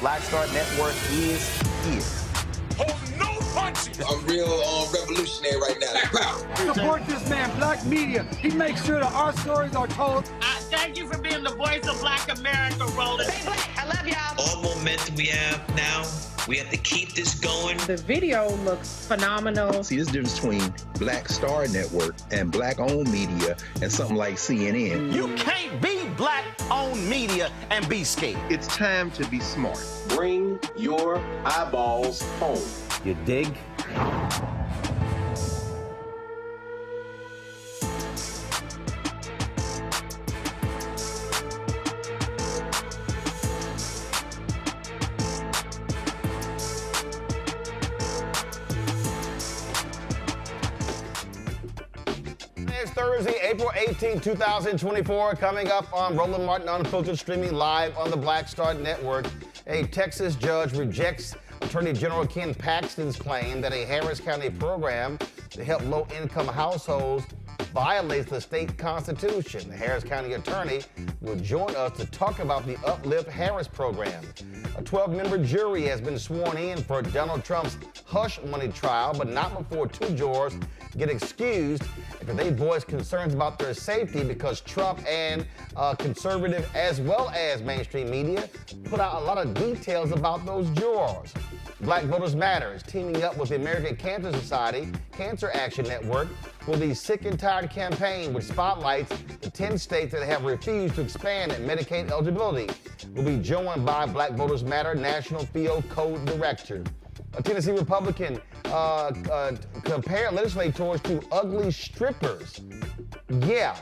Black Star Network is here. Oh, no punches! I'm real revolutionary right now. Support this man, Black Media. He makes sure that our stories are told. Thank you for being the voice of Black America, Roland. Stay black. I love y'all. All momentum we have now, we have to keep this going. The video looks phenomenal. See, there's a difference between Black Star Network and Black-owned media and something like CNN. You can't be Black-owned media and be scared. It's time to be smart. Bring your eyeballs home. You dig? It's Thursday, April 18, 2024, coming up on Roland Martin Unfiltered, streaming live on the Black Star Network. A Texas judge rejects Attorney General Ken Paxton's claim that a Harris County program to help low-income households violates the state constitution. The Harris County attorney will join us to talk about the Uplift Harris program. A 12-member jury has been sworn in for Donald Trump's hush money trial, but not before two jurors get excused after they voiced concerns about their safety because Trump and conservative as well as mainstream media put out a lot of details about those jurors. Black Voters Matter is teaming up with the American Cancer Society Cancer Action Network for the Sick and Tired campaign, which spotlights the 10 states that have refused to expand Medicaid eligibility. We'll be joined by Black Voters Matter National Field Co-Director. A Tennessee Republican compared legislators to ugly strippers. Yeah,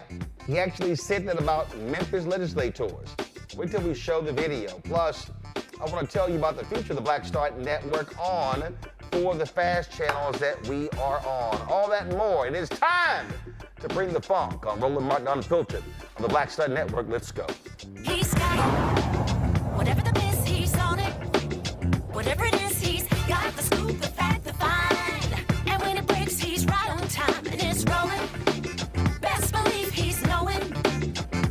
he actually said that about Memphis legislators. Wait till we show the video. Plus, I want to tell you about the future of the Black Star Network on for the fast channels that we are on. All that and more. It is time to bring the funk on Roland Martin Unfiltered on the Black Star Network. Let's go. He's got it. Whatever the miss, he's on it. Whatever it is, he's got the scoop, the fact, the find. And when it breaks, he's right on time and it's rolling. Best believe he's knowing.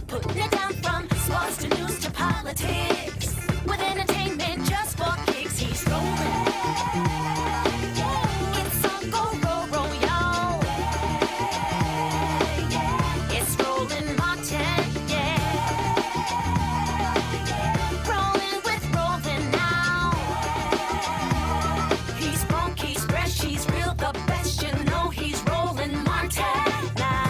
Putting it down from sports to news to politics. With entertainment just for kicks, he's rolling. It's on go, roll, y'all. It's Roland Martin, yeah. Rolling with Roland now. He's funk, he's fresh, he's real, the best, you know he's Roland Martin now.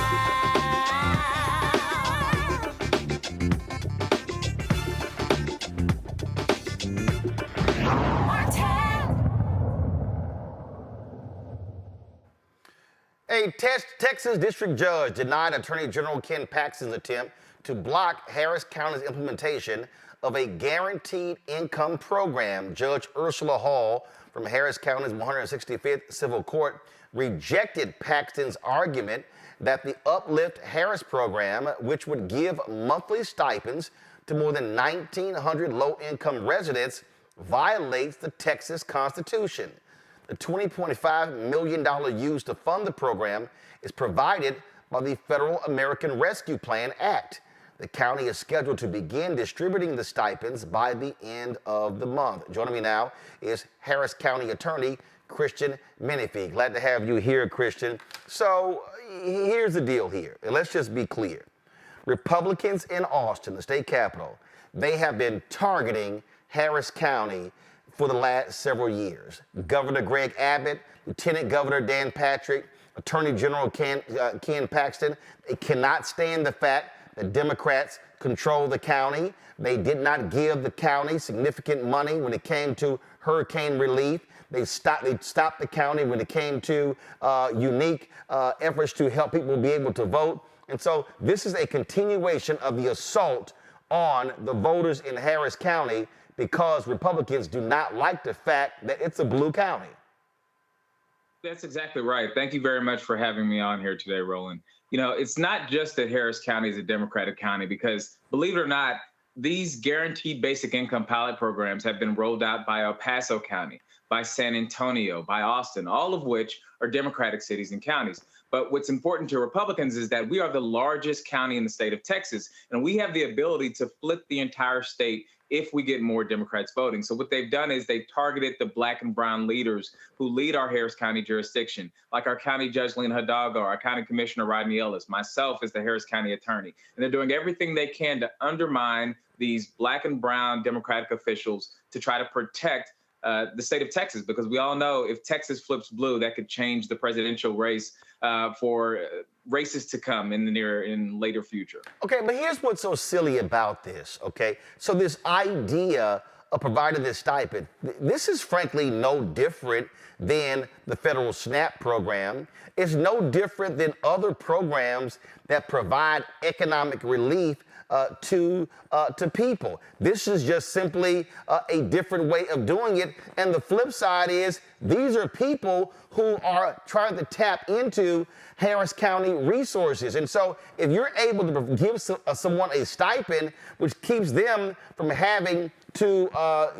A Texas district judge denied Attorney General Ken Paxton's attempt to block Harris County's implementation of a guaranteed income program. Judge Ursula Hall from Harris County's 165th Civil Court rejected Paxton's argument that the Uplift Harris program, which would give monthly stipends to more than 1,900 low-income residents, violates the Texas Constitution. The $20.5 million used to fund the program is provided by the Federal American Rescue Plan Act. The county is scheduled to begin distributing the stipends by the end of the month. Joining me now is Harris County Attorney Christian Menifee. Glad to have you here, Christian. So here's the deal here. And let's just be clear. Republicans in Austin, the state capital, they have been targeting Harris County for the last several years. Governor Greg Abbott, Lieutenant Governor Dan Patrick, Attorney General Ken Paxton, they cannot stand the fact that Democrats control the county. They did not give the county significant money when it came to hurricane relief. They stopped the county when it came to unique efforts to help people be able to vote. And so this is a continuation of the assault on the voters in Harris County because Republicans do not like the fact that it's a blue county. That's exactly right. Thank you very much for having me on here today, Roland. You know, it's not just that Harris County is a Democratic county because, believe it or not, these guaranteed basic income pilot programs have been rolled out by El Paso County, by San Antonio, by Austin, all of which are Democratic cities and counties. But what's important to Republicans is that we are the largest county in the state of Texas, and we have the ability to flip the entire state if we get more Democrats voting. So what they've done is they've targeted the black and brown leaders who lead our Harris County jurisdiction, like our county judge, Lena Hidalgo, our county commissioner, Rodney Ellis, myself as the Harris County attorney. And they're doing everything they can to undermine these black and brown Democratic officials to try to protect the state of Texas, because we all know if Texas flips blue, that could change the presidential race for races to come in the later future. Okay, but here's what's so silly about this, okay? So this idea of providing this stipend, this is frankly no different than the federal SNAP program. It's no different than other programs that provide economic relief to people. This is just simply a different way of doing it. And the flip side is these are people who are trying to tap into Harris County resources. And so if you're able to give someone a stipend, which keeps them from having to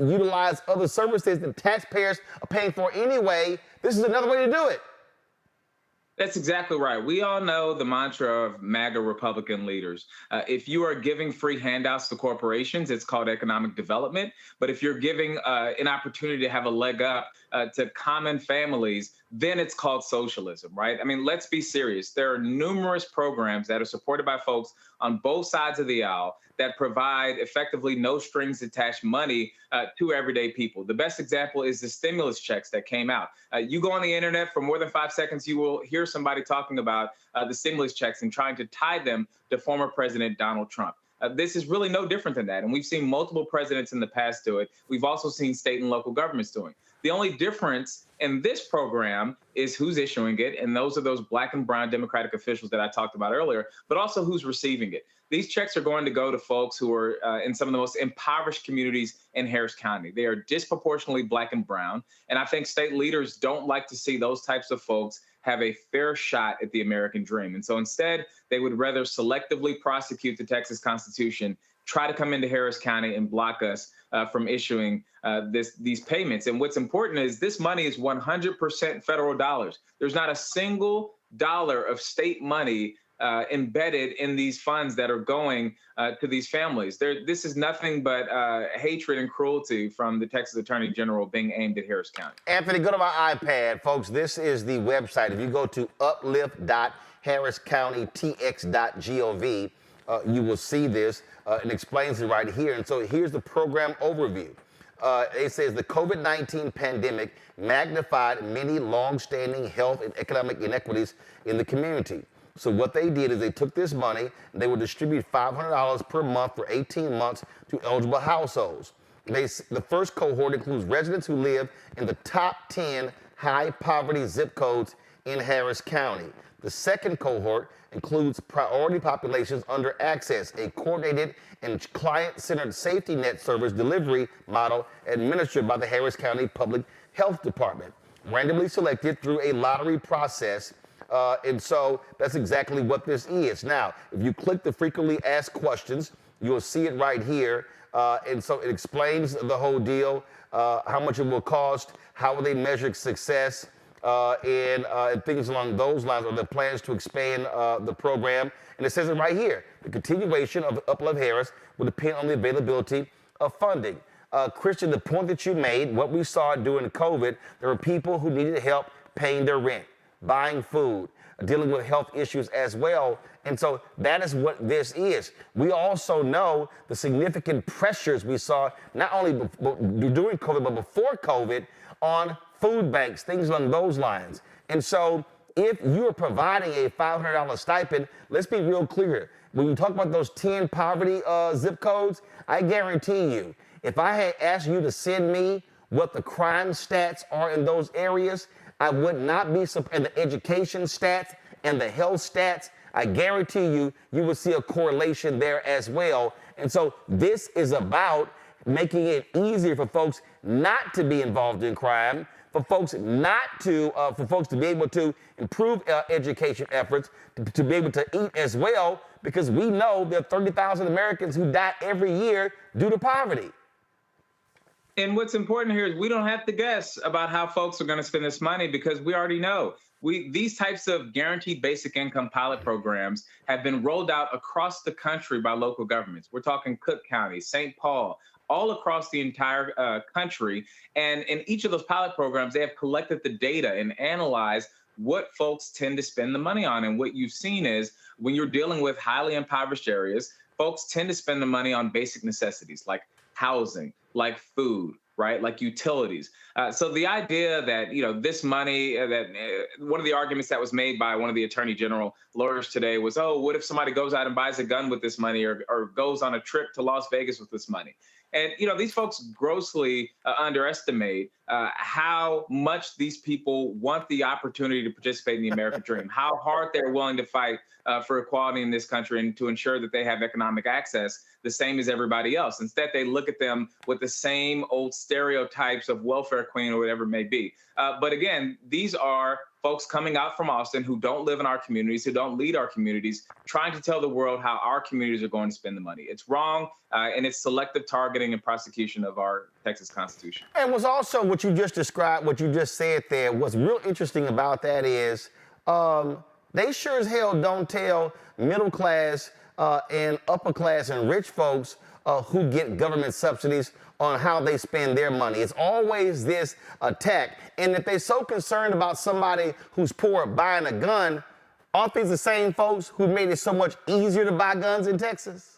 utilize other services that taxpayers are paying for anyway, this is another way to do it. That's exactly right. We all know the mantra of MAGA Republican leaders. If you are giving free handouts to corporations, it's called economic development. But if you're giving an opportunity to have a leg up to common families, then it's called socialism, right? I mean, let's be serious. There are numerous programs that are supported by folks on both sides of the aisle that provide effectively no strings attached money to everyday people. The best example is the stimulus checks that came out. You go on the internet for more than 5 seconds, you will hear somebody talking about the stimulus checks and trying to tie them to former President Donald Trump. This is really no different than that. And we've seen multiple presidents in the past do it. We've also seen state and local governments doing it. The only difference in this program is who's issuing it, and those are those black and brown Democratic officials that I talked about earlier, but also who's receiving it. These checks are going to go to folks who are in some of the most impoverished communities in Harris County. They are disproportionately black and brown, and I think state leaders don't like to see those types of folks have a fair shot at the American dream. And so instead, they would rather selectively prosecute the Texas Constitution, try to come into Harris County and block us from issuing these payments. And what's important is this money is 100% federal dollars. There's not a single dollar of state money embedded in these funds that are going to these families. This is nothing but hatred and cruelty from the Texas Attorney General being aimed at Harris County. Anthony, go to my iPad, folks. This is the website. If you go to uplift.harriscountytx.gov, you will see this. It explains it right here. And so here's the program overview. It says the COVID-19 pandemic magnified many long-standing health and economic inequities in the community. So what they did is they took this money, and they would distribute $500 per month for 18 months to eligible households. The first cohort includes residents who live in the top 10 high-poverty zip codes in Harris County. The second cohort includes priority populations under access, a coordinated and client-centered safety net service delivery model administered by the Harris County Public Health Department, randomly selected through a lottery process. And so that's exactly what this is. Now, if you click the frequently asked questions, you'll see it right here. And so it explains the whole deal, how much it will cost, how will they measure success, and things along those lines, or the plans to expand the program. And it says it right here. The continuation of Uplift Harris will depend on the availability of funding. Christian, the point that you made, what we saw during COVID, there were people who needed help paying their rent, buying food, dealing with health issues as well. And so that is what this is. We also know the significant pressures we saw, not only during COVID, but before COVID, on food banks, things along those lines. And so if you're providing a $500 stipend, let's be real clear. When you talk about those 10 poverty zip codes, I guarantee you, if I had asked you to send me what the crime stats are in those areas, I would not be surprised. And the education stats and the health stats, I guarantee you, you will see a correlation there as well. And so this is about making it easier for folks not to be involved in crime, for folks to be able to improve education efforts, to be able to eat as well, because we know there are 30,000 Americans who die every year due to poverty. And what's important here is we don't have to guess about how folks are going to spend this money, because we already know. These types of guaranteed basic income pilot programs have been rolled out across the country by local governments. We're talking Cook County, St. Paul, all across the entire country. And in each of those pilot programs, they have collected the data and analyzed what folks tend to spend the money on. And what you've seen is when you're dealing with highly impoverished areas, folks tend to spend the money on basic necessities like housing, like food, right? Like utilities. So the idea that, this money, one of the arguments that was made by one of the Attorney General lawyers today was, oh, what if somebody goes out and buys a gun with this money, or goes on a trip to Las Vegas with this money? And, these folks grossly underestimate how much these people want the opportunity to participate in the American dream, how hard they're willing to fight for equality in this country and to ensure that they have economic access the same as everybody else. Instead, they look at them with the same old stereotypes of welfare queen or whatever it may be. But again, these are folks coming out from Austin who don't live in our communities, who don't lead our communities, trying to tell the world how our communities are going to spend the money. It's wrong, and it's selective targeting and prosecution of our Texas Constitution. And was also what you just described, what you just said there, what's real interesting about that is they sure as hell don't tell middle class and upper class and rich folks who get government subsidies on how they spend their money. It's always this attack. And if they're so concerned about somebody who's poor buying a gun, aren't these the same folks who made it so much easier to buy guns in Texas?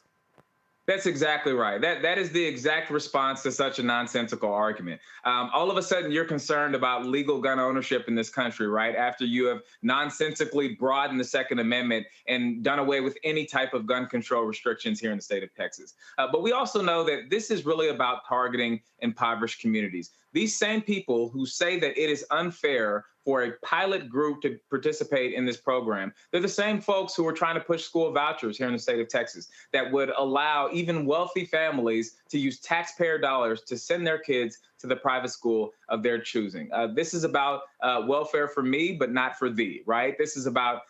That's exactly right. That is the exact response to such a nonsensical argument. All of a sudden, you're concerned about legal gun ownership in this country, right? After you have nonsensically broadened the Second Amendment and done away with any type of gun control restrictions here in the state of Texas. But we also know that this is really about targeting impoverished communities. These same people who say that it is unfair for a pilot group to participate in this program, they're the same folks who are trying to push school vouchers here in the state of Texas that would allow even wealthy families to use taxpayer dollars to send their kids to the private school of their choosing. This is about welfare for me, but not for thee, right? This is about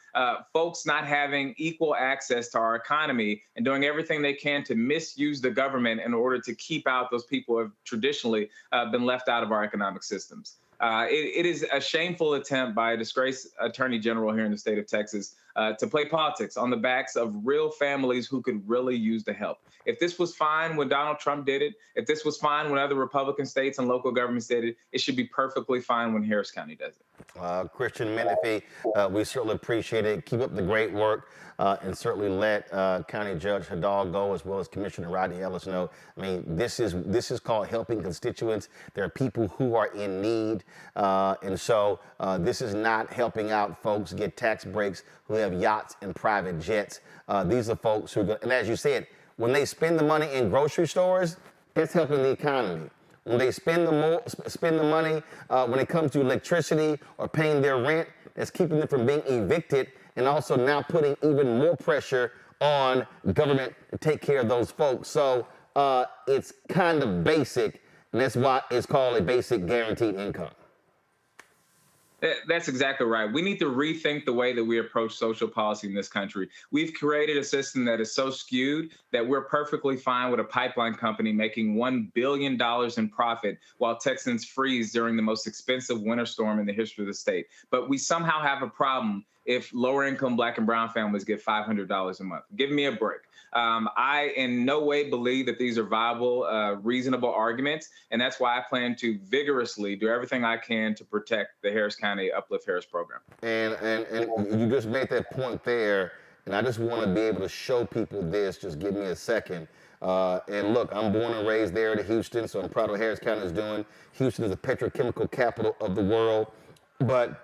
folks not having equal access to our economy and doing everything they can to misuse the government in order to keep out those people who have traditionally been left out of our economic systems. It is a shameful attempt by a disgraced attorney general here in the state of Texas to play politics on the backs of real families who could really use the help. If this was fine when Donald Trump did it, if this was fine when other Republican states and local governments did it, it should be perfectly fine when Harris County does it. Christian Menifee, we certainly appreciate it. Keep up the great work and certainly let County Judge Hadal go, as well as Commissioner Rodney Ellis know. I mean, this is called helping constituents. There are people who are in need. And so this is not helping out folks get tax breaks who have yachts and private jets. These are folks who, and as you said, when they spend the money in grocery stores, that's helping the economy. When they spend the money when it comes to electricity or paying their rent, that's keeping them from being evicted and also now putting even more pressure on government to take care of those folks. So it's kind of basic, and that's why it's called a basic guaranteed income. That's exactly right. We need to rethink the way that we approach social policy in this country. We've created a system that is so skewed that we're perfectly fine with a pipeline company making $1 billion in profit while Texans freeze during the most expensive winter storm in the history of the state. But we somehow have a problem if lower income Black and brown families get $500 a month. Give me a break. I in no way believe that these are viable, reasonable arguments, and that's why I plan to vigorously do everything I can to protect the Harris County Uplift Harris program. And you just made that point there, and I just want to be able to show people this. Just give me a second. And look, I'm born and raised there in Houston, so I'm proud of what Harris County is doing. Houston is the petrochemical capital of the world. But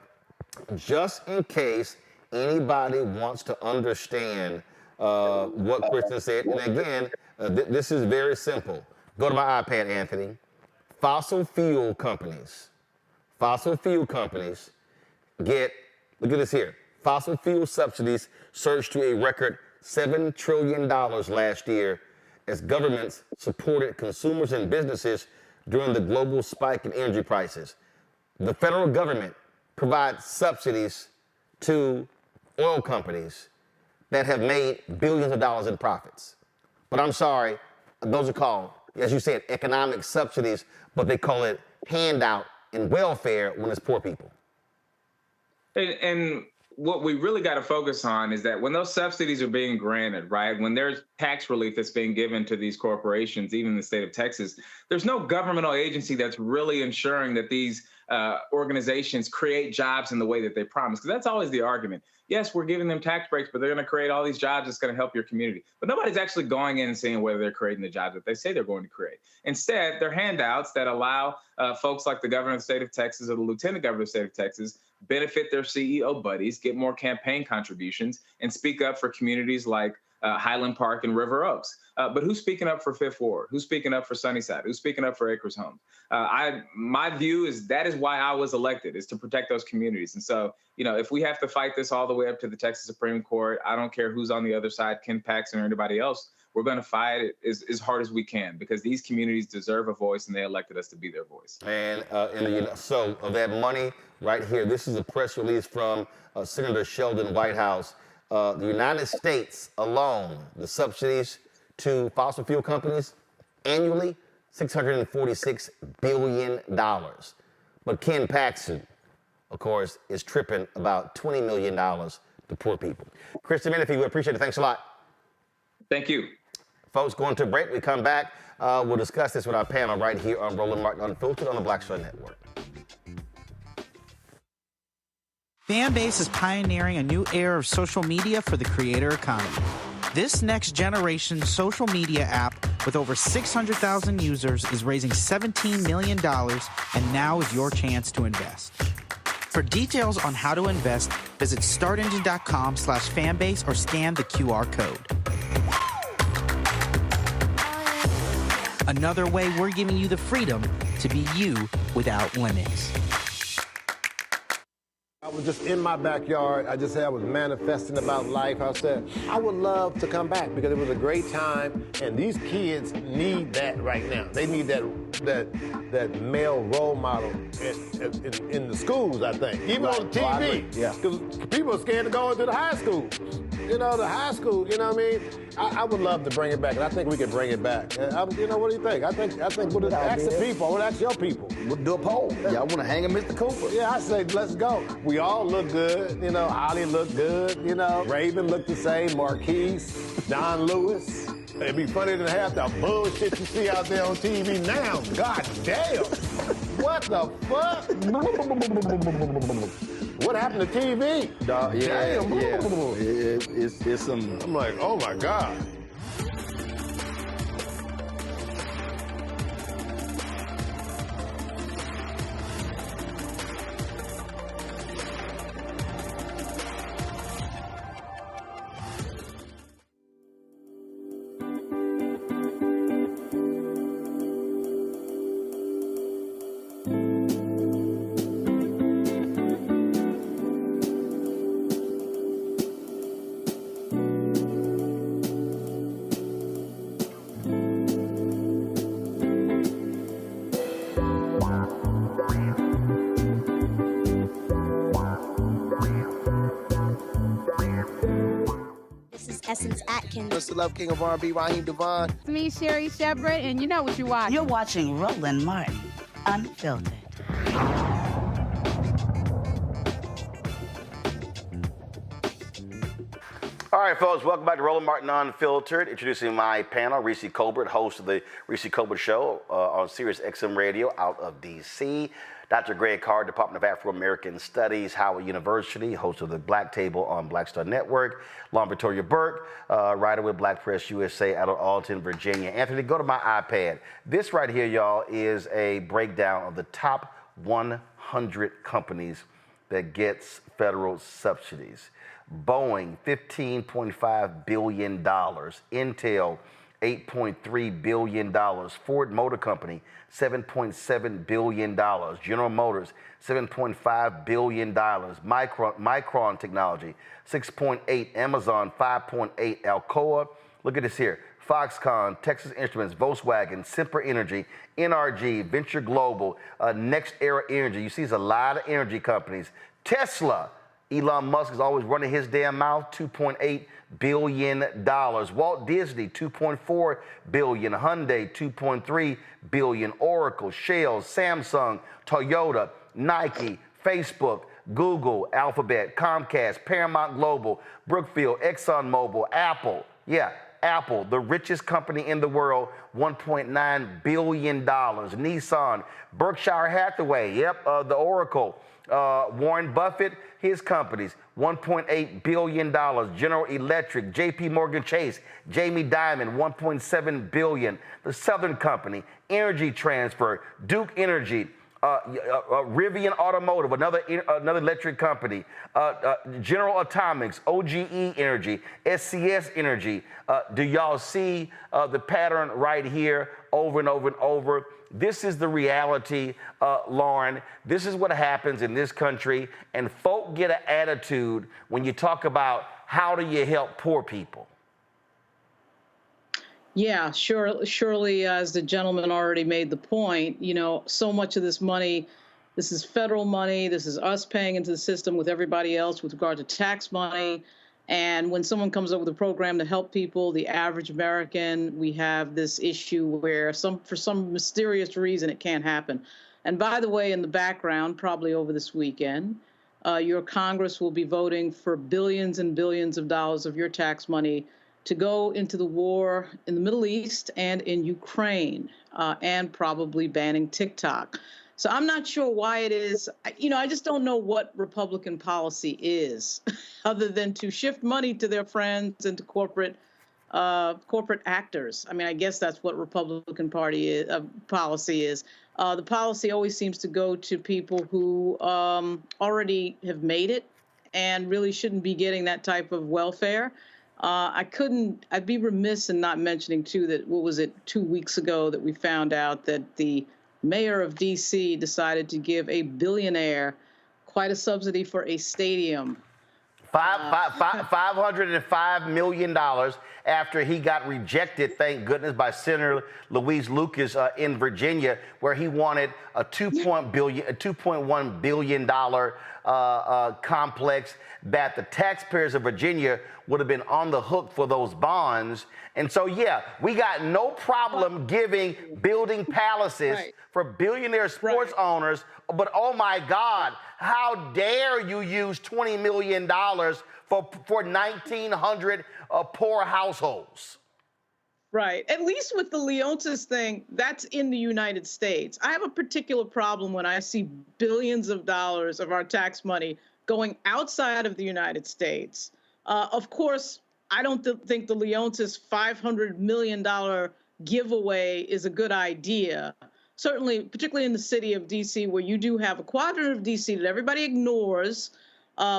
just in case anybody wants to understand what Kristen said, and again, this is very simple. Go to my iPad, Anthony. Fossil fuel companies get, look at this here, fossil fuel subsidies surged to a record $7 trillion last year as governments supported consumers and businesses during the global spike in energy prices. The federal government provides subsidies to oil companies that have made billions of dollars in profits. But I'm sorry, those are called, as you said, economic subsidies, but they call it handout and welfare when it's poor people. And what we really got to focus on is that when those subsidies are being granted, right, when there's tax relief that's being given to these corporations, even in the state of Texas, there's no governmental agency that's really ensuring that these organizations create jobs in the way that they promise. Because that's always the argument. Yes, we're giving them tax breaks, but they're going to create all these jobs that's going to help your community. But nobody's actually going in and seeing whether they're creating the jobs that they say they're going to create. Instead, they're handouts that allow folks like the governor of the state of Texas or the lieutenant governor of the state of Texas benefit their CEO buddies, get more campaign contributions, and speak up for communities like Highland Park and River Oaks. But who's speaking up for Fifth Ward? Who's speaking up for Sunnyside? Who's speaking up for Acres Homes? My view is that is why I was elected, is to protect those communities. And so, you know, if we have to fight this all the way up to the Texas Supreme Court, I don't care who's on the other side, Ken Paxton or anybody else, we're going to fight it as hard as we can because these communities deserve a voice and they elected us to be their voice. And so of that money right here, this is a press release from Senator Sheldon Whitehouse. The United States alone, the subsidies to fossil fuel companies annually, $646 billion. But Ken Paxton, of course, is tripping about $20 million to poor people. Kristen Menifee, we appreciate it. Thanks a lot. Thank you. Folks, going to a break. We come back. We'll discuss this with our panel right here on Roland Martin Unfiltered on the Black Star Network. Fanbase is pioneering a new era of social media for the creator economy. This next-generation social media app with over 600,000 users is raising $17 million, and now is your chance to invest. For details on how to invest, visit startengine.com/fanbase or scan the QR code. Another way we're giving you the freedom to be you without limits. I was just in my backyard. I just said I was manifesting about life. I said, I would love to come back because it was a great time, and these kids need that right now. They need that male role model in the schools, I think. Even on TV. Because people are scared to go into the high school. You know, the high school, you know what I mean? I would love to bring it back, and I think we can bring it back. You know, what do you think? I think we'll ask the people. We'll ask your people. We'll do a poll. Y'all want to hang a Mr. Cooper? Yeah, I say, let's go. We all look good. You know, Holly looked good. You know, Raven looked the same. Marquise, Don Lewis. It'd be funny to have the bullshit you see out there on TV now. God damn. What the fuck? What happened to TV? Damn. It's some... I'm like, oh my God. What's the love king of R&B, Raheem Devon? It's me, Sherry Shepard, and you know what you're watching. You're watching Roland Martin Unfiltered. All right, folks, welcome back to Roland Martin Unfiltered. Introducing my panel, Reese Colbert, host of the Reese Colbert Show on Sirius XM Radio out of D.C. Dr. Greg Carr, Department of Afro-American Studies, Howard University, host of the Black Table on Black Star Network. Lauren Victoria Burke, writer with Black Press USA out of Alton, Virginia. Anthony, go to my iPad. This right here, y'all, is a breakdown of the top 100 companies that gets federal subsidies. Boeing, $15.5 billion. Intel, $8.3 billion. Ford Motor Company, $7.7 billion. General Motors, $7.5 billion. Micron Technology, $6.8. Amazon, $5.8. Alcoa, look at this here. Foxconn, Texas Instruments, Volkswagen, Sempra Energy, NRG, Venture Global, Next Era Energy. You see, there's a lot of energy companies. Tesla, Elon Musk is always running his damn mouth, $2.8 billion. Walt Disney, $2.4 billion. Hyundai, $2.3 billion. Oracle, Shell, Samsung, Toyota, Nike, Facebook, Google, Alphabet, Comcast, Paramount Global, Brookfield, ExxonMobil, Apple. Yeah, Apple, the richest company in the world, $1.9 billion. Nissan, Berkshire Hathaway, the Oracle. Warren Buffett, his companies, $1.8 billion. General Electric, JP Morgan Chase, Jamie Dimon, $1.7 billion. The Southern Company, Energy Transfer, Duke Energy, Rivian Automotive, another electric company, General Atomics, OGE Energy, SCS Energy. Do y'all see the pattern right here over and over and over? This is the reality, Lauren. This is what happens in this country, and folk get an attitude when you talk about how do you help poor people. Yeah, surely, as the gentleman already made the point, you know, so much of this money, this is federal money, this is us paying into the system with everybody else with regard to tax money. And when someone comes up with a program to help people, the average American, we have this issue where for some mysterious reason it can't happen. And by the way, in the background, probably over this weekend, your Congress will be voting for billions and billions of dollars of your tax money to go into the war in the Middle East and in Ukraine, and probably banning TikTok. So I'm not sure why it is. I just don't know what Republican policy is, other than to shift money to their friends and to corporate actors. I mean, I guess that's what Republican Party policy is. The policy always seems to go to people who already have made it and really shouldn't be getting that type of welfare. I'd be remiss in not mentioning, too, that, 2 weeks ago that we found out that the mayor of D.C. decided to give a billionaire quite a subsidy for a stadium. $505 million after he got rejected, thank goodness, by Senator Louise Lucas in Virginia, where he wanted a $2.1 billion complex that the taxpayers of Virginia would have been on the hook for those bonds. And so, yeah, we got no problem building palaces for billionaire sports owners. But, oh, my God, how dare you use $20 million for 1,900 poor households? Right. At least with the Leonsis thing, that's in the United States. I have a particular problem when I see billions of dollars of our tax money going outside of the United States. Of course, I don't think the Leonsis $500 million giveaway is a good idea. Certainly, particularly in the city of D.C., where you do have a quadrant of D.C. that everybody ignores,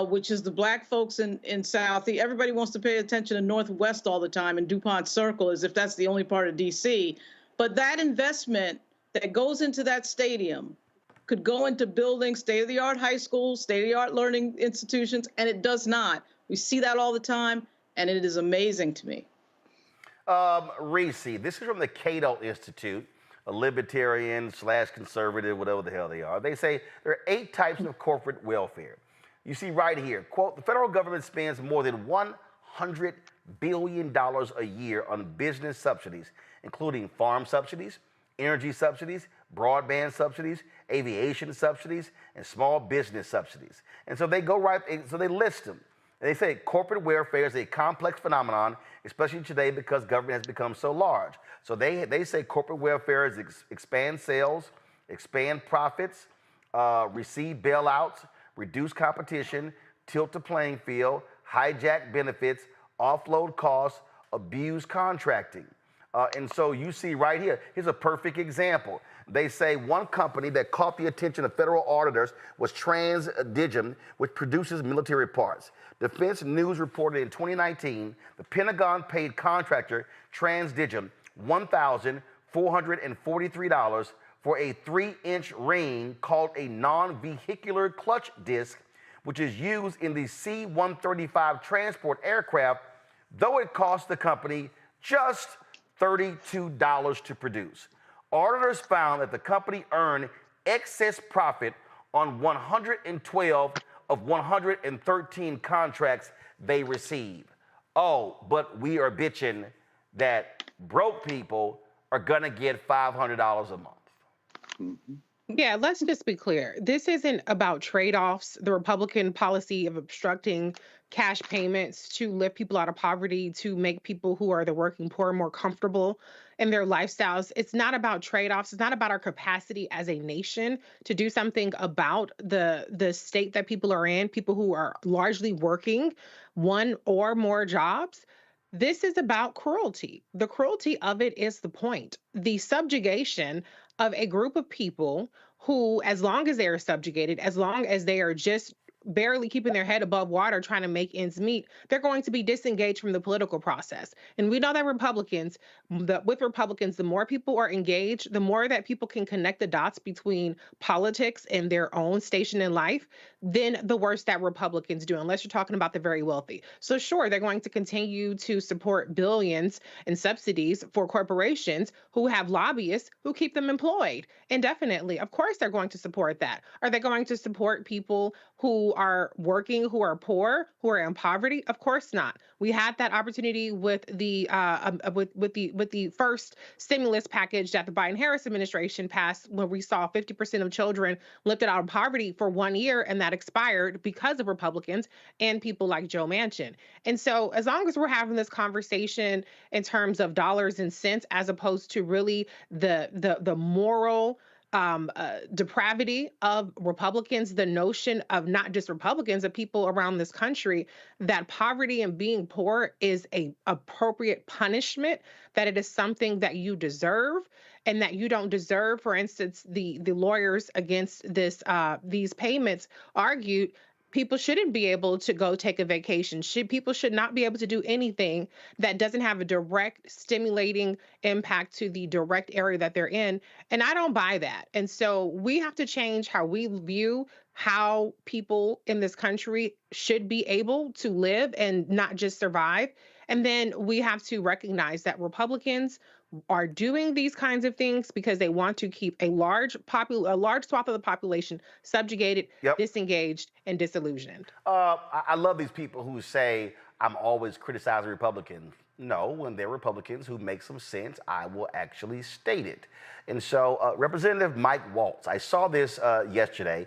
which is the black folks in South. Everybody wants to pay attention to Northwest all the time and DuPont Circle as if that's the only part of D.C. But that investment that goes into that stadium could go into building state-of-the-art high schools, state-of-the-art learning institutions, and it does not. We see that all the time, and it is amazing to me. Reese, this is from the Cato Institute, a libertarian/conservative, whatever the hell they are. They say there are 8 types of corporate welfare. You see right here, quote, the federal government spends more than $100 billion a year on business subsidies, including farm subsidies, energy subsidies, broadband subsidies, aviation subsidies, and small business subsidies. And so they so they list them. And they say corporate welfare is a complex phenomenon, especially today because government has become so large. So they say corporate welfare is expand sales, expand profits, receive bailouts, reduce competition, tilt the playing field, hijack benefits, offload costs, abuse contracting. And so you see right here, here's a perfect example. They say one company that caught the attention of federal auditors was TransDigm, which produces military parts. Defense News reported in 2019, the Pentagon paid contractor TransDigm $1,443 for a 3-inch ring called a non-vehicular clutch disc, which is used in the C-135 transport aircraft, though it cost the company just $32 to produce. Auditors found that the company earned excess profit on 112 of 113 contracts they received. Oh, but we are bitching that broke people are gonna get $500 a month. Yeah, let's just be clear. This isn't about trade-offs. The Republican policy of obstructing cash payments to lift people out of poverty, to make people who are the working poor more comfortable in their lifestyles. It's not about trade-offs. It's not about our capacity as a nation to do something about the state that people are in, people who are largely working one or more jobs. This is about cruelty. The cruelty of it is the point. The subjugation of a group of people who, as long as they are subjugated, as long as they are just barely keeping their head above water trying to make ends meet, they're going to be disengaged from the political process. And we know that with Republicans, the more people are engaged, the more that people can connect the dots between politics and their own station in life, then the worse that Republicans do, unless you're talking about the very wealthy. So sure, they're going to continue to support billions in subsidies for corporations who have lobbyists who keep them employed indefinitely. Of course, they're going to support that. Are they going to support people who who are working, who are poor, who are in poverty? Of course not. We had that opportunity with the first stimulus package that the Biden-Harris administration passed, where we saw 50% of children lifted out of poverty for 1 year, and that expired because of Republicans and people like Joe Manchin. And so, as long as we're having this conversation in terms of dollars and cents, as opposed to really the moral depravity of Republicans, the notion of not just Republicans, but people around this country, that poverty and being poor is a appropriate punishment, that it is something that you deserve, and that you don't deserve. For instance, the lawyers against these payments argued people shouldn't be able to go take a vacation. People should not be able to do anything that doesn't have a direct stimulating impact to the direct area that they're in. And I don't buy that. And so we have to change how we view how people in this country should be able to live and not just survive. And then we have to recognize that Republicans are doing these kinds of things because they want to keep a large swath of the population subjugated, disengaged, and disillusioned. I love these people who say, I'm always criticizing Republicans. No, when they're Republicans who make some sense, I will actually state it. And so Representative Mike Waltz, I saw this yesterday.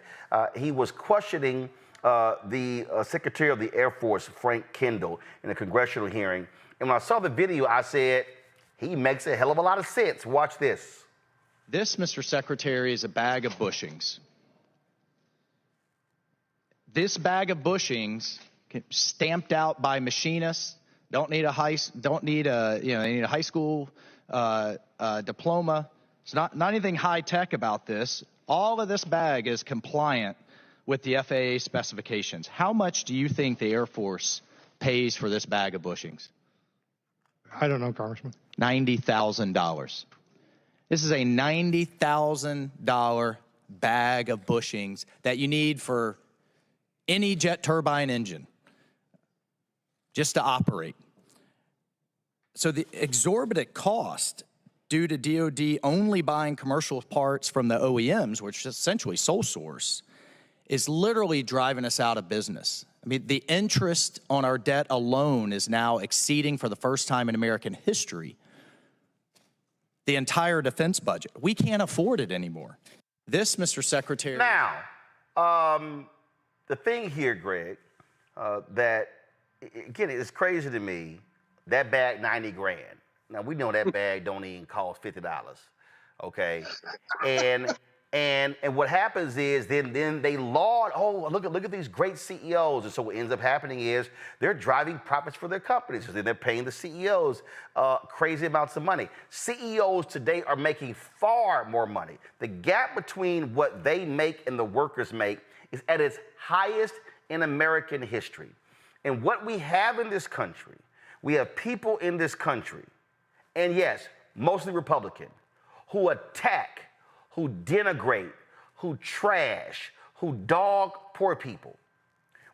He was questioning the Secretary of the Air Force, Frank Kendall, in a congressional hearing. And when I saw the video, I said, he makes a hell of a lot of sense. Watch this. This, Mr. Secretary, is a bag of bushings. This bag of bushings, stamped out by machinists, don't need a high school diploma. It's not anything high tech about this. All of this bag is compliant with the FAA specifications. How much do you think the Air Force pays for this bag of bushings? I don't know, Congressman. $90,000. This is a $90,000 bag of bushings that you need for any jet turbine engine just to operate. So the exorbitant cost due to DoD only buying commercial parts from the OEMs, which is essentially sole source, is literally driving us out of business. I mean, the interest on our debt alone is now exceeding, for the first time in American history, the entire defense budget. We can't afford it anymore. This, Mr. Secretary. Now, the thing here, Greg, that, again, it's crazy to me, that bag, 90 grand. Now, we know that bag don't even cost $50, okay? And what happens is then they laud, oh, look at these great CEOs. And so what ends up happening is they're driving profits for their companies. So then they're paying the CEOs crazy amounts of money. CEOs today are making far more money. The gap between what they make and the workers make is at its highest in American history. And what we have in this country, we have people in this country, and yes, mostly Republican, who attack, who denigrate, who trash, who dog poor people.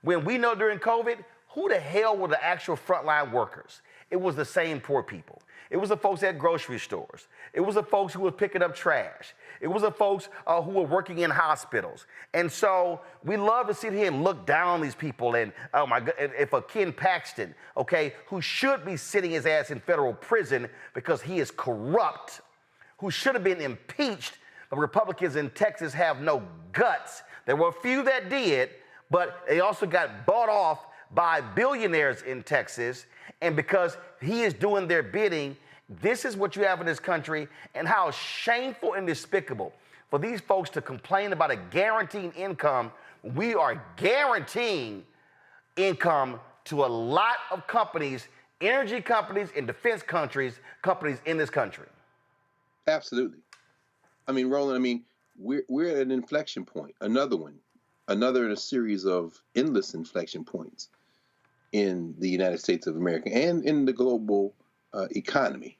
When we know during COVID, who the hell were the actual frontline workers? It was the same poor people. It was the folks at grocery stores. It was the folks who were picking up trash. It was the folks who were working in hospitals. And so we love to sit here and look down on these people. And oh my God, if a Ken Paxton, okay, who should be sitting his ass in federal prison because he is corrupt, who should have been impeached, but Republicans in Texas have no guts. There were a few that did, but they also got bought off by billionaires in Texas. And because he is doing their bidding, this is what you have in this country, and how shameful and despicable for these folks to complain about a guaranteed income. We are guaranteeing income to a lot of companies, energy companies and defense companies in this country. Absolutely. I mean, Roland, we're at an inflection point, another in a series of endless inflection points in the United States of America and in the global economy.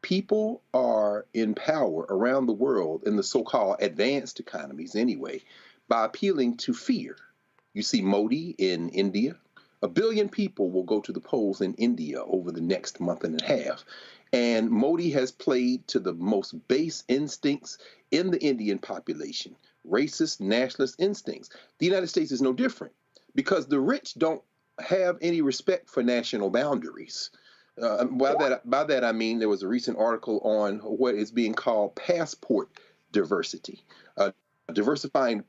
People are in power around the world in the so-called advanced economies anyway, by appealing to fear. You see Modi in India. 1 billion people will go to the polls in India over the next month and a half. And Modi has played to the most base instincts in the Indian population, racist, nationalist instincts. The United States is no different because the rich don't have any respect for national boundaries. By that I mean there was a recent article on what is being called passport diversity. Diversifying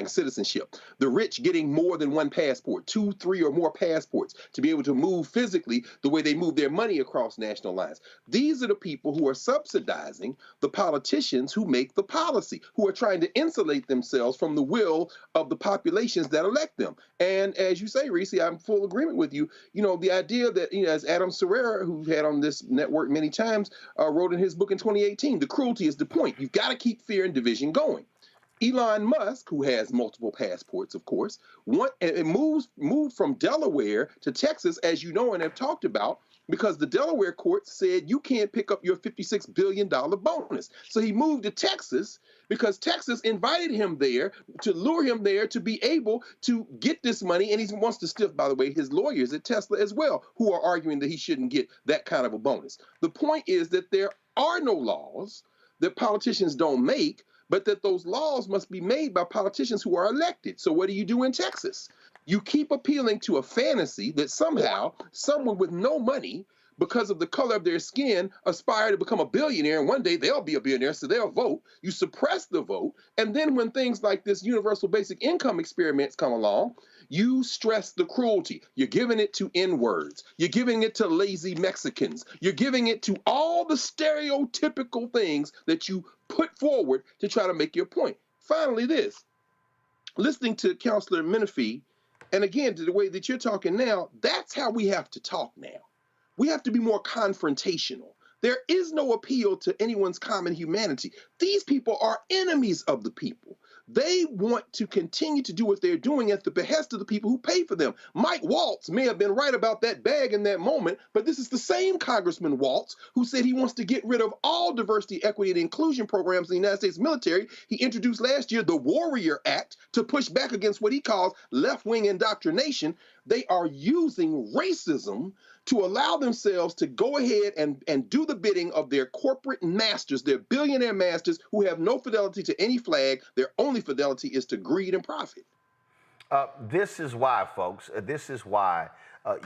citizenship. The rich getting more than one passport, 2, 3, or more passports to be able to move physically the way they move their money across national lines. These are the people who are subsidizing the politicians who make the policy, who are trying to insulate themselves from the will of the populations that elect them. And as you say, Reese, I'm full agreement with you. You know, the idea that, you know, as Adam Serrera, who had on this network many times, wrote in his book in 2018, the cruelty is the point. You've got to keep fear and division going. Elon Musk, who has multiple passports, of course, moved from Delaware to Texas, as you know and have talked about, because the Delaware court said you can't pick up your $56 billion bonus. So he moved to Texas because Texas invited him there to lure him there to be able to get this money. And he wants to stiff, by the way, his lawyers at Tesla as well, who are arguing that he shouldn't get that kind of a bonus. The point is that there are no laws that politicians don't make, but that those laws must be made by politicians who are elected. So what do you do in Texas? You keep appealing to a fantasy that somehow someone with no money, because of the color of their skin, aspire to become a billionaire, and one day they'll be a billionaire, so they'll vote. You suppress the vote, and then when things like this universal basic income experiments come along, you stress the cruelty. You're giving it to N-words. You're giving it to lazy Mexicans. You're giving it to all the stereotypical things that you put forward to try to make your point. Finally, this. Listening to Councilor Menifee, and again, to the way that you're talking now, that's how we have to talk now. We have to be more confrontational. There is no appeal to anyone's common humanity. These people are enemies of the people. They want to continue to do what they're doing at the behest of the people who pay for them. Mike Waltz may have been right about that bag in that moment, but this is the same Congressman Waltz who said he wants to get rid of all diversity, equity, and inclusion programs in the United States military. He introduced last year the Warrior Act to push back against what he calls left-wing indoctrination. They are using racism to allow themselves to go ahead and do the bidding of their corporate masters, their billionaire masters who have no fidelity to any flag. Their only fidelity is to greed and profit. This is why, folks, this is why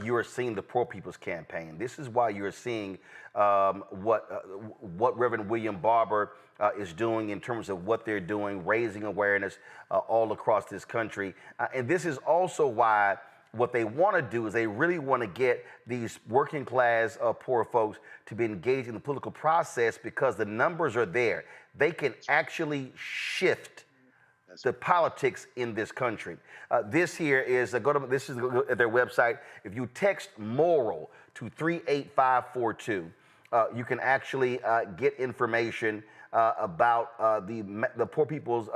you are seeing the Poor People's Campaign. This is why you're seeing what Reverend William Barber is doing in terms of what they're doing, raising awareness all across this country. And this is also why what they want to do is they really want to get these working class poor folks to be engaged in the political process because the numbers are there. They can actually shift the politics in this country. This here is this is at their website. If you text moral to 38542, you can actually get information about the Poor People's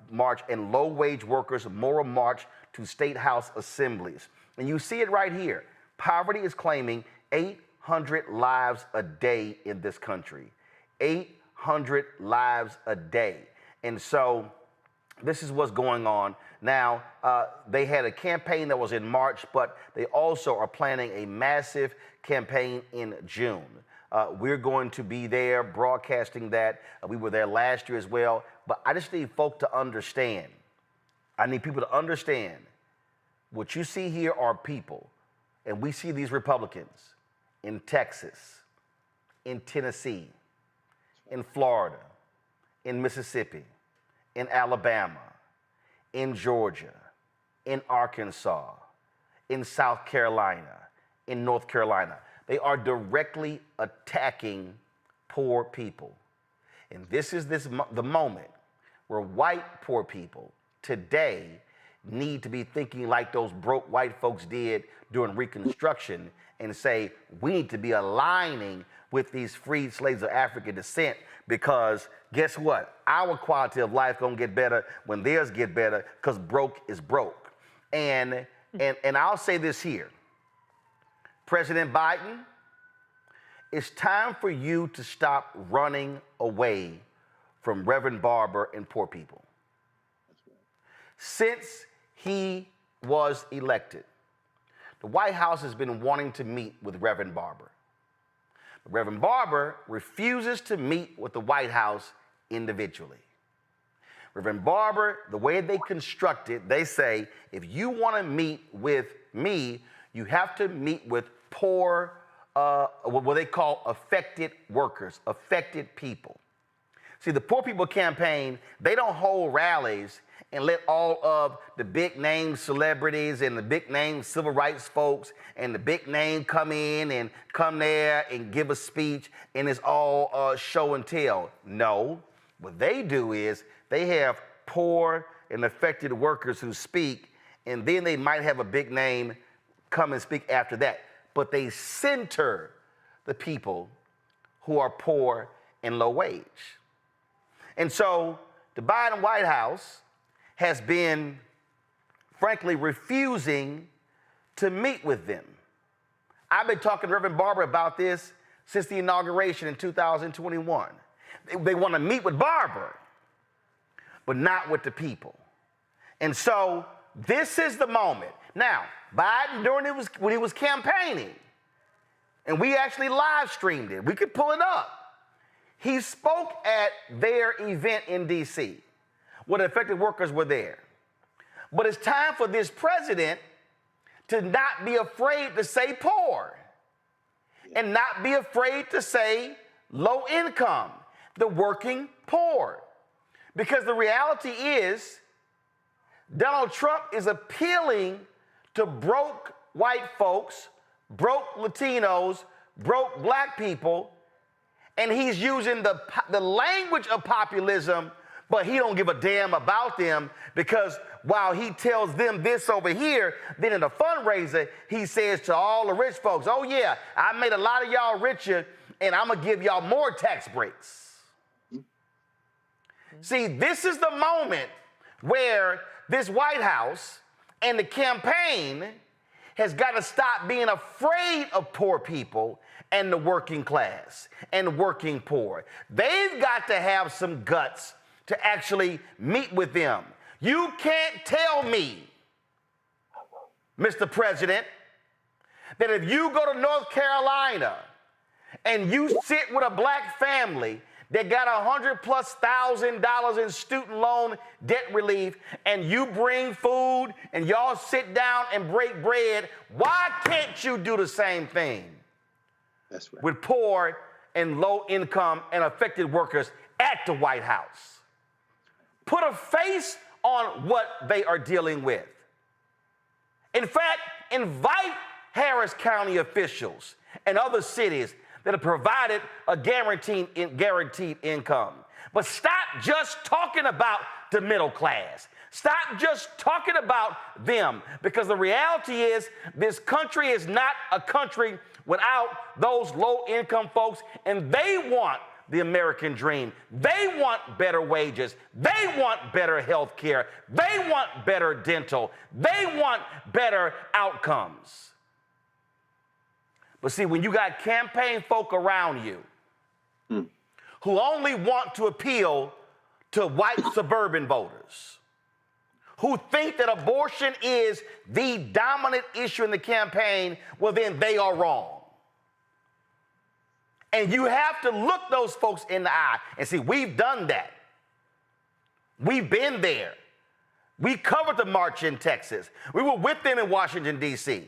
March and Low Wage Workers Moral March to State House Assemblies. And you see it right here. Poverty is claiming 800 lives a day in this country. 800 lives a day. And so this is what's going on. Now, they had a campaign that was in March, but they also are planning a massive campaign in June. We're going to be there broadcasting that. We were there last year as well. But I just need folk to understand. I need people to understand what you see here are people, and we see these Republicans in Texas, in Tennessee, in Florida, in Mississippi, in Alabama, in Georgia, in Arkansas, in South Carolina, in North Carolina. They are directly attacking poor people. And this is the moment where white poor people today need to be thinking like those broke white folks did during Reconstruction and say, we need to be aligning with these freed slaves of African descent because guess what? Our quality of life gonna get better when theirs get better because broke is broke. And I'll say this here. President Biden, it's time for you to stop running away from Reverend Barber and poor people. Since he was elected, the White House has been wanting to meet with Reverend Barber. Reverend Barber refuses to meet with the White House individually. Reverend Barber, the way they construct it, they say, if you want to meet with me, you have to meet with poor, what they call affected workers, affected people. See, the Poor People Campaign, they don't hold rallies and let all of the big name celebrities and the big name civil rights folks and the big name come in and come there and give a speech and it's all show and tell. No, what they do is they have poor and affected workers who speak, and then they might have a big name come and speak after that. But they center the people who are poor and low wage. And so the Biden White House has been, frankly, refusing to meet with them. I've been talking to Reverend Barber about this since the inauguration in 2021. They want to meet with Barber, but not with the people. And so this is the moment. Now, Biden, when he was campaigning, and we actually live streamed it, we could pull it up. He spoke at their event in D.C. where the affected workers were there. But it's time for this president to not be afraid to say poor and not be afraid to say low income, the working poor. Because the reality is Donald Trump is appealing to broke white folks, broke Latinos, broke black people, and he's using the language of populism, but he don't give a damn about them, because while he tells them this over here, then in the fundraiser, he says to all the rich folks, oh yeah, I made a lot of y'all richer, and I'm gonna give y'all more tax breaks. See, this is the moment where this White House and the campaign has got to stop being afraid of poor people and the working class and working poor. They've got to have some guts to actually meet with them. You can't tell me, Mr. President, that if you go to North Carolina and you sit with a black family that got $100,000+ in student loan debt relief, and you bring food and y'all sit down and break bread, why can't you do the same thing? That's right. With poor and low income and affected workers at the White House? Put a face on what they are dealing with. In fact, invite Harris County officials and other cities that have provided a guaranteed income. But stop just talking about the middle class. Stop just talking about them, because the reality is this country is not a country without those low-income folks, and they want the American dream. They want better wages. They want better health care. They want better dental. They want better outcomes. But see, when you got campaign folk around you who only want to appeal to white suburban voters, who think that abortion is the dominant issue in the campaign, well, then they are wrong. And you have to look those folks in the eye and see, we've done that. We've been there. We covered the march in Texas. We were with them in Washington, D.C.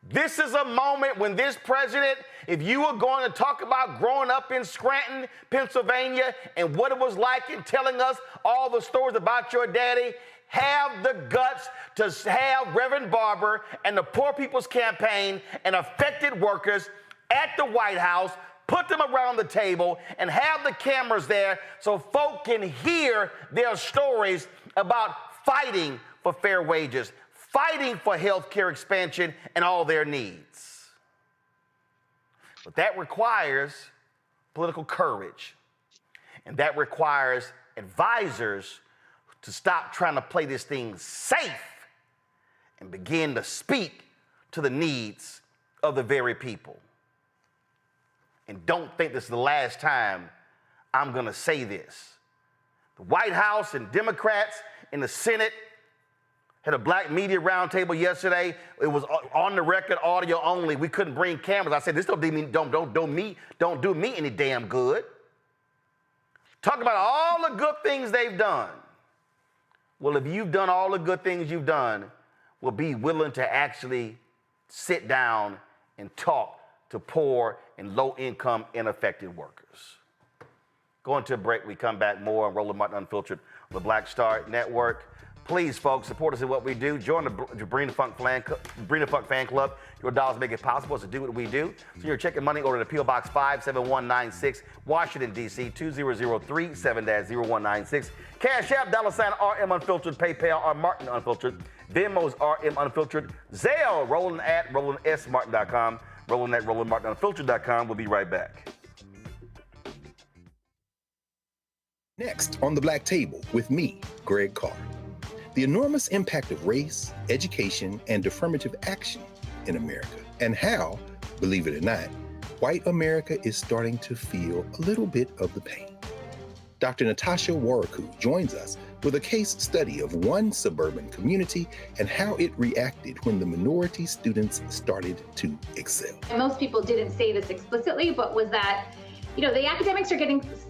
This is a moment when this president, if you were going to talk about growing up in Scranton, Pennsylvania, and what it was like and telling us all the stories about your daddy, have the guts to have Reverend Barber and the Poor People's Campaign and affected workers at the White House, put them around the table and have the cameras there so folk can hear their stories about fighting for fair wages, fighting for health care expansion and all their needs. But that requires political courage, and that requires advisors to stop trying to play this thing safe and begin to speak to the needs of the very people. And don't think this is the last time I'm going to say this. The White House and Democrats in the Senate had a black media roundtable yesterday. It was on the record, audio only. We couldn't bring cameras. I said, this don't do me any damn good. Talk about all the good things they've done. Well, if you've done all the good things you've done, we'll be willing to actually sit down and talk to poor and low-income, ineffective workers. Going to a break, we come back more on Roland Martin Unfiltered on the Black Star Network. Please, folks, support us in what we do. Join the Bring the Funk Fan Club. Your dollars make it possible to do what we do. So your check and money order to P.O. Box 57196, Washington, D.C. 2037-0196. Cash App, $RM Unfiltered, PayPal, R Martin Unfiltered, Venmo's RM Unfiltered, Zelle, Roland at RolandSMartin.com, Roland at RolandMartinUnfiltered.com. We'll be right back. Next on the Black Table with me, Greg Carr. The enormous impact of race, education, and affirmative action in America, and how, believe it or not, white America is starting to feel a little bit of the pain. Dr. Natasha Waraku joins us with a case study of one suburban community and how it reacted when the minority students started to excel. And most people didn't say this explicitly, but was that, the academics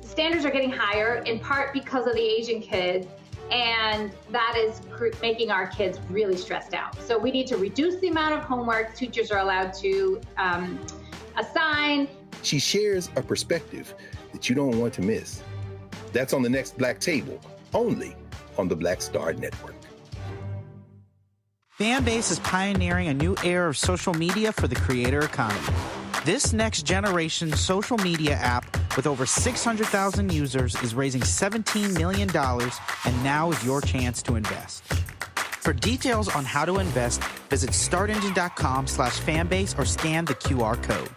standards are getting higher in part because of the Asian kids. And that is making our kids really stressed out. So we need to reduce the amount of homework teachers are allowed to assign. She shares a perspective that you don't want to miss. That's on the next Black Table, only on the Black Star Network. Fanbase is pioneering a new era of social media for the creator economy. This next generation social media app with over 600,000 users is raising $17 million, and now is your chance to invest. For details on how to invest, visit startengine.com/fanbase or scan the QR code.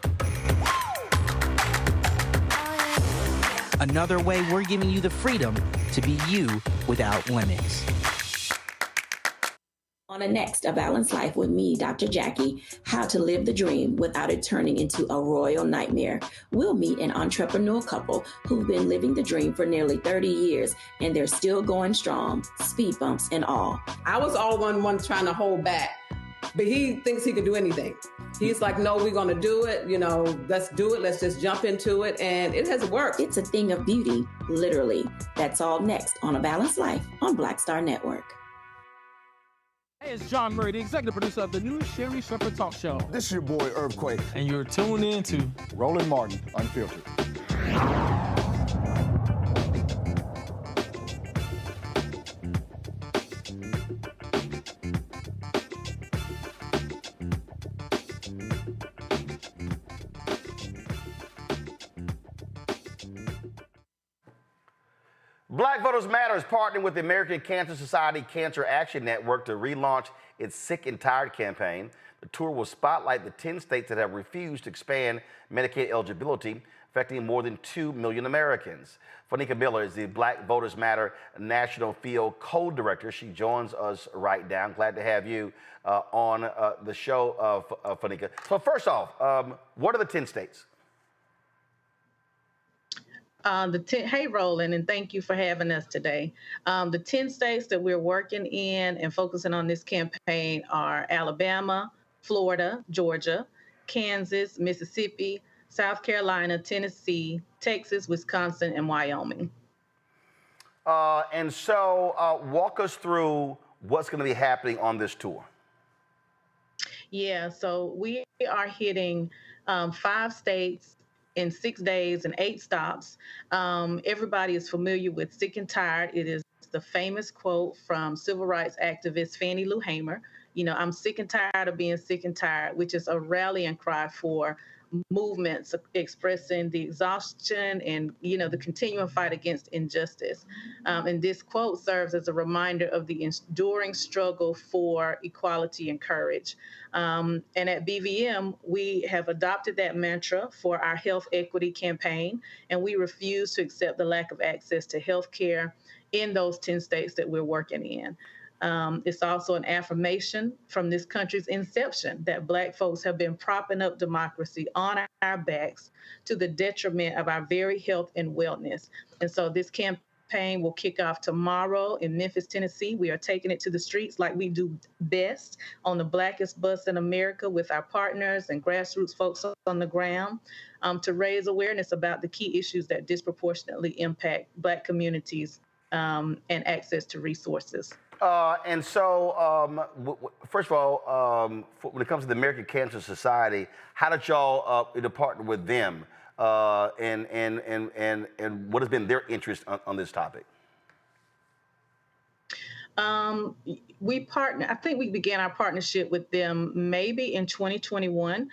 Another way we're giving you the freedom to be you without limits. On the next A Balanced Life with me, Dr. Jackie, how to live the dream without it turning into a royal nightmare. We'll meet an entrepreneurial couple who've been living the dream for nearly 30 years, and they're still going strong, speed bumps and all. I was all one trying to hold back, but he thinks he can do anything. He's like, no, we're going to do it. Let's do it. Let's just jump into it. And it has worked. It's a thing of beauty, literally. That's all next on A Balanced Life on Black Star Network. Hey, it's John Murray, the executive producer of the new Sherry Shepherd Talk Show. This is your boy, Earthquake. And you're tuned in to Roland Martin Unfiltered. Black Voters Matter is partnering with the American Cancer Society Cancer Action Network to relaunch its Sick and Tired campaign. The tour will spotlight the 10 states that have refused to expand Medicaid eligibility, affecting more than 2 million Americans. Fanika Miller is the Black Voters Matter National Field Co-Director. She joins us right now. I'm glad to have you on the show, Fanika. So first off, what are the 10 states? Hey, Roland, and thank you for having us today. The 10 states that we're working in and focusing on this campaign are Alabama, Florida, Georgia, Kansas, Mississippi, South Carolina, Tennessee, Texas, Wisconsin, and Wyoming. And so walk us through what's going to be happening on this tour. Yeah, so we are hitting 5 states in 6 days and 8 stops. Everybody is familiar with Sick and Tired. It is the famous quote from civil rights activist Fannie Lou Hamer. I'm sick and tired of being sick and tired, which is a rallying cry for movements expressing the exhaustion and, the continuing fight against injustice. And this quote serves as a reminder of the enduring struggle for equality and courage. And at BVM, we have adopted that mantra for our health equity campaign, and we refuse to accept the lack of access to health care in those 10 states that we're working in. It's also an affirmation from this country's inception that Black folks have been propping up democracy on our backs to the detriment of our very health and wellness. And so this campaign campaign will kick off tomorrow in Memphis, Tennessee. We are taking it to the streets like we do best on the blackest bus in America with our partners and grassroots folks on the ground to raise awareness about the key issues that disproportionately impact Black communities and access to resources. And so, first of all, when it comes to the American Cancer Society, how did y'all partner with them? And what has been their interest on this topic? We partner. I think we began our partnership with them maybe in 2021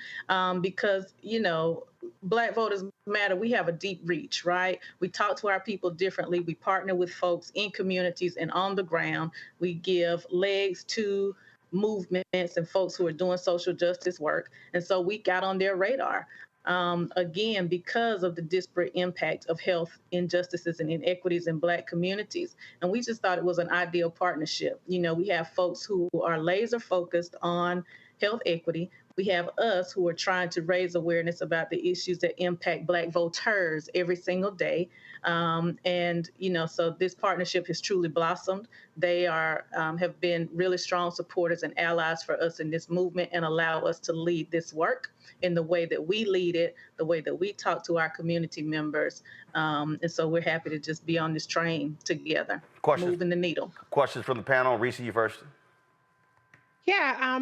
because, you know, Black Voters Matter. We have a deep reach, right? We talk to our people differently. We partner with folks in communities and on the ground. We give legs to movements and folks who are doing social justice work. And so we got on their radar. Again, because of the disparate impact of health injustices and inequities in Black communities. And we just thought it was an ideal partnership. You know, we have folks who are laser focused on health equity. We have us who are trying to raise awareness about the issues that impact Black voters every single day. And, you know, so this partnership has truly blossomed. They are have been really strong supporters and allies for us in this movement and allow us to lead this work in the way that we lead it, the way that we talk to our community members. And so we're happy to just be on this train together, moving the needle. Questions from the panel. Reese, you first. Yeah,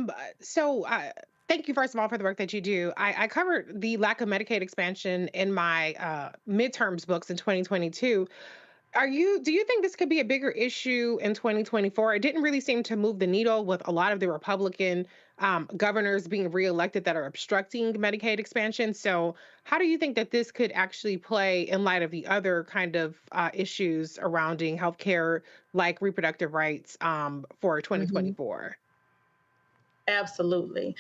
thank you, first of all, for the work that you do. I covered the lack of Medicaid expansion in my midterms books in 2022. Do you think this could be a bigger issue in 2024? It didn't really seem to move the needle with a lot of the Republican governors being reelected that are obstructing Medicaid expansion. So how do you think that this could actually play in light of the other kind of issues surrounding healthcare, like reproductive rights for 2024? Absolutely.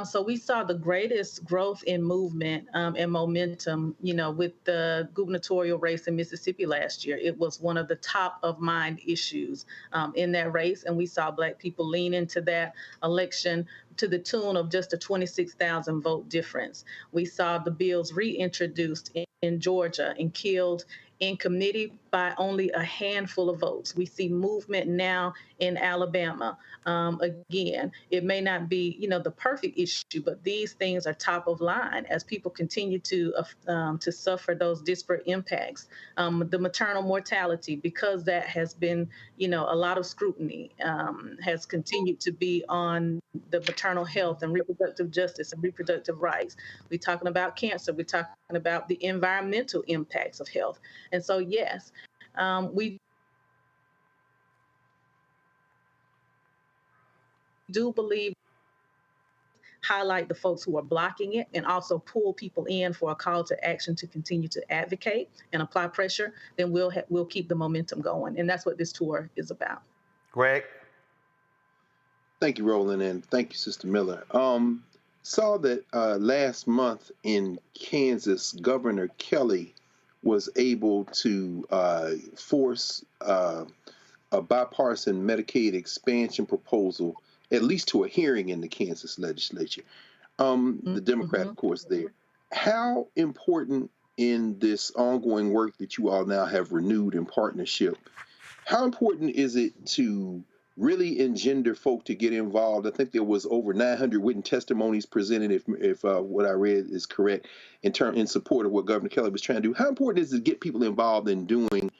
So we saw the greatest growth in movement and momentum, you know, with the gubernatorial race in Mississippi last year. It was one of the top of mind issues in that race. And we saw Black people lean into that election to the tune of just a 26,000 vote difference. We saw the bills reintroduced in Georgia and killed in committee by only a handful of votes. We see movement now in Alabama. Again, it may not be, you know, the perfect issue, but these things are top of line as people continue to suffer those disparate impacts. The maternal mortality, because that has been, you know, a lot of scrutiny, has continued to be on the maternal health and reproductive justice and reproductive rights. We're talking about cancer. We're talking about the environmental impacts of health. And so, yes, we do believe highlight the folks who are blocking it and also pull people in for a call to action to continue to advocate and apply pressure, then we'll keep the momentum going. And that's what this tour is about. Greg? Thank you, Roland, and thank you, Sister Miller. Saw that last month in Kansas, Governor Kelly was able to force a bipartisan Medicaid expansion proposal, at least to a hearing in the Kansas legislature. The Democrat, of course, there. How important in this ongoing work that you all now have renewed in partnership, how important is it to really engender folk to get involved? I think there was over 900 written testimonies presented, if what I read is correct, in support of what Governor Kelly was trying to do. How important is it to get people involved in doing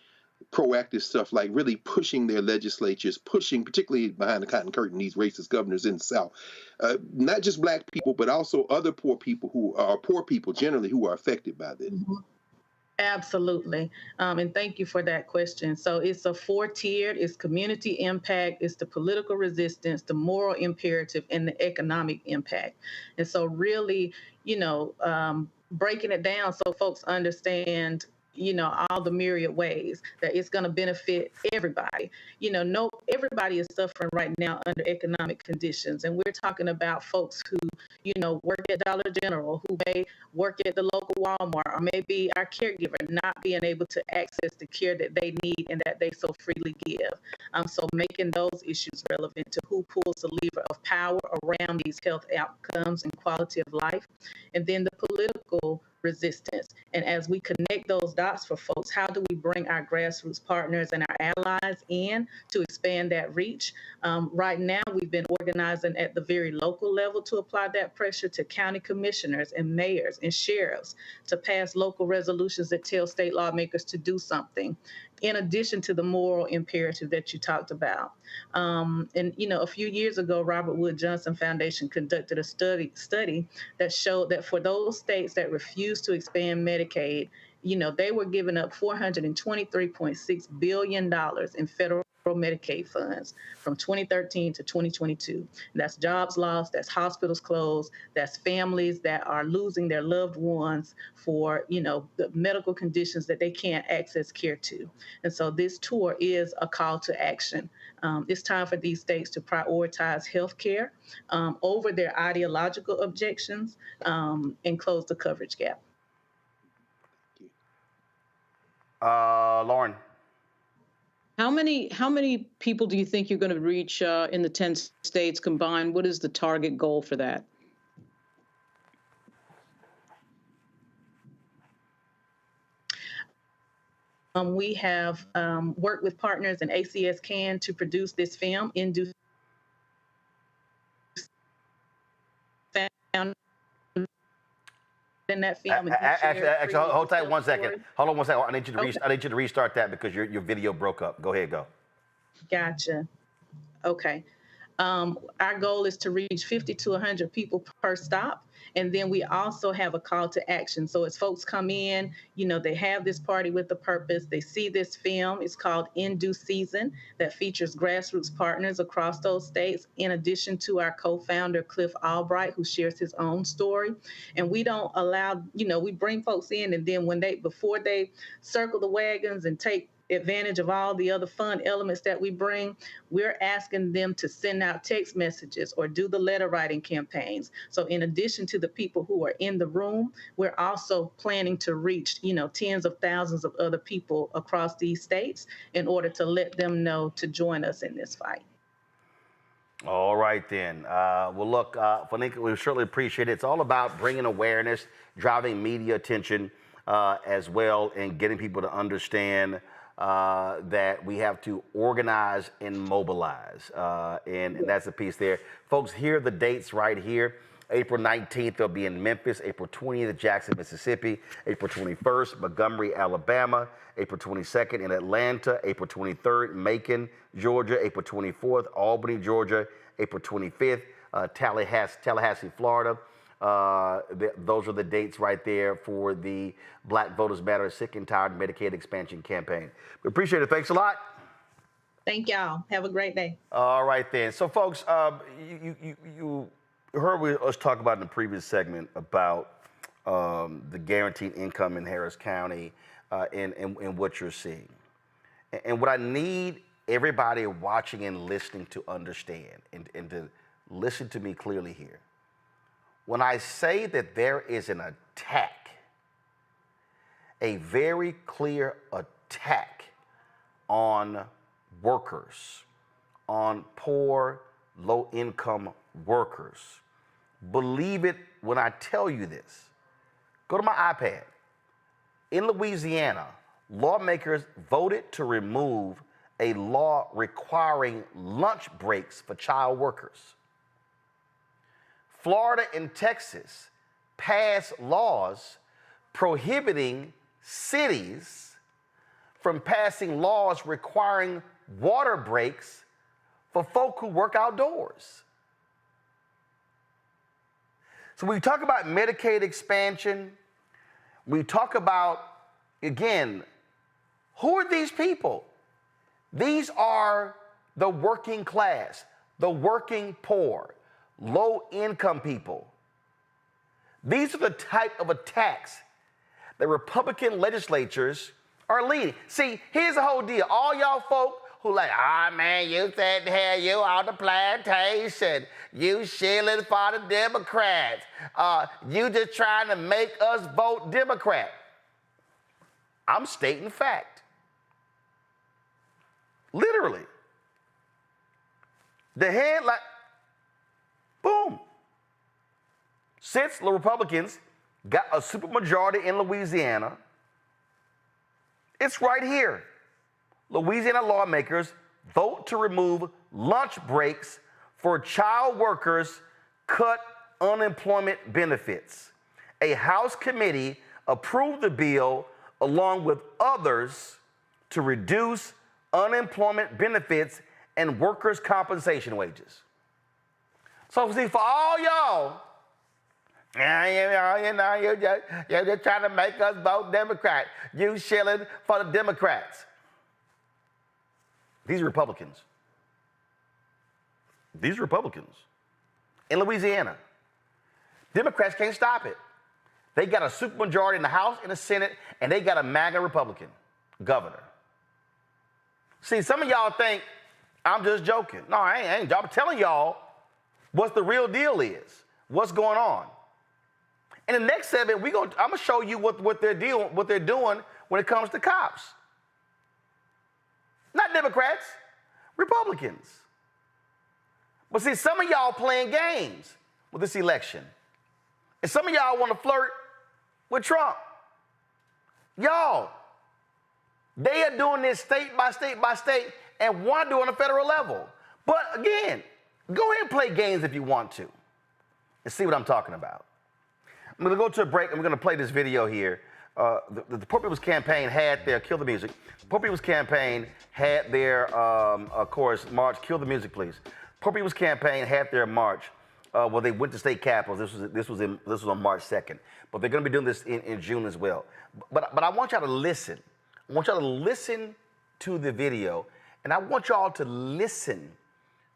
proactive stuff, like really pushing their legislatures, pushing, particularly behind the cotton curtain, these racist governors in the South, not just Black people, but also other poor people who are poor people generally who are affected by this? Absolutely. And thank you for that question. So it's a four-tiered, it's community impact, it's the political resistance, the moral imperative, and the economic impact. And so really, you know, breaking it down so folks understand, you know, all the myriad ways that it's going to benefit everybody. You know, everybody is suffering right now under economic conditions. And we're talking about folks who, you know, work at Dollar General, who may work at the local Walmart, or maybe our caregiver not being able to access the care that they need and that they so freely give. So making those issues relevant to who pulls the lever of power around these health outcomes and quality of life. And then the political resistance. And as we connect those dots for folks, how do we bring our grassroots partners and our allies in to expand that reach? Right now, we've been organizing at the very local level to apply that pressure to county commissioners and mayors and sheriffs to pass local resolutions that tell state lawmakers to do something, in addition to the moral imperative that you talked about. And, you know, a few years ago, Robert Wood Johnson Foundation conducted a study that showed that for those states that refused to expand Medicaid, you know, they were giving up $423.6 billion in federal Medicaid funds from 2013 to 2022. That's jobs lost, that's hospitals closed, that's families that are losing their loved ones for, you know, the medical conditions that they can't access care to. And so this tour is a call to action. It's time for these states to prioritize health care over their ideological objections and close the coverage gap. Lauren. How many people do you think you're going to reach in the 10 states combined? What is the target goal for that? We have worked with partners in ACS CAN to produce this film in due in that film. Actually, hold tight 1 second. Hold on 1 second. I need you to restart that because your video broke up. Go ahead, go. Gotcha. Okay. Our goal is to reach 50 to 100 people per stop. And then we also have a call to action. So as folks come in, you know, they have this party with a purpose. They see this film. It's called In Due Season, that features grassroots partners across those states, in addition to our co-founder, Cliff Albright, who shares his own story. And we don't allow, you know, we bring folks in, and then before they circle the wagons and take advantage of all the other fun elements that we bring, we're asking them to send out text messages or do the letter writing campaigns. So in addition to the people who are in the room, we're also planning to reach, you know, tens of thousands of other people across these states in order to let them know to join us in this fight. All right, then. Well, look, Fanika, we certainly appreciate it. It's all about bringing awareness, driving media attention as well, and getting people to understand that we have to organize and mobilize. And that's the piece there. Folks, here are the dates right here. April 19th, they'll be in Memphis. April 20th, Jackson, Mississippi. April 21st, Montgomery, Alabama. April 22nd in Atlanta. April 23rd, Macon, Georgia. April 24th, Albany, Georgia. April 25th, Tallahassee, Florida. Those are the dates right there for the Black Voters Matter Sick and Tired Medicaid Expansion Campaign. We appreciate it. Thanks a lot. Thank y'all. Have a great day. All right, then. So, folks, you heard us talk about in the previous segment about the guaranteed income in Harris County and what you're seeing. And what I need everybody watching and listening to understand and to listen to me clearly here. When I say that there is an attack, a very clear attack on workers, on poor, low-income workers, believe it when I tell you this. Go to my iPad. In Louisiana, lawmakers voted to remove a law requiring lunch breaks for child workers. Florida and Texas passed laws prohibiting cities from passing laws requiring water breaks for folk who work outdoors. So when we talk about Medicaid expansion, we talk about, again, who are these people? These are the working class, the working poor, low-income people. These are the type of attacks that Republican legislatures are leading. See, here's the whole deal. All y'all folk who like, man, you sitting here, you on the plantation, you shilling for the Democrats, you just trying to make us vote Democrat. I'm stating fact. Literally. The headline, boom. Since the Republicans got a supermajority in Louisiana. It's right here. Louisiana lawmakers vote to remove lunch breaks for child workers, cut unemployment benefits. A House committee approved the bill along with others to reduce unemployment benefits and workers' compensation wages. So see, for all y'all, you're just trying to make us vote Democrat. You shilling for the Democrats. These are Republicans. These are Republicans in Louisiana. Democrats can't stop it. They got a supermajority in the House and the Senate, and they got a MAGA Republican governor. See, some of y'all think I'm just joking. No, I ain't. I'm telling y'all what the real deal is, what's going on. In the next segment, I'm gonna show you what they're doing when it comes to cops. Not Democrats, Republicans. But see, some of y'all playing games with this election. And some of y'all want to flirt with Trump. Y'all, they are doing this state by state by state and want to do it on a federal level. But again, go ahead and play games if you want to and see what I'm talking about. I'm going to go to a break and we're going to play this video here. The Poor People's Campaign had their, kill the music. The Poor People's Campaign had their, of course, march, kill the music, please. Poor People's Campaign had their march. Well, they went to state capitals. This was on March 2nd. But they're going to be doing this in June as well. But I want y'all to listen. I want y'all to listen to the video, and I want y'all to listen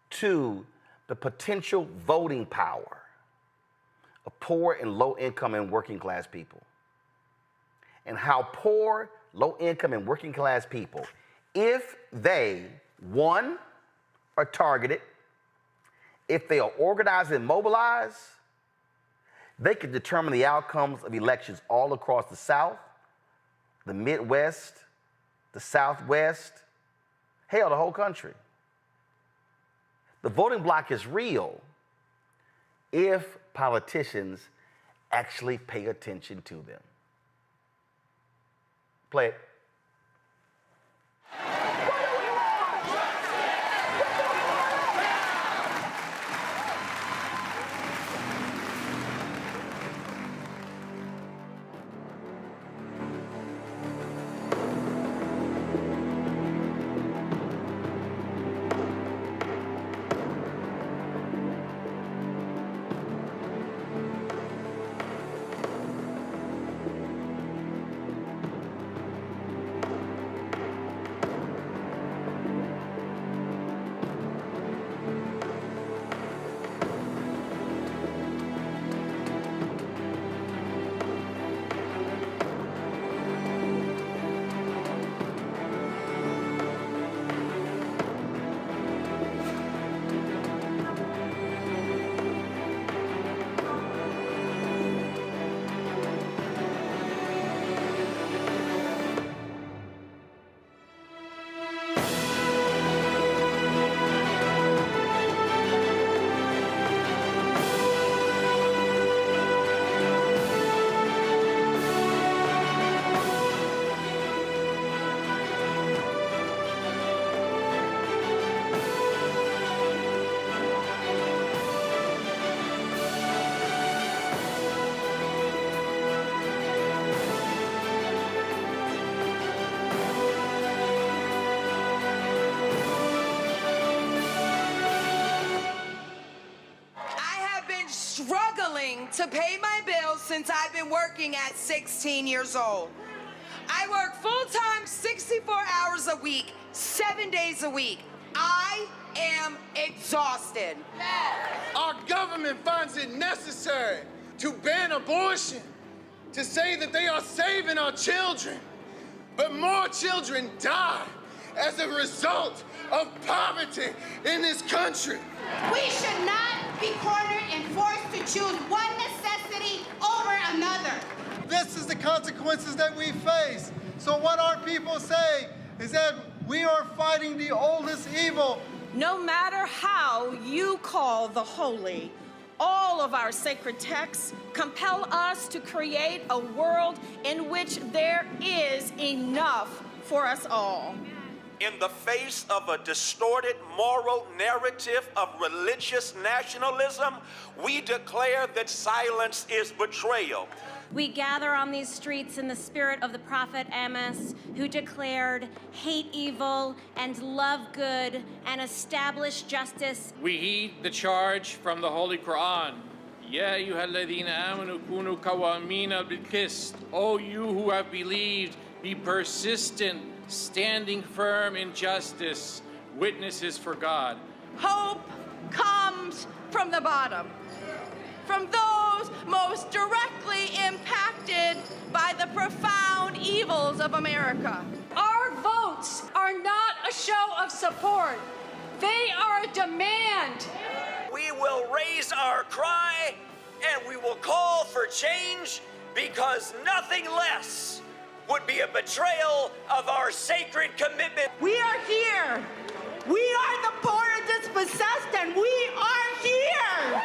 to the potential voting power of poor and low-income and working-class people, and how poor, low-income, and working-class people, if they, one, are targeted, if they are organized and mobilized, they can determine the outcomes of elections all across the South, the Midwest, the Southwest, hell, the whole country. The voting block is real if politicians actually pay attention to them. Play it. To pay my bills since I've been working at 16 years old. I work full-time 64 hours a week, 7 days a week. I am exhausted. Our government finds it necessary to ban abortion, to say that they are saving our children. But more children die as a result of poverty in this country. We should not be cornered and forced to choose one necessity over another. This is the consequences that we face. So what our people say is that we are fighting the oldest evil. No matter how you call the holy all of our sacred texts compel us to create a world in which there is enough for us all. In the face of a distorted moral narrative of religious nationalism, we declare that silence is betrayal. We gather on these streets in the spirit of the prophet Amos, who declared, hate evil and love good and establish justice. We heed the charge from the Holy Quran. Ya ayyuhalladhina amanu kunu qawwamina bil qist. O you who have believed, be persistent, standing firm in justice, witnesses for God. Hope comes from the bottom, from those most directly impacted by the profound evils of America. Our votes are not a show of support. They are a demand. We will raise our cry and we will call for change because nothing less would be a betrayal of our sacred commitment. We are here. We are the poor and dispossessed, and we are here.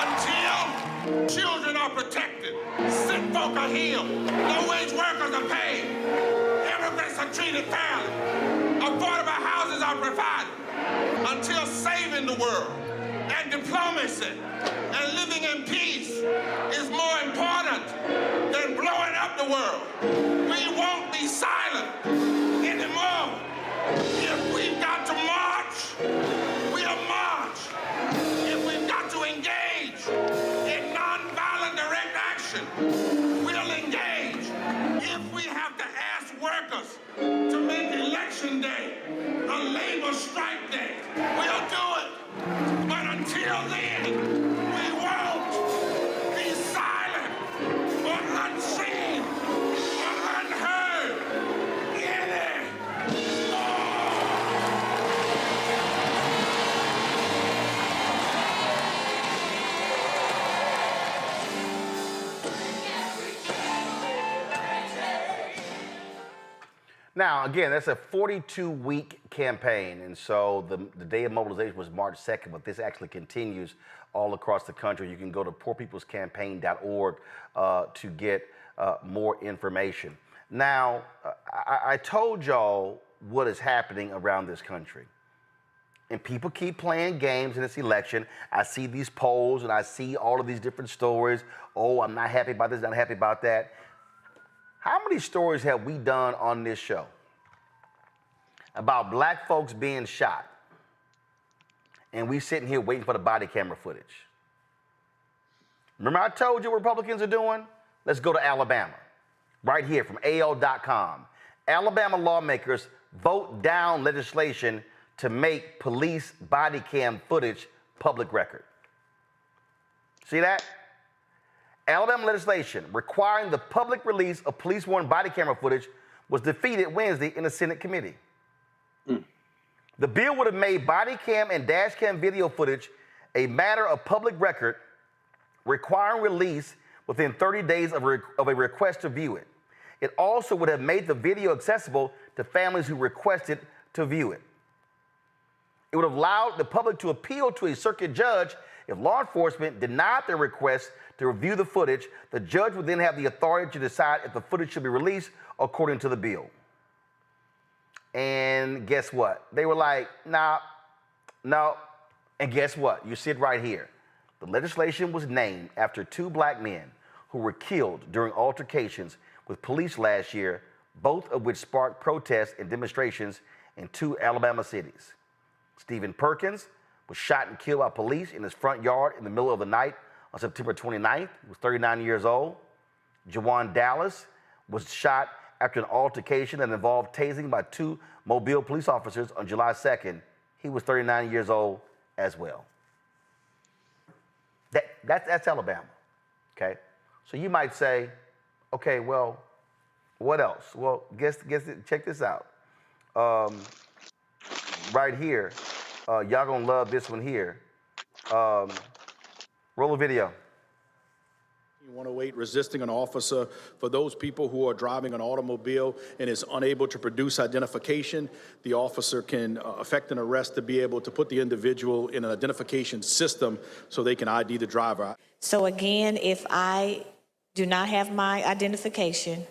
Until children are protected, sick folk are healed, low-wage workers are paid, immigrants are treated fairly, affordable houses are provided, until saving the world and diplomacy and living in peace is more important than blowing up the world. We won't be silent anymore. If we've got to march, we'll march. If we've got to engage in nonviolent direct action, we'll engage. If we have to ask workers to make election day a labor strike day, we'll do it. But until then, we won't be silent or unseen or unheard anymore. Now, again, that's a 42-week campaign, and so the day of mobilization was March 2nd, but this actually continues all across the country. You can go to poorpeoplescampaign.org to get more information. Now, I told y'all what is happening around this country, and people keep playing games in this election. I see these polls, and I see all of these different stories. Oh, I'm not happy about this, not happy about that. How many stories have we done on this show about black folks being shot and we sitting here waiting for the body camera footage? Remember I told you what Republicans are doing? Let's go to Alabama. Right here from AL.com. Alabama lawmakers vote down legislation to make police body cam footage public record. See that? Alabama legislation requiring the public release of police-worn body camera footage was defeated Wednesday in the Senate committee. The bill would have made body cam and dash cam video footage a matter of public record, requiring release within 30 days of a request to view it. It also would have made the video accessible to families who requested to view it. It would have allowed the public to appeal to a circuit judge if law enforcement denied their request to review the footage. The judge would then have the authority to decide if the footage should be released according to the bill. And guess what? They were like, nah, no. And guess what? You see it right here. The legislation was named after two black men who were killed during altercations with police last year, both of which sparked protests and demonstrations in two Alabama cities. Stephen Perkins was shot and killed by police in his front yard in the middle of the night on September 29th. He was 39 years old. Jawan Dallas was shot after an altercation that involved tasing by two Mobile police officers on July 2nd. He was 39 years old as well. That's Alabama, okay? So you might say, okay, well, what else? Well, check this out. Right here, y'all gonna love this one here. Roll a video. 108, resisting an officer. For those people who are driving an automobile and is unable to produce identification, the officer can effect an arrest to be able to put the individual in an identification system so they can ID the driver. So again, if I do not have my identification,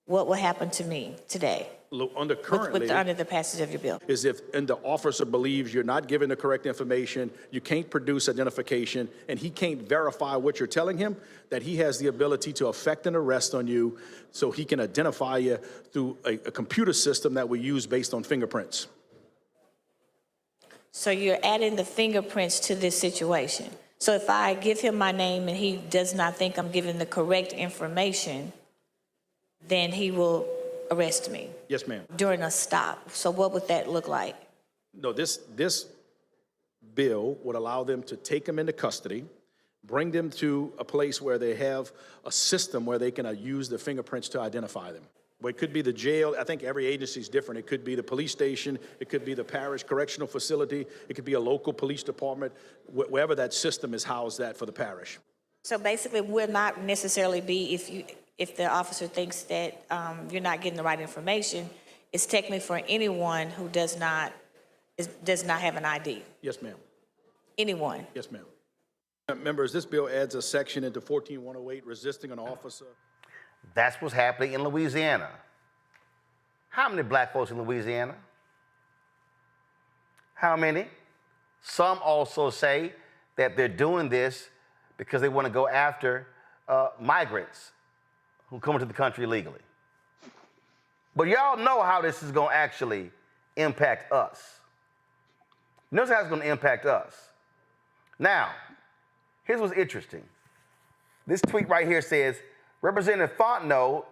what will happen to me today? Under currently, under the passage of your bill, is if and the officer believes you're not giving the correct information, you can't produce identification, and he can't verify what you're telling him, that he has the ability to effect an arrest on you so he can identify you through a computer system that we use based on fingerprints. So you're adding the fingerprints to this situation. So if I give him my name and he does not think I'm giving the correct information, then he will arrest me. Yes, ma'am. During a stop. So what would that look like? No, this bill would allow them to take them into custody, bring them to a place where they have a system where they can use the fingerprints to identify them. Well, it could be the jail. I think every agency is different. It could be the police station. It could be the parish correctional facility. It could be a local police department, wherever that system is housed at for the parish. So basically, will not necessarily be if the officer thinks that you're not getting the right information. It's technically for anyone who does not have an ID. Yes, ma'am. Anyone. Yes, ma'am. Members, this bill adds a section into 14108, resisting an officer. That's what's happening in Louisiana. How many black folks in Louisiana? How many? Some also say that they're doing this because they want to go after migrants who come into the country illegally. But y'all know how this is going to actually impact us. Notice how it's going to impact us. Now, here's what's interesting. This tweet right here says, Representative Fontenot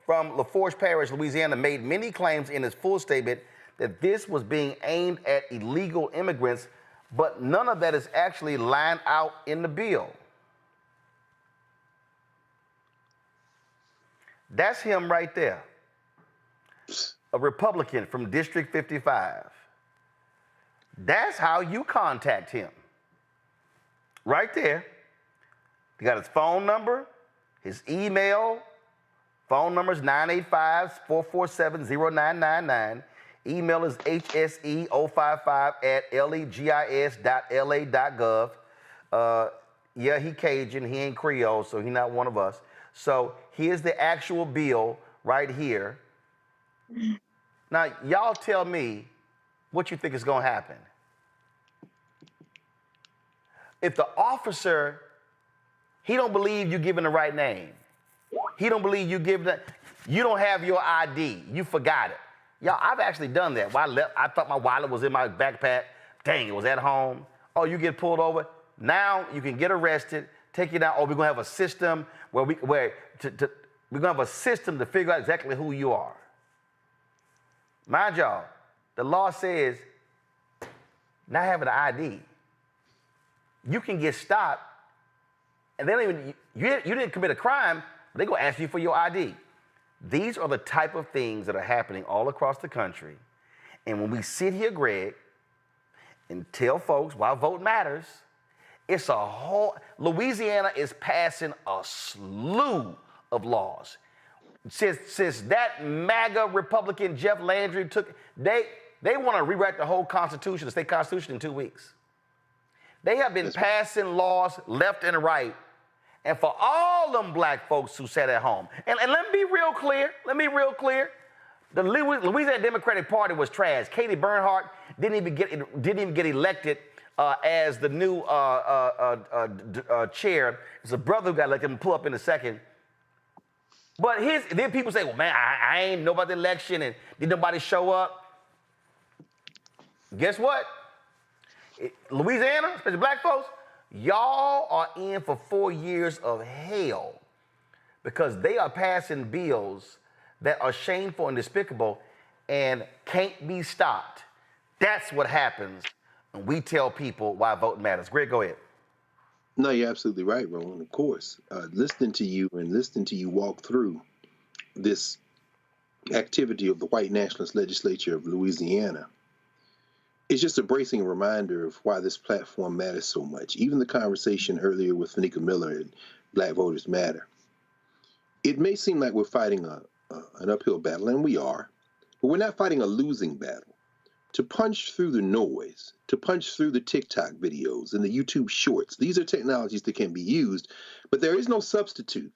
from LaForge Parish, Louisiana, made many claims in his full statement that this was being aimed at illegal immigrants, but none of that is actually lined out in the bill. That's him right there, a Republican from District 55. That's how you contact him. Right there. You got his phone number, his email. Phone number is 985-447-0999. Email is hse055@legis.la.gov. Yeah, he Cajun, he ain't Creole, so he not one of us. So here's the actual bill right here. Now, y'all tell me what you think is going to happen. If the officer, he don't believe you giving the right name. He don't believe you giving the, you don't have your ID. You forgot it. Y'all, I've actually done that. I thought my wallet was in my backpack. Dang, it was at home. Oh, you get pulled over. Now you can get arrested, take you down. Oh, we're gonna have a system where we're gonna have a system to figure out exactly who you are. Mind y'all, the law says not having an ID, you can get stopped, and they don't even you didn't commit a crime, but they're gonna ask you for your ID. These are the type of things that are happening all across the country. And when we sit here, Greg, and tell folks why vote matters, it's a whole, Louisiana is passing a slew of laws. Since that MAGA Republican Jeff Landry took, they want to rewrite the whole Constitution, the state Constitution, in 2 weeks. They have been passing laws left and right. And for all them black folks who sat at home, and let me be real clear, the Louisiana Democratic Party was trash. Katie Bernhardt didn't even get elected as the new chair. It's a brother who got elected, and pull up in a second. But then people say, well, man, I ain't know about the election, and did nobody show up? Guess what? Louisiana, especially black folks, y'all are in for 4 years of hell because they are passing bills that are shameful and despicable and can't be stopped. That's what happens when we tell people why vote matters. Greg, go ahead. No, you're absolutely right, Roland. Of course, listening to you walk through this activity of the white nationalist legislature of Louisiana, it's just a bracing reminder of why this platform matters so much. Even the conversation earlier with Fanika Miller and Black Voters Matter. It may seem like we're fighting an uphill battle, and we are, but we're not fighting a losing battle. To punch through the noise, to punch through the TikTok videos and the YouTube shorts, these are technologies that can be used, but there is no substitute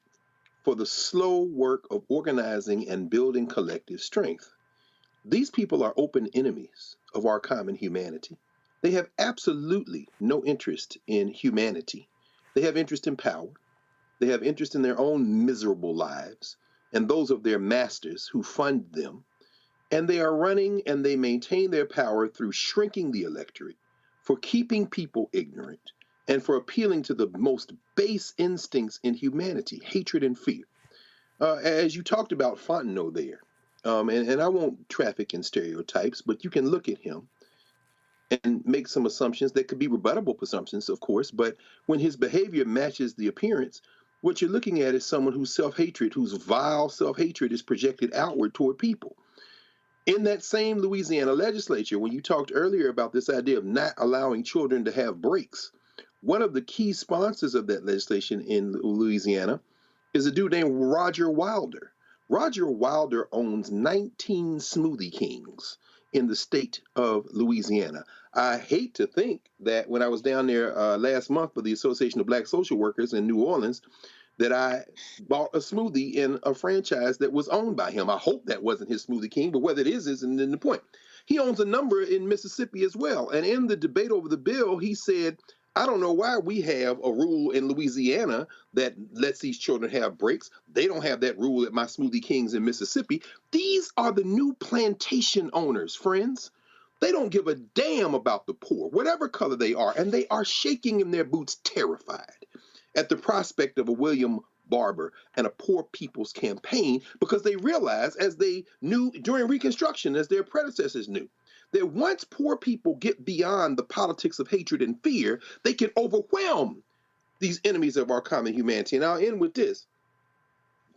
for the slow work of organizing and building collective strength. These people are open enemies of our common humanity. They have absolutely no interest in humanity. They have interest in power. They have interest in their own miserable lives and those of their masters who fund them. And they are running and they maintain their power through shrinking the electorate, for keeping people ignorant, and for appealing to the most base instincts in humanity, hatred and fear. As you talked about Fontenot there, and I won't traffic in stereotypes, but you can look at him and make some assumptions that could be rebuttable assumptions, of course, but when his behavior matches the appearance, what you're looking at is someone whose self-hatred, whose vile self-hatred is projected outward toward people. In that same Louisiana legislature, when you talked earlier about this idea of not allowing children to have breaks, one of the key sponsors of that legislation in Louisiana is a dude named Roger Wilder. Roger Wilder owns 19 Smoothie Kings in the state of Louisiana. I hate to think that when I was down there last month for the Association of Black Social Workers in New Orleans, that I bought a smoothie in a franchise that was owned by him. I hope that wasn't his Smoothie King, but whether it is isn't the point. He owns a number in Mississippi as well. And in the debate over the bill, he said, I don't know why we have a rule in Louisiana that lets these children have breaks. They don't have that rule at my Smoothie Kings in Mississippi. These are the new plantation owners, friends. They don't give a damn about the poor, whatever color they are, and they are shaking in their boots, terrified at the prospect of a William Barber and a poor people's campaign, because they realize, as they knew during Reconstruction, as their predecessors knew, that once poor people get beyond the politics of hatred and fear, they can overwhelm these enemies of our common humanity. And I'll end with this.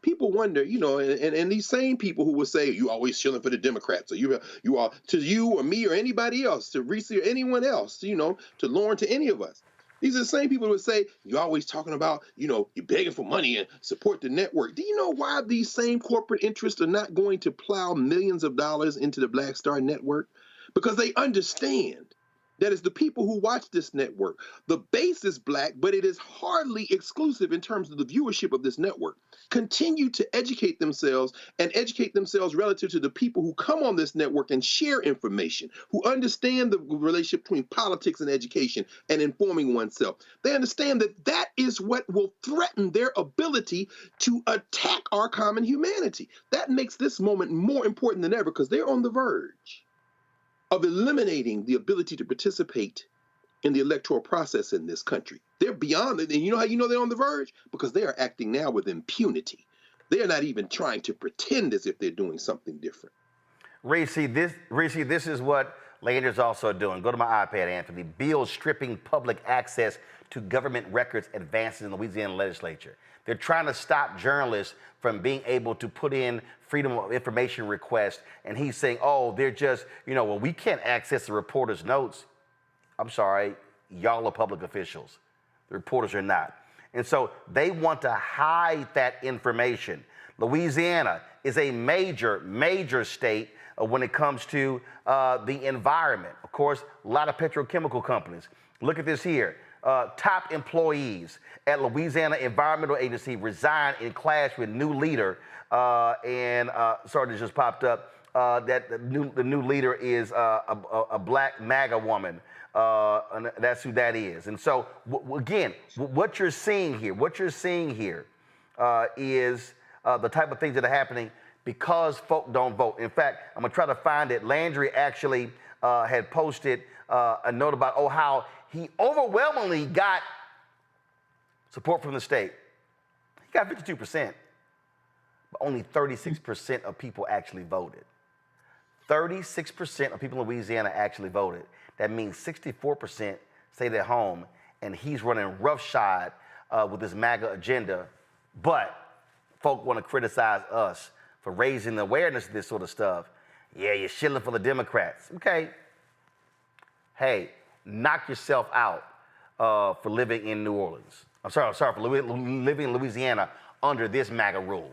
People wonder, and these same people who will say, you always shilling for the Democrats, or you are to you or me or anybody else, to Reese or anyone else, to Lauren, to any of us. These are the same people who would say, you're always talking about, you're begging for money and support the network. Do you know why these same corporate interests are not going to plow millions of dollars into the Black Star Network? Because they understand that it's the people who watch this network. The base is Black, but it is hardly exclusive in terms of the viewership of this network. Continue to educate themselves and educate themselves relative to the people who come on this network and share information, who understand the relationship between politics and education and informing oneself. They understand that that is what will threaten their ability to attack our common humanity. That makes this moment more important than ever, because they're on the verge of eliminating the ability to participate in the electoral process in this country. They're beyond it. And you know how you know they're on the verge? Because they are acting now with impunity. They're not even trying to pretend as if they're doing something different. Reese, this is what Leander's also doing. Go to my iPad, Anthony. Bill stripping public access to government records advances in the Louisiana legislature. They're trying to stop journalists from being able to put in freedom of information requests. And he's saying, oh, they're just, well, we can't access the reporter's notes. I'm sorry, y'all are public officials. The reporters are not. And so they want to hide that information. Louisiana is a major, major state when it comes to the environment. Of course, a lot of petrochemical companies. Look at this here. Top employees at Louisiana Environmental Agency resign in clash with new leader. Sorry, this just popped up. That the new leader is a black MAGA woman. And that's who that is. And so, again, what you're seeing here is the type of things that are happening because folk don't vote. In fact, I'm going to try to find it. Landry actually had posted a note about, how he overwhelmingly got support from the state. He got 52%, but only 36% of people actually voted. 36% of people in Louisiana actually voted. That means 64% stayed at home, and he's running roughshod with his MAGA agenda. But folk want to criticize us for raising the awareness of this sort of stuff. Yeah, you're shilling for the Democrats. Okay. hey, knock yourself out for living in New Orleans. I'm sorry, for living in Louisiana under this MAGA rule?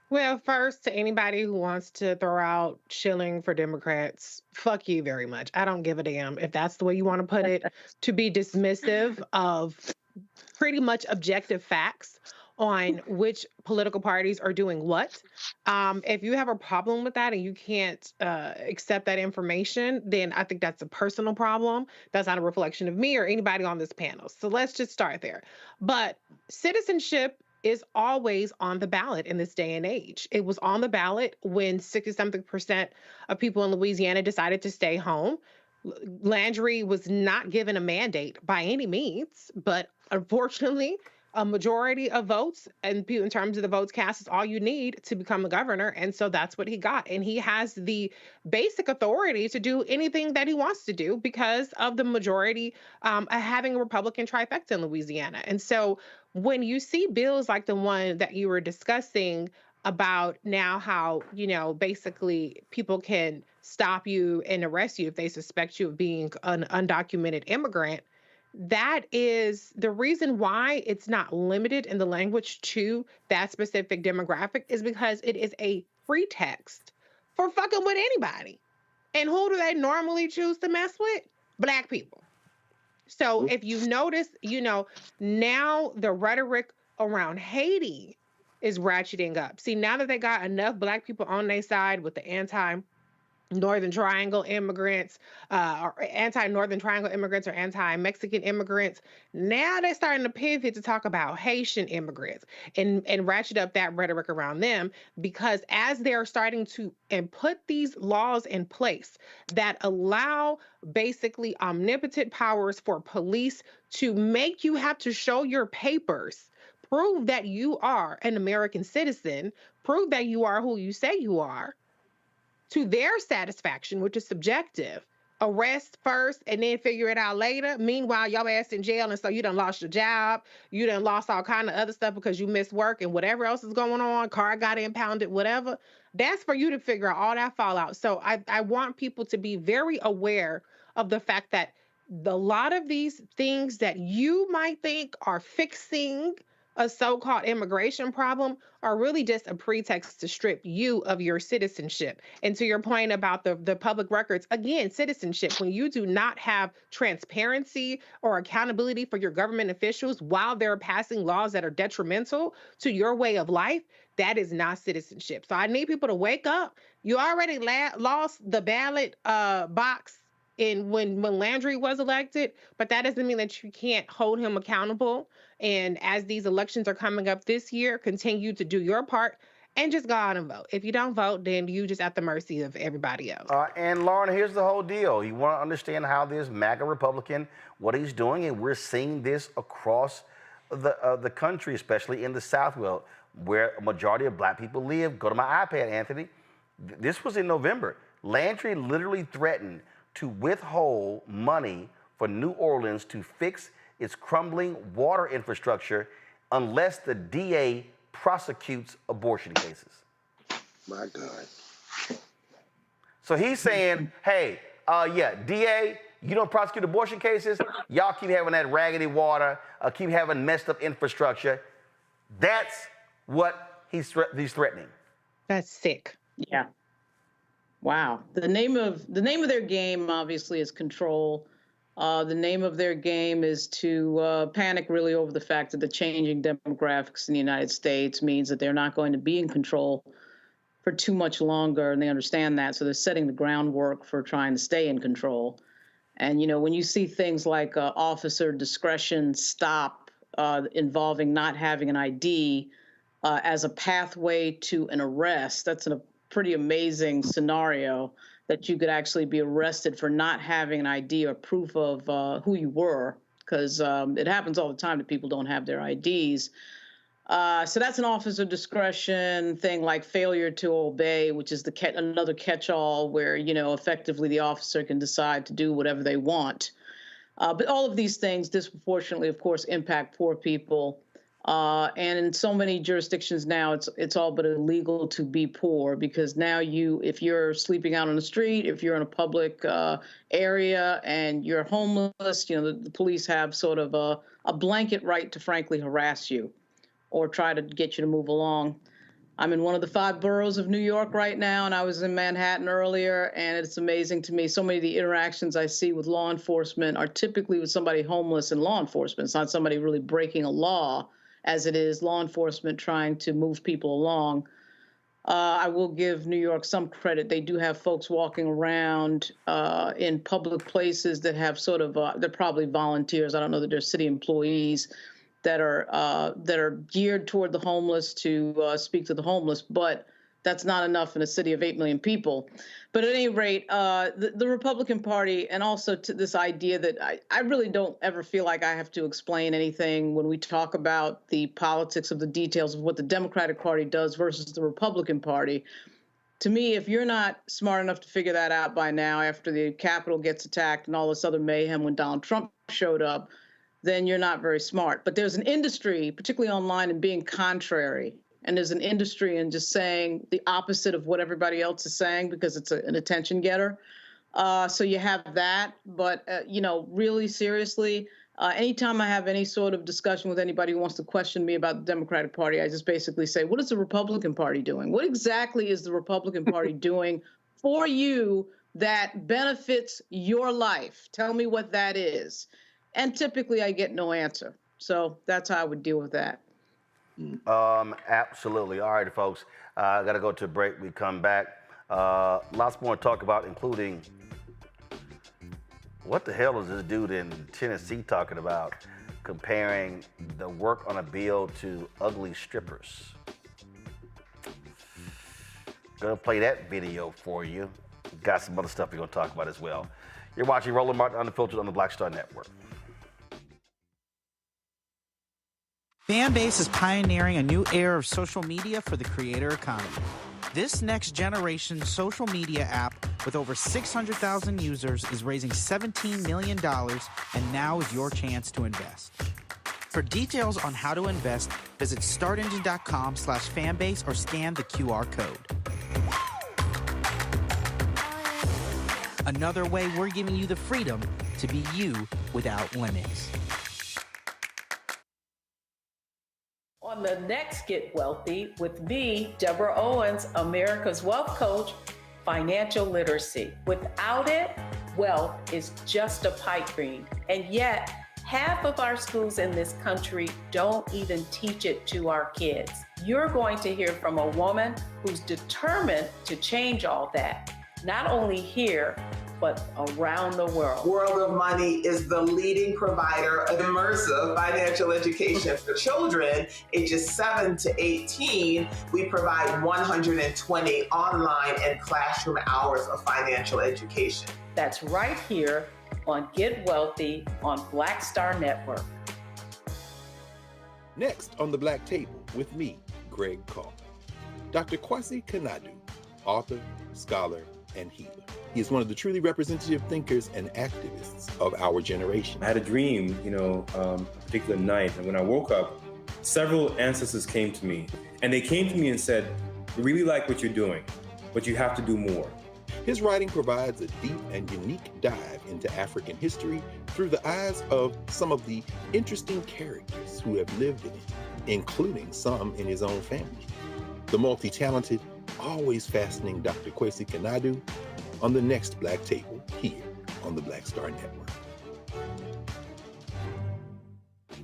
Well, first, to anybody who wants to throw out shilling for Democrats, fuck you very much. I don't give a damn if that's the way you want to put it, to be dismissive of pretty much objective facts on which political parties are doing what. If you have a problem with that and you can't accept that information, then I think that's a personal problem. That's not a reflection of me or anybody on this panel. So let's just start there. But citizenship is always on the ballot in this day and age. It was on the ballot when 60-something% of people in Louisiana decided to stay home. Landry was not given a mandate by any means, but unfortunately, a majority of votes, and in terms of the votes cast, is all you need to become a governor. And so that's what he got. And he has the basic authority to do anything that he wants to do because of the majority having a Republican trifecta in Louisiana. And so when you see bills like the one that you were discussing about now how, basically people can stop you and arrest you if they suspect you of being an undocumented immigrant, that is the reason why it's not limited in the language to that specific demographic, is because it is a pretext for fucking with anybody. And who do they normally choose to mess with? Black people. So if you notice, now the rhetoric around Haiti is ratcheting up. See, now that they got enough Black people on their side with the anti-Northern Triangle immigrants, or anti-Northern Triangle immigrants or anti-Mexican immigrants, now they're starting to pivot to talk about Haitian immigrants and ratchet up that rhetoric around them, because as they're starting to put these laws in place that allow basically omnipotent powers for police to make you have to show your papers, prove that you are an American citizen, prove that you are who you say you are, to their satisfaction, which is subjective. Arrest first and then figure it out later. Meanwhile, your ass in jail, and so you done lost your job. You done lost all kind of other stuff because you missed work and whatever else is going on. Car got impounded, whatever. That's for you to figure out all that fallout. So I want people to be very aware of the fact that a lot of these things that you might think are fixing a so-called immigration problem are really just a pretext to strip you of your citizenship. And to your point about the public records, again, citizenship, when you do not have transparency or accountability for your government officials while they're passing laws that are detrimental to your way of life, that is not citizenship. So I need people to wake up. You already lost the ballot box when Landry was elected, but that doesn't mean that you can't hold him accountable. And as these elections are coming up this year, continue to do your part and just go out and vote. If you don't vote, then you just at the mercy of everybody else. And Lauren, here's the whole deal. You want to understand how this MAGA Republican, what he's doing, and we're seeing this across the country, especially in the South, where a majority of Black people live. Go to my iPad, Anthony. This was in November. Landry literally threatened to withhold money for New Orleans to fix its crumbling water infrastructure unless the DA prosecutes abortion cases. My God. So he's saying, hey, DA, you don't prosecute abortion cases, y'all keep having that raggedy water, keep having messed up infrastructure. That's what he's threatening. That's sick. Yeah. Wow. The name of their game obviously is control. The name of their game is to panic really over the fact that the changing demographics in the United States means that they're not going to be in control for too much longer, and they understand that. So they're setting the groundwork for trying to stay in control. And, when you see things like officer discretion stop involving not having an ID as a pathway to an arrest, that's a pretty amazing scenario, that you could actually be arrested for not having an ID or proof of who you were, because it happens all the time that people don't have their IDs. So that's an officer discretion thing, like failure to obey, which is another catch-all where, effectively the officer can decide to do whatever they want. But all of these things disproportionately, of course, impact poor people. And in so many jurisdictions now, it's all but illegal to be poor, because now if you're sleeping out on the street, if you're in a public area and you're homeless, the police have sort of a blanket right to frankly harass you or try to get you to move along. I'm in one of the 5 boroughs of New York right now, and I was in Manhattan earlier, and it's amazing to me. So many of the interactions I see with law enforcement are typically with somebody homeless in law enforcement. It's not somebody really breaking a law, as it is law enforcement trying to move people along. I will give New York some credit. They do have folks walking around in public places that have sort of, they're probably volunteers. I don't know that they're city employees that are geared toward the homeless to speak to the homeless, but that's not enough in a city of 8 million people. But at any rate, the Republican Party, and also to this idea that I really don't ever feel like I have to explain anything when we talk about the politics of the details of what the Democratic Party does versus the Republican Party. To me, if you're not smart enough to figure that out by now, after the Capitol gets attacked and all this other mayhem when Donald Trump showed up, then you're not very smart. But there's an industry, particularly online, in being contrary. And there's an industry in just saying the opposite of what everybody else is saying because it's an attention getter. So you have that. But, really seriously, anytime I have any sort of discussion with anybody who wants to question me about the Democratic Party, I just basically say, what is the Republican Party doing? What exactly is the Republican Party doing for you that benefits your life? Tell me what that is. And typically I get no answer. So that's how I would deal with that. Absolutely. All right, folks. I got to go to a break. We come back. Lots more to talk about, including what the hell is this dude in Tennessee talking about, comparing the work on a bill to ugly strippers. Gonna play that video for you. Got some other stuff we're gonna talk about as well. You're watching Roland Martin Unfiltered on the Black Star Network. Fanbase is pioneering a new era of social media for the creator economy. This next generation social media app with over 600,000 users is raising $17 million, and now is your chance to invest. For details on how to invest, visit startengine.com/fanbase or scan the QR code. Another way we're giving you the freedom to be you without limits. On the next Get Wealthy with me, Deborah Owens, America's Wealth Coach, financial literacy. Without it, wealth is just a pipe dream. And yet, half of our schools in this country don't even teach it to our kids. You're going to hear from a woman who's determined to change all that, not only here, but around the world. World of Money is the leading provider of immersive financial education for children ages 7 to 18. We provide 120 online and classroom hours of financial education. That's right here on Get Wealthy on Black Star Network. Next on the Black Table with me, Greg Carr. Dr. Kwasi Kanadu, author, scholar, and healer. He is one of the truly representative thinkers and activists of our generation. I had a dream, a particular night, and when I woke up, several ancestors came to me, and they came to me and said, "We really like what you're doing, but you have to do more." His writing provides a deep and unique dive into African history through the eyes of some of the interesting characters who have lived in it, including some in his own family. The multi-talented, always fascinating Dr. Kwasi Kanadu on the next Black Table here on the Black Star Network.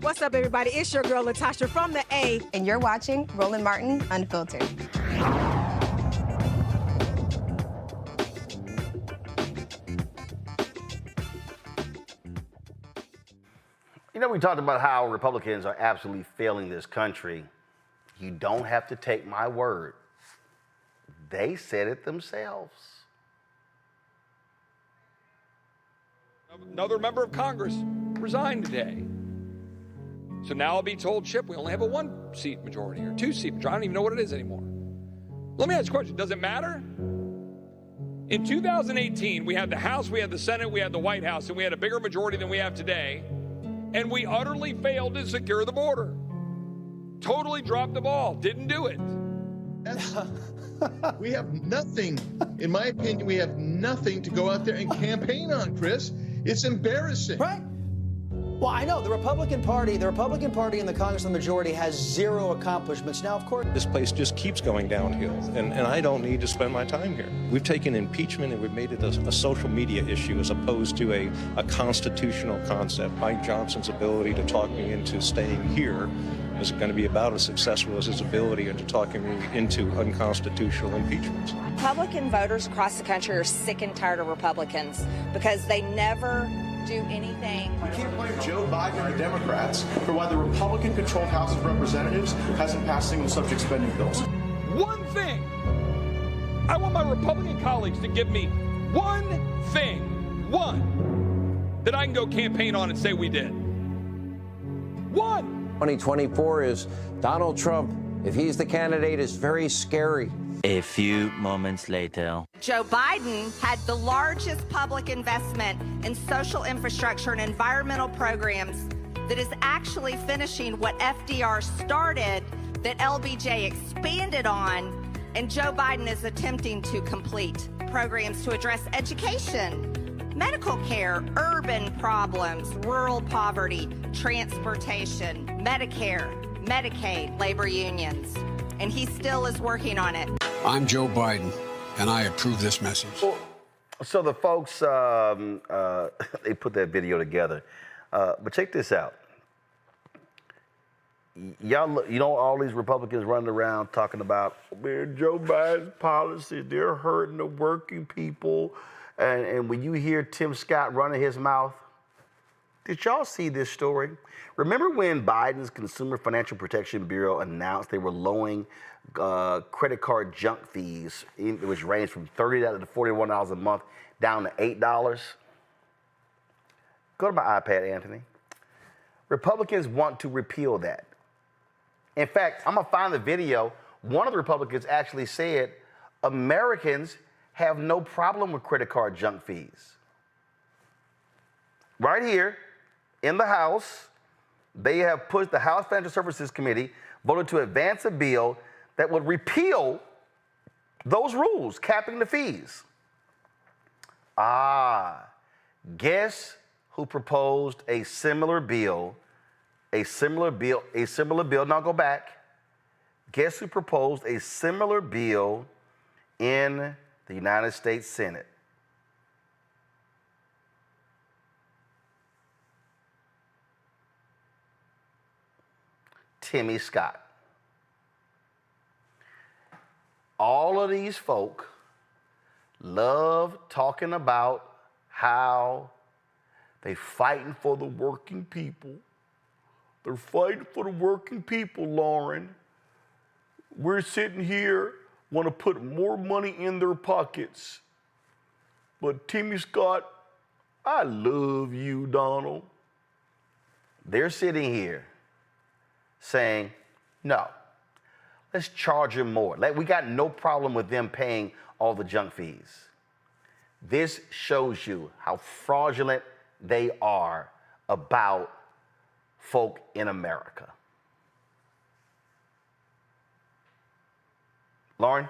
What's up, everybody? It's your girl, Latasha from the A. And you're watching Roland Martin Unfiltered. We talked about how Republicans are absolutely failing this country. You don't have to take my word. They said it themselves. Another member of Congress resigned today. So now I'll be told, Chip, we only have a 1-seat majority or 2-seat majority. I don't even know what it is anymore. Let me ask you a question. Does it matter? In 2018, we had the House, we had the Senate, we had the White House, and we had a bigger majority than we have today. And we utterly failed to secure the border. Totally dropped the ball. Didn't do it. We have nothing, in my opinion, we have nothing to go out there and campaign on, Chris. It's embarrassing. Right. Well, I know the Republican Party in the Congress, the majority, has zero accomplishments. Now, of course, this place just keeps going downhill, and I don't need to spend my time here. We've taken impeachment and we've made it a social media issue as opposed to a constitutional concept. Mike Johnson's ability to talk me into staying here is going to be about as successful as his ability into talking me into unconstitutional impeachments. Republican voters across the country are sick and tired of Republicans because they never do anything. We can't blame Joe Biden and the Democrats for why the Republican-controlled House of Representatives hasn't passed single subject spending bills. One thing. I want my Republican colleagues to give me one thing, that I can go campaign on and say we did. One. 2024 is Donald Trump. If he's the candidate, is very scary. A few moments later. Joe Biden had the largest public investment in social infrastructure and environmental programs that is actually finishing what FDR started, that LBJ expanded on, and Joe Biden is attempting to complete. Programs to address education, medical care, urban problems, rural poverty, transportation, Medicare, Medicaid, labor unions. And he still is working on it. I'm Joe Biden, and I approve this message. So the folks, they put that video together. But check this out. Y'all, you know, all these Republicans running around talking about, man, Joe Biden's policies, they're hurting the working people. And when you hear Tim Scott running his mouth, did y'all see this story? Remember when Biden's Consumer Financial Protection Bureau announced they were lowering credit card junk fees, which ranged from $30 to $41 a month, down to $8? Go to my iPad, Anthony. Republicans want to repeal that. In fact, I'm going to find the video. One of the Republicans actually said Americans have no problem with credit card junk fees. Right here in the House, they have pushed, the House Financial Services Committee voted to advance a bill that would repeal those rules, capping the fees. Guess who proposed a similar bill? Now go back. Guess who proposed a similar bill in the United States Senate? Timmy Scott. All of these folk love talking about how they fighting for the working people. They're fighting for the working people, Lauren. We're sitting here, want to put more money in their pockets. But Timmy Scott, I love you, Donald. They're sitting here saying, no, let's charge them more. We got no problem with them paying all the junk fees. This shows you how fraudulent they are about folk in America. Lauren?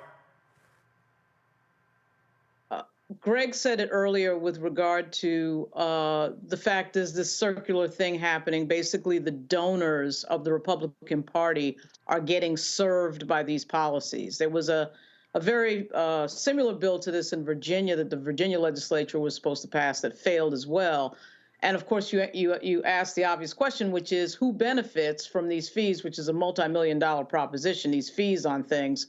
Greg said it earlier with regard to the fact is this circular thing happening. Basically, the donors of the Republican Party are getting served by these policies. There was a very similar bill to this in Virginia that the Virginia legislature was supposed to pass that failed as well. And of course, you asked the obvious question, which is who benefits from these fees, which is a multi-million-dollar proposition, these fees on things,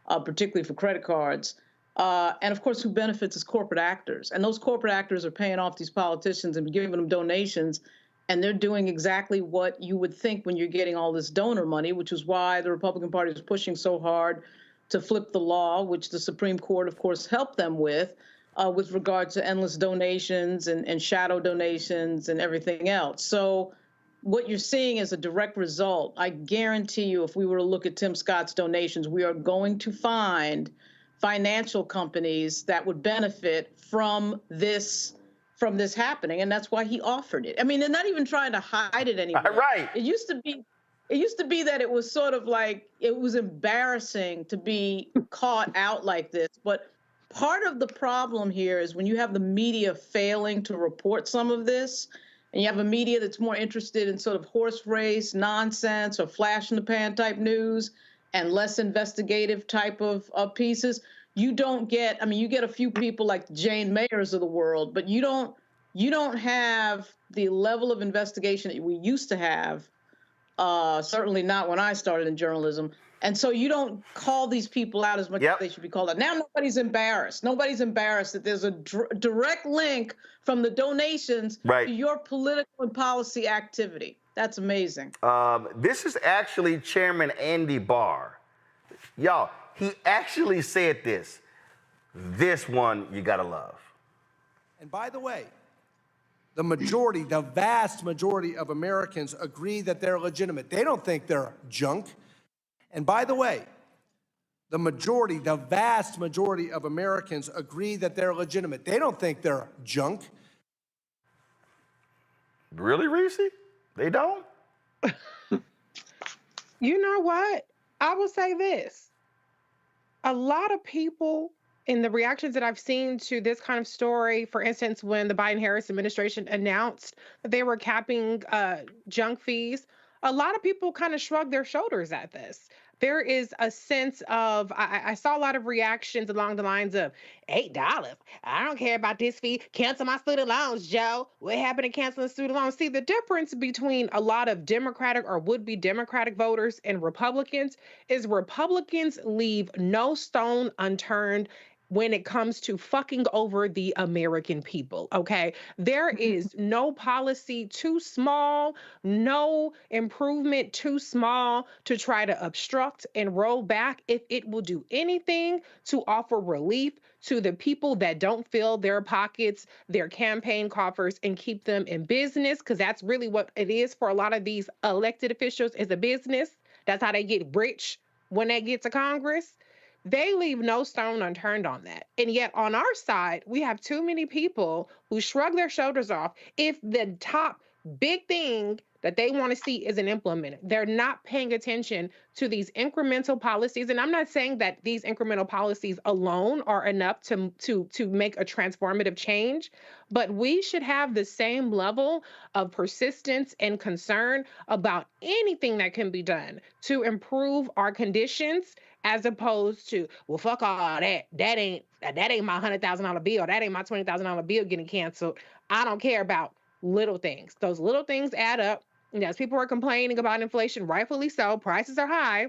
particularly for credit cards. And of course, who benefits is corporate actors. And those corporate actors are paying off these politicians and giving them donations. And they're doing exactly what you would think when you're getting all this donor money, which is why the Republican Party is pushing so hard to flip the law, which the Supreme Court, of course, helped them with regard to endless donations and shadow donations and everything else. So what you're seeing is a direct result. I guarantee you, if we were to look at Tim Scott's donations, we are going to find financial companies that would benefit from this happening, and that's why he offered it. I mean, they're not even trying to hide it anymore. Right. It used to it used to be that it was sort of like, it was embarrassing to be caught out like this. But part of the problem here is when you have the media failing to report some of this, and you have a media that's more interested in sort of horse race, nonsense, or flash in the pan type news, and less investigative type of pieces, you don't get, I mean, you get a few people like the Jane Mayers of the world, but you don't have the level of investigation that we used to have, certainly not when I started in journalism. And so you don't call these people out as much as they should be called out. Now nobody's embarrassed. Nobody's embarrassed that there's a direct link from the donations to your political and policy activity. That's amazing. This is actually Chairman Andy Barr. Y'all, he actually said this. This one you gotta love. And by the way, the majority, the vast majority of Americans agree that they're legitimate. They don't think they're junk. And by the way, the majority, the vast majority of Americans agree that they're legitimate. They don't think they're junk. Really, Reese? They don't? You know what? I will say this. A lot of people in the reactions that I've seen to this kind of story, for instance, when the Biden-Harris administration announced that they were capping junk fees, a lot of people kind of shrugged their shoulders at this. There is a sense of, I saw a lot of reactions along the lines of, $8, I don't care about this fee, cancel my student loans, Joe. What happened to canceling student loans? See, the difference between a lot of Democratic or would-be Democratic voters and Republicans is Republicans leave no stone unturned when it comes to fucking over the American people, okay? There is no policy too small, no improvement too small to try to obstruct and roll back if it will do anything to offer relief to the people that don't fill their pockets, their campaign coffers, and keep them in business, because that's really what it is for a lot of these elected officials, is a business. That's how they get rich when they get to Congress. They leave no stone unturned on that. And yet on our side, we have too many people who shrug their shoulders off if the top big thing that they want to see isn't implemented. They're not paying attention to these incremental policies. And I'm not saying that these incremental policies alone are enough to make a transformative change, but we should have the same level of persistence and concern about anything that can be done to improve our conditions, as opposed to, well, fuck all that. That ain't my $100,000 bill. That ain't my $20,000 bill getting canceled. I don't care about little things. Those little things add up. And as people are complaining about inflation, rightfully so, prices are high.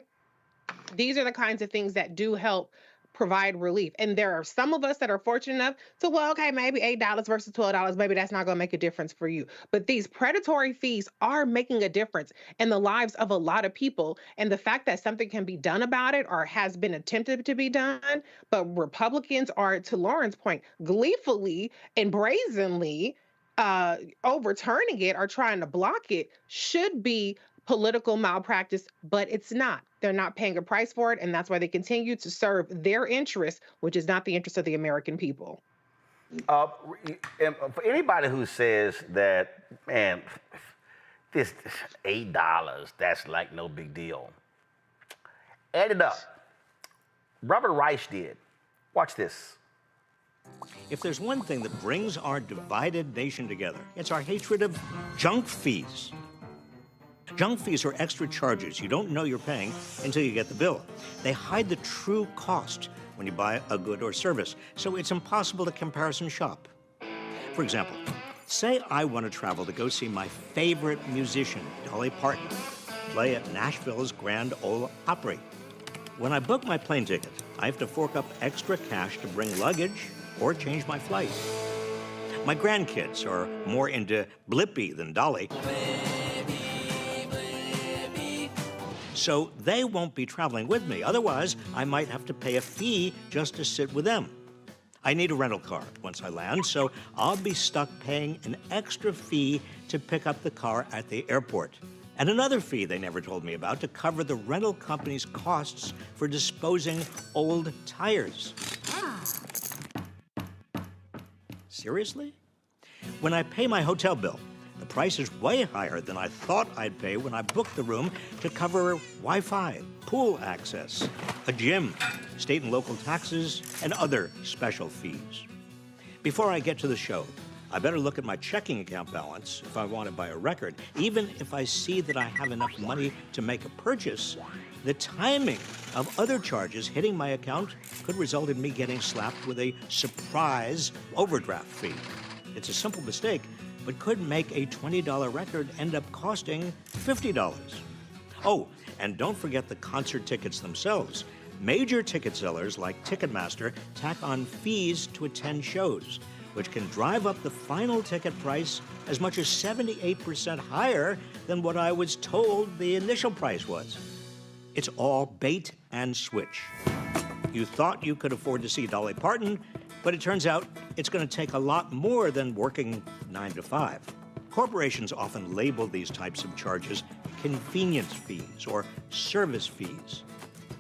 These are the kinds of things that do help provide relief. And there are some of us that are fortunate enough to, well, okay, maybe $8 versus $12, maybe that's not going to make a difference for you. But these predatory fees are making a difference in the lives of a lot of people. And the fact that something can be done about it, or has been attempted to be done, but Republicans are, to Lauren's point, gleefully and brazenly overturning it or trying to block it, should be political malpractice, but it's not. They're not paying a price for it, and that's why they continue to serve their interests, which is not the interest of the American people. And for anybody who says that, man, this $8, that's like no big deal, add it up. Robert Reich did. Watch this. If there's one thing that brings our divided nation together, it's our hatred of junk fees. Junk fees are extra charges you don't know you're paying until you get the bill. They hide the true cost when you buy a good or service, so it's impossible to comparison shop. For example, say I want to travel to go see my favorite musician, Dolly Parton, play at Nashville's Grand Ole Opry. When I book my plane ticket, I have to fork up extra cash to bring luggage or change my flight. My grandkids are more into Blippi than Dolly, so they won't be traveling with me. Otherwise, I might have to pay a fee just to sit with them. I need a rental car once I land, so I'll be stuck paying an extra fee to pick up the car at the airport. And another fee they never told me about to cover the rental company's costs for disposing old tires. Seriously? When I pay my hotel bill, The price is way higher than I thought I'd pay when I booked the room to cover Wi-Fi, pool access, a gym, state and local taxes, and other special fees. Before I get to the show, I better look at my checking account balance if I want to buy a record. Even if I see that I have enough money to make a purchase, the timing of other charges hitting my account could result in me getting slapped with a surprise overdraft fee. It's a simple mistake, but could make a $20 record end up costing $50. Oh, and don't forget the concert tickets themselves. Major ticket sellers like Ticketmaster tack on fees to attend shows, which can drive up the final ticket price as much as 78% higher than what I was told the initial price was. It's all bait and switch. You thought you could afford to see Dolly Parton, but it turns out it's going to take a lot more than working 9 to 5. Corporations often label these types of charges convenience fees or service fees,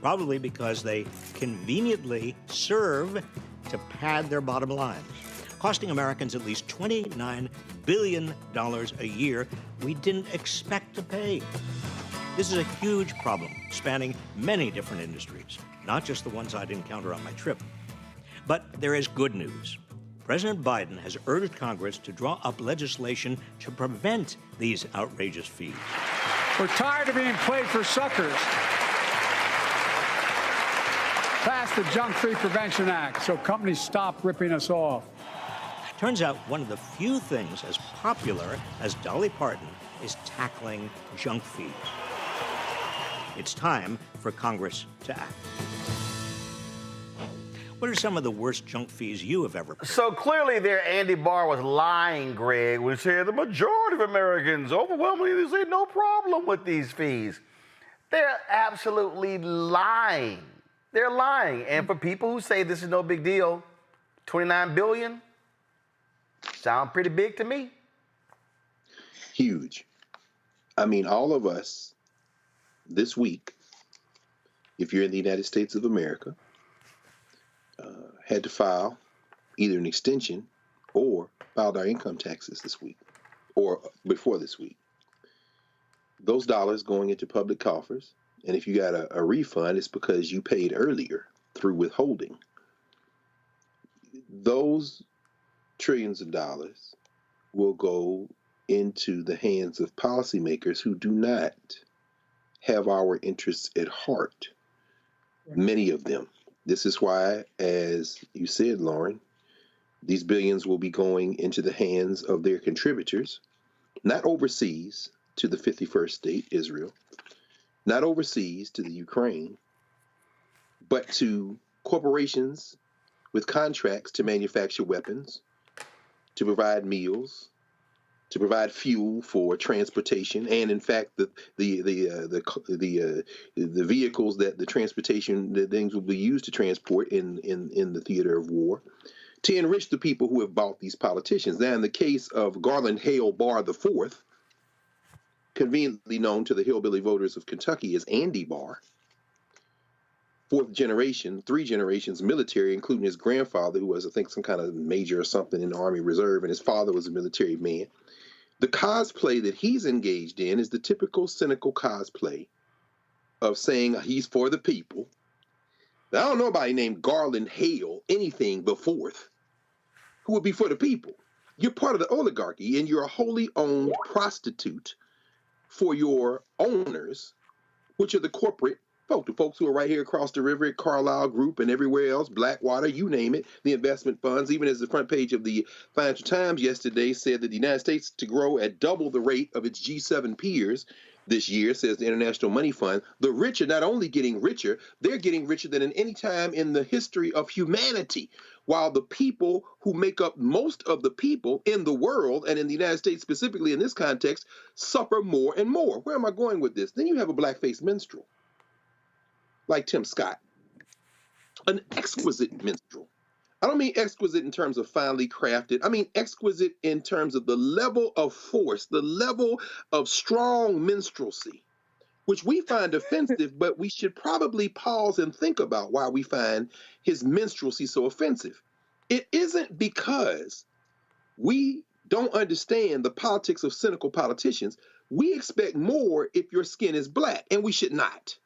probably because they conveniently serve to pad their bottom lines, costing Americans at least $29 billion a year we didn't expect to pay. This is a huge problem spanning many different industries, not just the ones I'd encounter on my trip. But there is good news. President Biden has urged Congress to draw up legislation to prevent these outrageous fees. We're tired of being played for suckers. Pass the Junk Free Prevention Act so companies stop ripping us off. Turns out one of the few things as popular as Dolly Parton is tackling junk fees. It's time for Congress to act. What are some of the worst junk fees you have ever paid? So clearly there, Andy Barr was lying, Greg, when he said the majority of Americans overwhelmingly say no problem with these fees. They're absolutely lying. They're lying. And for people who say this is no big deal, $29 billion, sound pretty big to me. Huge. I mean, all of us this week, if you're in the United States of America, had to file either an extension or filed our income taxes this week or before this week. Those dollars going into public coffers, and if you got a refund, it's because you paid earlier through withholding. Those trillions of dollars will go into the hands of policymakers who do not have our interests at heart, many of them. This is why, as you said, Lauren, these billions will be going into the hands of their contributors, not overseas to the 51st state, Israel, not overseas to the Ukraine, but to corporations with contracts to manufacture weapons, to provide meals, to provide fuel for transportation, and in fact, the vehicles that the transportation, the things will be used to transport in the theater of war, to enrich the people who have bought these politicians. Now, in the case of Garland Hale Barr IV, conveniently known to the hillbilly voters of Kentucky as Andy Barr, fourth generation, 3 generations military, including his grandfather, who was, I think, some kind of major or something in the Army Reserve, and his father was a military man. The cosplay that he's engaged in is the typical cynical cosplay of saying he's for the people. Now, I don't know anybody named Garland Hale anything but fourth who would be for the people. You're part of the oligarchy, and you're a wholly owned prostitute for your owners, which are the corporate folk, the folks who are right here across the river at Carlyle Group and everywhere else, Blackwater, you name it, the investment funds. Even as the front page of the Financial Times yesterday said that the United States to grow at double the rate of its G7 peers this year, says the International Money Fund. The rich are not only getting richer, they're getting richer than in any time in the history of humanity, while the people who make up most of the people in the world, and in the United States specifically in this context, suffer more and more. Where am I going with this? Then you have a black-faced minstrel like Tim Scott, an exquisite minstrel. I don't mean exquisite in terms of finely crafted. I mean exquisite in terms of the level of force, the level of strong minstrelsy, which we find offensive, but we should probably pause and think about why we find his minstrelsy so offensive. It isn't because we don't understand the politics of cynical politicians. We expect more if your skin is black, and we should not.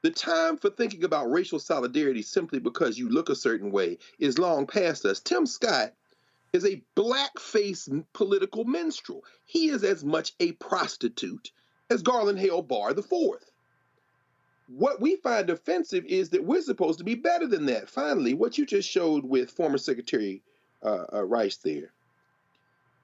The time for thinking about racial solidarity simply because you look a certain way is long past us. Tim Scott is a blackface political minstrel. He is as much a prostitute as Garland Hale Barr IV. What we find offensive is that we're supposed to be better than that. Finally, what you just showed with former Secretary Rice there,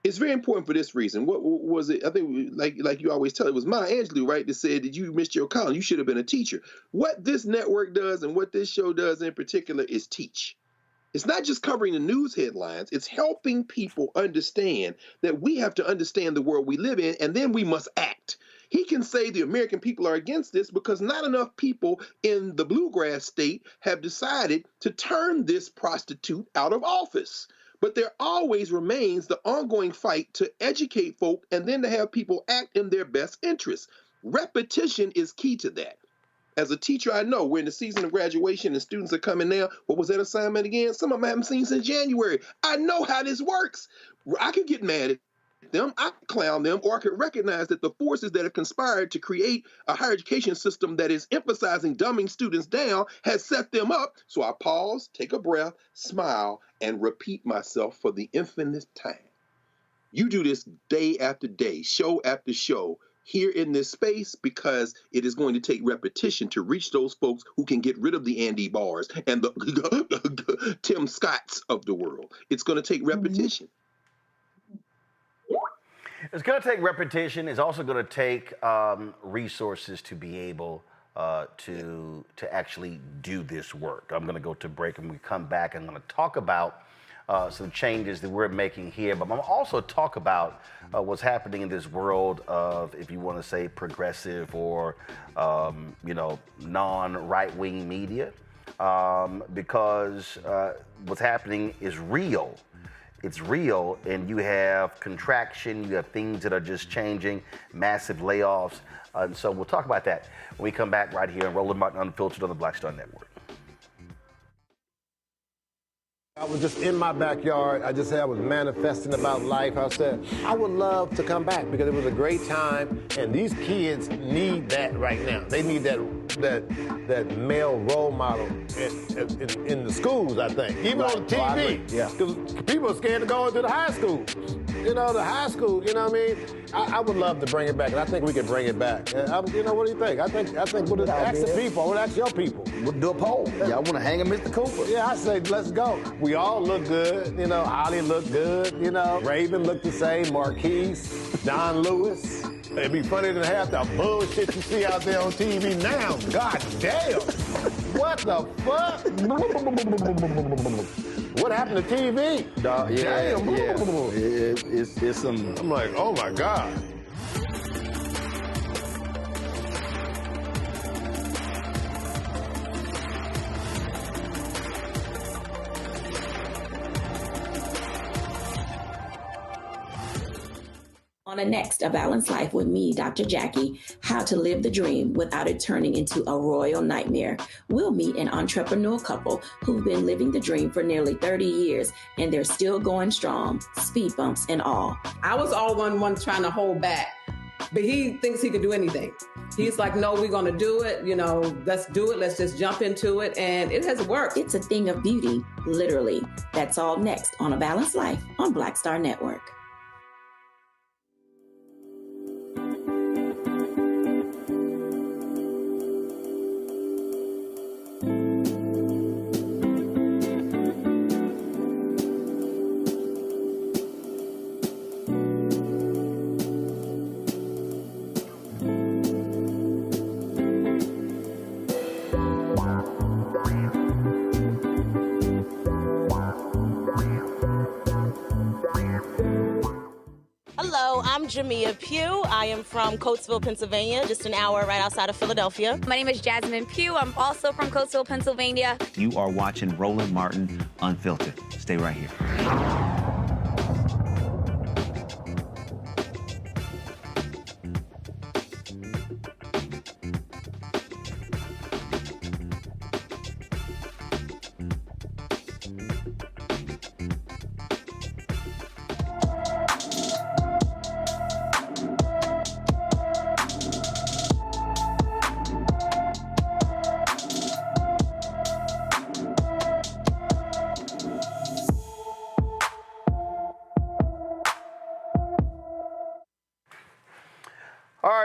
it's very important for this reason. What was it? I think, like you always tell, it was Maya Angelou, right, that said that you missed your calling. You should have been a teacher. What this network does and what this show does in particular is teach. It's not just covering the news headlines. It's helping people understand that we have to understand the world we live in, and then we must act. He can say the American people are against this because not enough people in the bluegrass state have decided to turn this prostitute out of office. But there always remains the ongoing fight to educate folk and then to have people act in their best interests. Repetition is key to that. As a teacher, I know we're in the season of graduation and students are coming now. What was that assignment again? Some of them I haven't seen since January. I know how this works. I could get mad at them, I could clown them, or I could recognize that the forces that have conspired to create a higher education system that is emphasizing dumbing students down has set them up. So I pause, take a breath, smile, and repeat myself for the infinite time. You do this day after day, show after show, here in this space, because it is going to take repetition to reach those folks who can get rid of the Andy Bars and the Tim Scotts of the world. It's going to take repetition. It's going to take repetition. It's also going to take resources to be able to actually do this work. I'm going to go to break, and when we come back, I'm going to talk about some changes that we're making here, but I'm going to also talk about what's happening in this world of, if you want to say, progressive or non-right-wing media, because what's happening is real. It's real, and you have contraction, you have things that are just changing, massive layoffs, and so we'll talk about that when we come back right here on Roland Martin Unfiltered on the Black Star Network. I was just in my backyard. I was manifesting about life. I said, I would love to come back because it was a great time, and these kids need that right now. They need that male role model in the schools, I think. Even on TV. Because people are scared to go into the high school. The high school, you know what I mean? I would love to bring it back, and I think we can bring it back. What do you think? I think we'll ask the people. We'll ask your people. We'll do a poll. Y'all want to hang a Mr. Cooper? Yeah, I say let's go. We all look good. Holly looked good. Raven looked the same. Marquise, Don Lewis. It'd be funny to have the bullshit you see out there on TV now. God damn. What the fuck? What happened to TV? Damn. It's some... I'm like, oh my God. On the next A Balanced Life with me, Dr. Jackie, how to live the dream without it turning into a royal nightmare. We'll meet an entrepreneurial couple who've been living the dream for nearly 30 years, and they're still going strong, speed bumps and all. I was all one trying to hold back, but he thinks he can do anything. He's like, no, we're going to do it. Let's do it. Let's just jump into it. And it has worked. It's a thing of beauty, literally. That's all next on A Balanced Life on Black Star Network. I'm Jamia Pugh. I am from Coatesville, Pennsylvania, just an hour right outside of Philadelphia. My name is Jasmine Pugh. I'm also from Coatesville, Pennsylvania. You are watching Roland Martin Unfiltered. Stay right here.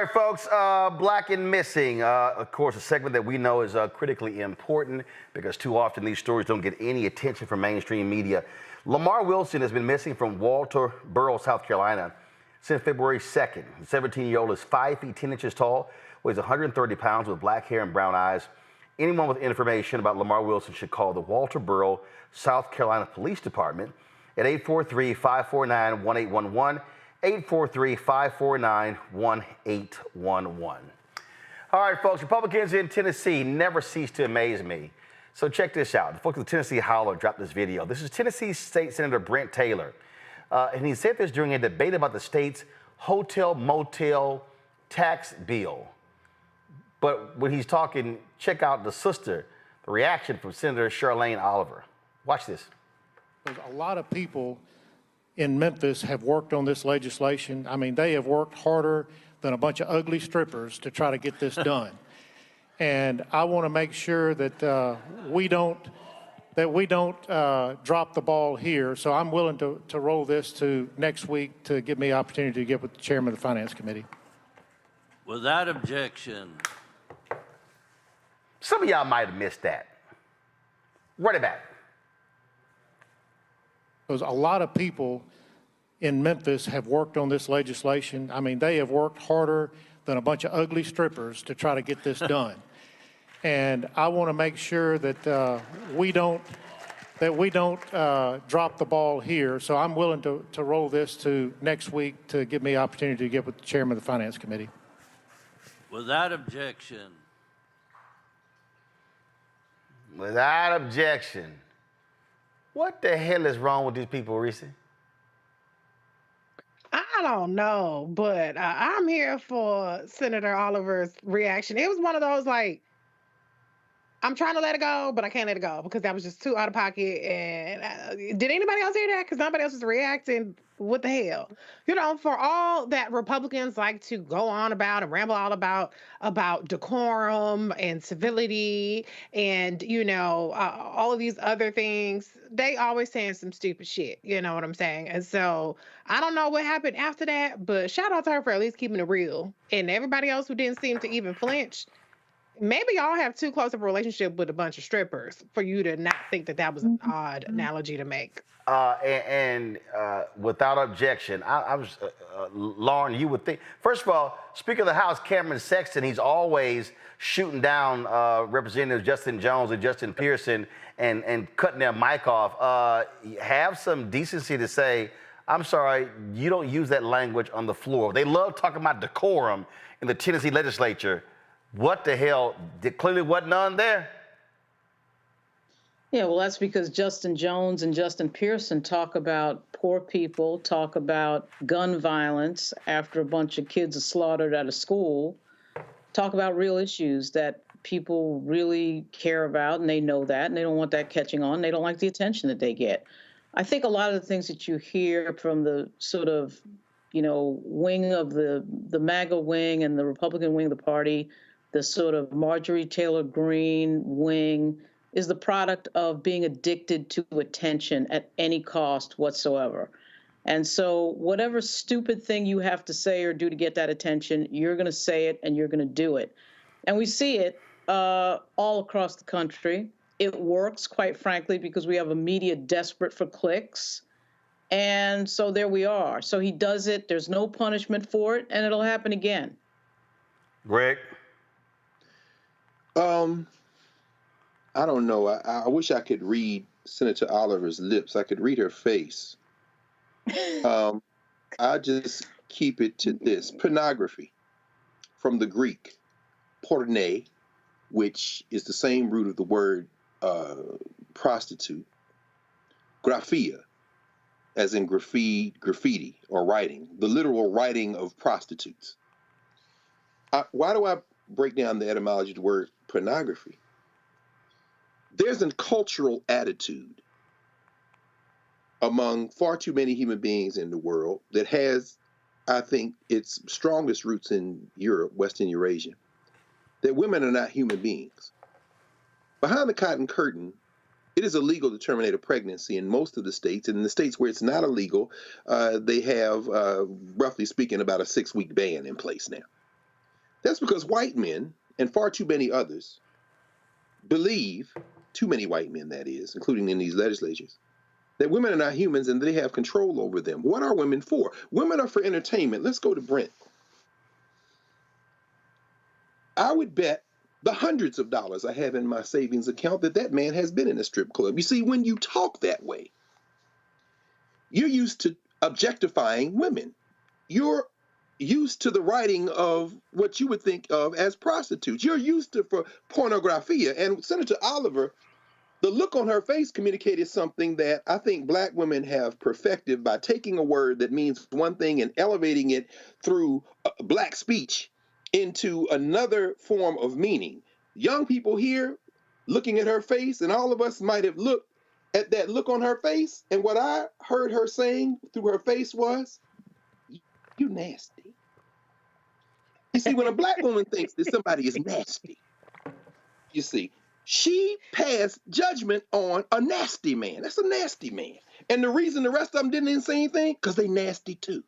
right, folks, Black and Missing, of course, a segment that we know is critically important because too often these stories don't get any attention from mainstream media. Lamar Wilson has been missing from Walterboro, South Carolina since February 2nd. The 17-year-old is 5 feet 10 inches tall, weighs 130 pounds with black hair and brown eyes. Anyone with information about Lamar Wilson should call the Walterboro, South Carolina Police Department at 843-549-1811. 843-549-1811. All right, folks, Republicans in Tennessee never cease to amaze me. So check this out. The folks of the Tennessee Holler dropped this video. This is Tennessee State Senator Brent Taylor. And he said this during a debate about the state's hotel motel tax bill. But when he's talking, check out the reaction from Senator Charlene Oliver. Watch this. There's a lot of people in Memphis have worked on this legislation. I mean, they have worked harder than a bunch of ugly strippers to try to get this done. And I want to make sure that we don't drop the ball here. So I'm willing to roll this to next week to give me an opportunity to get with the chairman of the Finance Committee. Without objection. Some of y'all might have missed that. Run it back. Because a lot of people in Memphis have worked on this legislation. I mean, they have worked harder than a bunch of ugly strippers to try to get this done. And I want to make sure that we don't drop the ball here. So I'm willing to roll this to next week to give me an opportunity to get with the chairman of the Finance Committee. Without objection. Without objection. What the hell is wrong with these people, Reese? I don't know, but I'm here for Senator Oliver's reaction. It was one of those, like, I'm trying to let it go, but I can't let it go because that was just too out of pocket. And did anybody else hear that? Because nobody else was reacting. What the hell? You know, for all that Republicans like to go on about and ramble all about decorum and civility and, you know, all of these other things, they always saying some stupid shit. You know what I'm saying? And so I don't know what happened after that, but shout out to her for at least keeping it real. And everybody else who didn't seem to even flinch. Maybe y'all have too close of a relationship with a bunch of strippers for you to not think that that was an odd analogy to make. Without objection, I was, Lauren, you would think, first of all, Speaker of the House, Cameron Sexton, he's always shooting down Representatives Justin Jones and Justin Pearson and cutting their mic off. Have some decency to say, I'm sorry, you don't use that language on the floor. They love talking about decorum in the Tennessee legislature. What the hell? There clearly wasn't none there. Yeah, well, that's because Justin Jones and Justin Pearson talk about poor people, talk about gun violence after a bunch of kids are slaughtered at a school, talk about real issues that people really care about, and they know that, and they don't want that catching on. They don't like the attention that they get. I think a lot of the things that you hear from the sort of, you know, wing of the MAGA wing and the Republican wing of the party, the sort of Marjorie Taylor Greene wing, is the product of being addicted to attention at any cost whatsoever. And so whatever stupid thing you have to say or do to get that attention, you're going to say it and you're going to do it. And we see it all across the country. It works, quite frankly, because we have a media desperate for clicks. And so there we are. So he does it. There's no punishment for it, and it'll happen again. Greg? I don't know. I wish I could read Senator Oliver's lips. I could read her face. I just keep it to this. Pornography, from the Greek, porne, which is the same root of the word prostitute, graphia, as in graffiti or writing, the literal writing of prostitutes. Why do I break down the etymology of the word pornography? There's a cultural attitude among far too many human beings in the world that has, I think, its strongest roots in Europe, Western Eurasia, that women are not human beings. Behind the cotton curtain, it is illegal to terminate a pregnancy in most of the states. And in the states where it's not illegal, they have, roughly speaking, about a 6-week ban in place now. That's because white men and far too many others believe, too many white men that is, including in these legislatures, that women are not humans and they have control over them. What are women for? Women are for entertainment. Let's go to Brent. I would bet the hundreds of dollars I have in my savings account that man has been in a strip club. You see, when you talk that way, you're used to objectifying women. You're used to the writing of what you would think of as prostitutes. You're used to for pornographia. And Senator Oliver, the look on her face communicated something that I think black women have perfected by taking a word that means one thing and elevating it through black speech into another form of meaning. Young people here looking at her face, and all of us might have looked at that look on her face, and what I heard her saying through her face was, "You nasty." You see, when a black woman thinks that somebody is nasty, you see, she passed judgment on a nasty man. That's a nasty man. And the reason the rest of them didn't say anything, because they nasty too.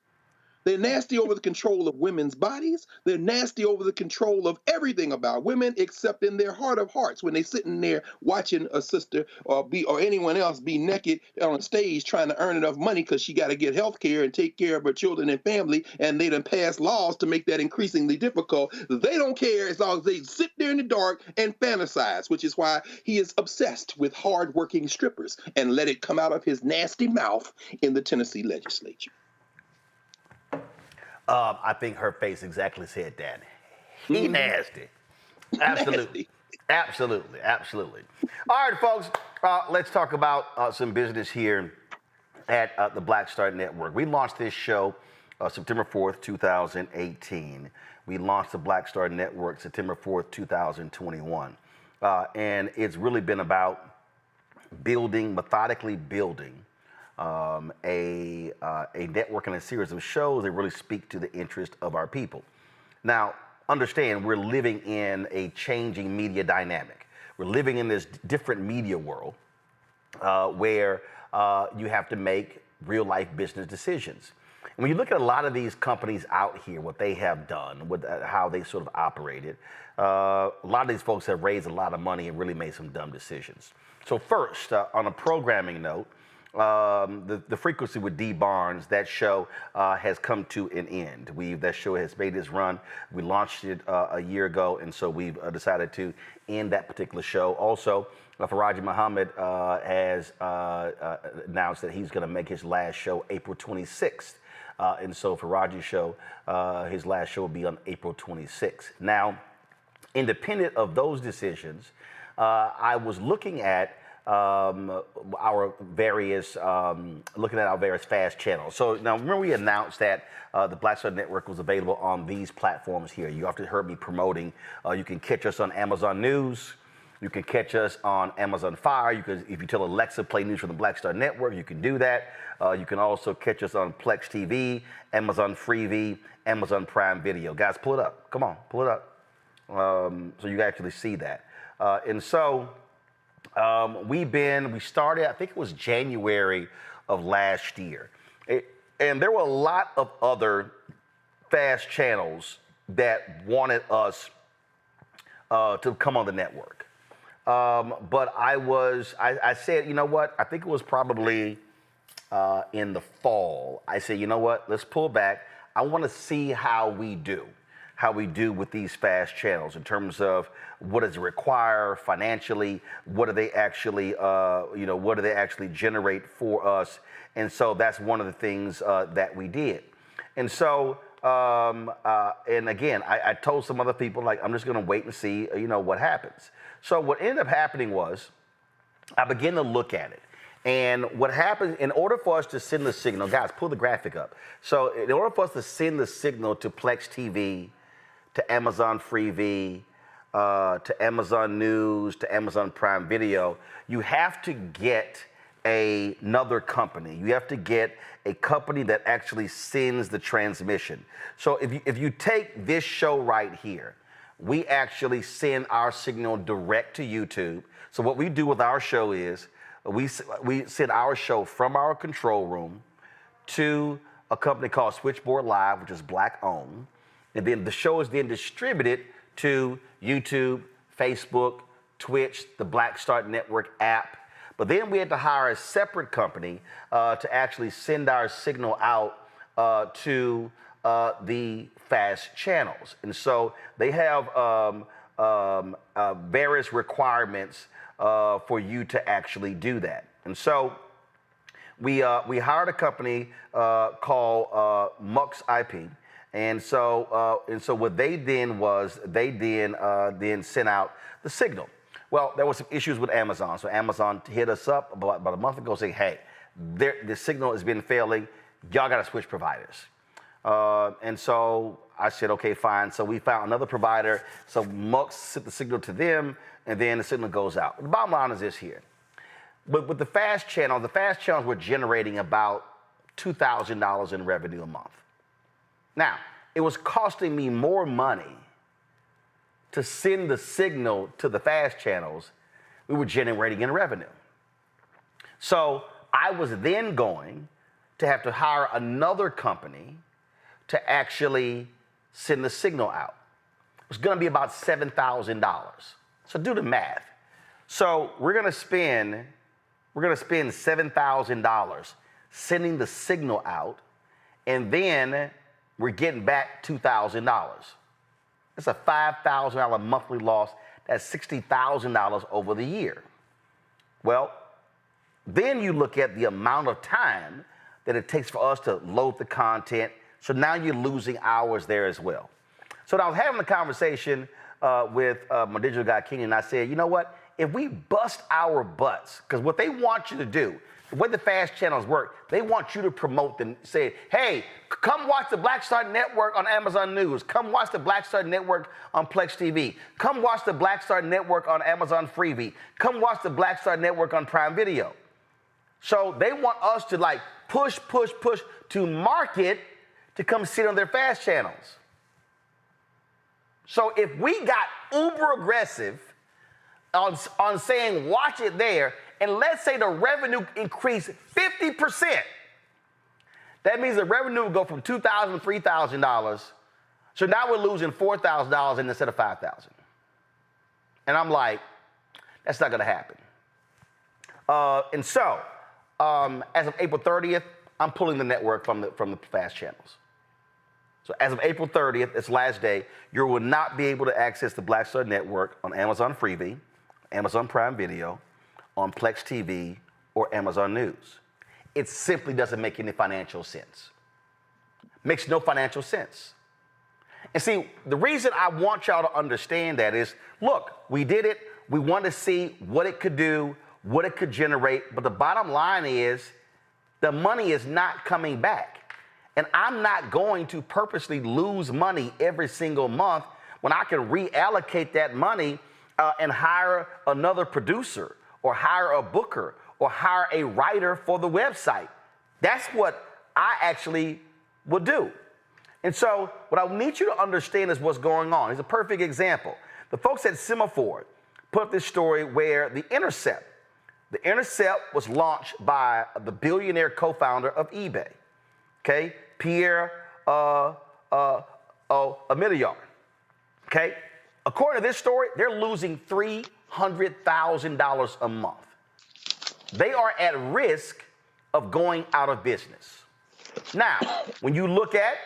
They're nasty over the control of women's bodies. They're nasty over the control of everything about women, except in their heart of hearts when they're sitting there watching a sister or anyone else be naked on a stage trying to earn enough money because she got to get health care and take care of her children and family, and they done pass laws to make that increasingly difficult. They don't care as long as they sit there in the dark and fantasize, which is why he is obsessed with hardworking strippers and let it come out of his nasty mouth in the Tennessee legislature. I think her face exactly said that. He nasty. Absolutely. Absolutely. Absolutely. All right, folks, let's talk about some business here at the Black Star Network. We launched this show September 4th, 2018. We launched the Black Star Network September 4th, 2021. And it's really been about methodically building a network and a series of shows that really speak to the interest of our people. Now, understand, we're living in a changing media dynamic. We're living in this different media world where you have to make real-life business decisions. And when you look at a lot of these companies out here, what they have done, with how they sort of operated, a lot of these folks have raised a lot of money and really made some dumb decisions. So first, on a programming note, the frequency with D. Barnes, that show has come to an end. That show has made its run. We launched it a year ago, and so we've decided to end that particular show. Also, Faraji Muhammad has announced that he's going to make his last show April 26th. And so Faraji's show, his last show will be on April 26th. Now, independent of those decisions, I was looking at our various fast channels. So now remember we announced that the Black Star Network was available on these platforms here. You often heard me promoting. You can catch us on Amazon News. You can catch us on Amazon Fire. If you tell Alexa play news from the Black Star Network, you can do that. You can also catch us on Plex TV, Amazon Freevee, Amazon Prime Video. Guys, pull it up. Come on, pull it up. So you can actually see that. And so we started, I think it was January of last year. And there were a lot of other fast channels that wanted us to come on the network. But I said, you know what? I think it was probably in the fall. I said, you know what? Let's pull back. I want to see how we do with these fast channels in terms of what does it require financially, what do they actually, what do they actually generate for us? And so that's one of the things that we did. And so, and again, I told some other people, like, I'm just going to wait and see, what happens. So what ended up happening was I began to look at it. And what happens, in order for us to send the signal, guys, pull the graphic up. So in order for us to send the signal to Plex TV, to Amazon Freevee, to Amazon News, to Amazon Prime Video, you have to get another company. You have to get a company that actually sends the transmission. So if you take this show right here, we actually send our signal direct to YouTube. So what we do with our show is we send our show from our control room to a company called Switchboard Live, which is Black owned. And then the show is then distributed to YouTube, Facebook, Twitch, the Black Start Network app. But then we had to hire a separate company to actually send our signal out to the FAST channels. And so they have various requirements for you to actually do that. And so we hired a company called Mux IP. And so what they did was they then sent out the signal. Well, there were some issues with Amazon. So Amazon hit us up about a month ago saying, hey, the signal has been failing. Y'all got to switch providers. And so I said, okay, fine. So we found another provider. So Mux sent the signal to them, and then the signal goes out. The bottom line is this here. But with the FAST channels were generating about $2,000 in revenue a month. Now, it was costing me more money to send the signal to the FAST channels we were generating in revenue. So I was then going to have to hire another company to actually send the signal out. It was going to be about $7,000. So do the math. So we're going to spend $7,000 sending the signal out, and then we're getting back $2,000. That's a $5,000 monthly loss. That's $60,000 over the year. Well, then you look at the amount of time that it takes for us to load the content. So now you're losing hours there as well. So I was having a conversation with my digital guy, Kenny, and I said, you know what? If we bust our butts, because what they want you to do, the way the FAST channels work, they want you to promote them, say, hey, come watch the Black Star Network on Amazon News. Come watch the Black Star Network on Plex TV. Come watch the Black Star Network on Amazon Freevee. Come watch the Black Star Network on Prime Video. So they want us to like push to market to come sit on their FAST channels. So if we got uber aggressive on saying watch it there, and let's say the revenue increased 50%, that means the revenue would go from $2,000 to $3,000. So now we're losing $4,000 instead of $5,000. And I'm like, that's not going to happen. And so, as of April 30th, I'm pulling the network from the FAST channels. So as of April 30th, its last day, you will not be able to access the Black Star Network on Amazon Freevee, Amazon Prime Video, on Plex TV, or Amazon News. It simply doesn't make any financial sense. Makes no financial sense. And see, the reason I want y'all to understand that is, look, we did it. We want to see what it could do, what it could generate. But the bottom line is the money is not coming back. And I'm not going to purposely lose money every single month when I can reallocate that money and hire another producer or hire a booker or hire a writer for the website. That's what I actually would do. And so what I need you to understand is what's going on. It's a perfect example. The folks at Semaphore put up this story where The Intercept was launched by the billionaire co-founder of eBay, okay? Pierre Omidyar, okay? According to this story, they're losing $300,000 a month. They are at risk of going out of business. Now, when you look at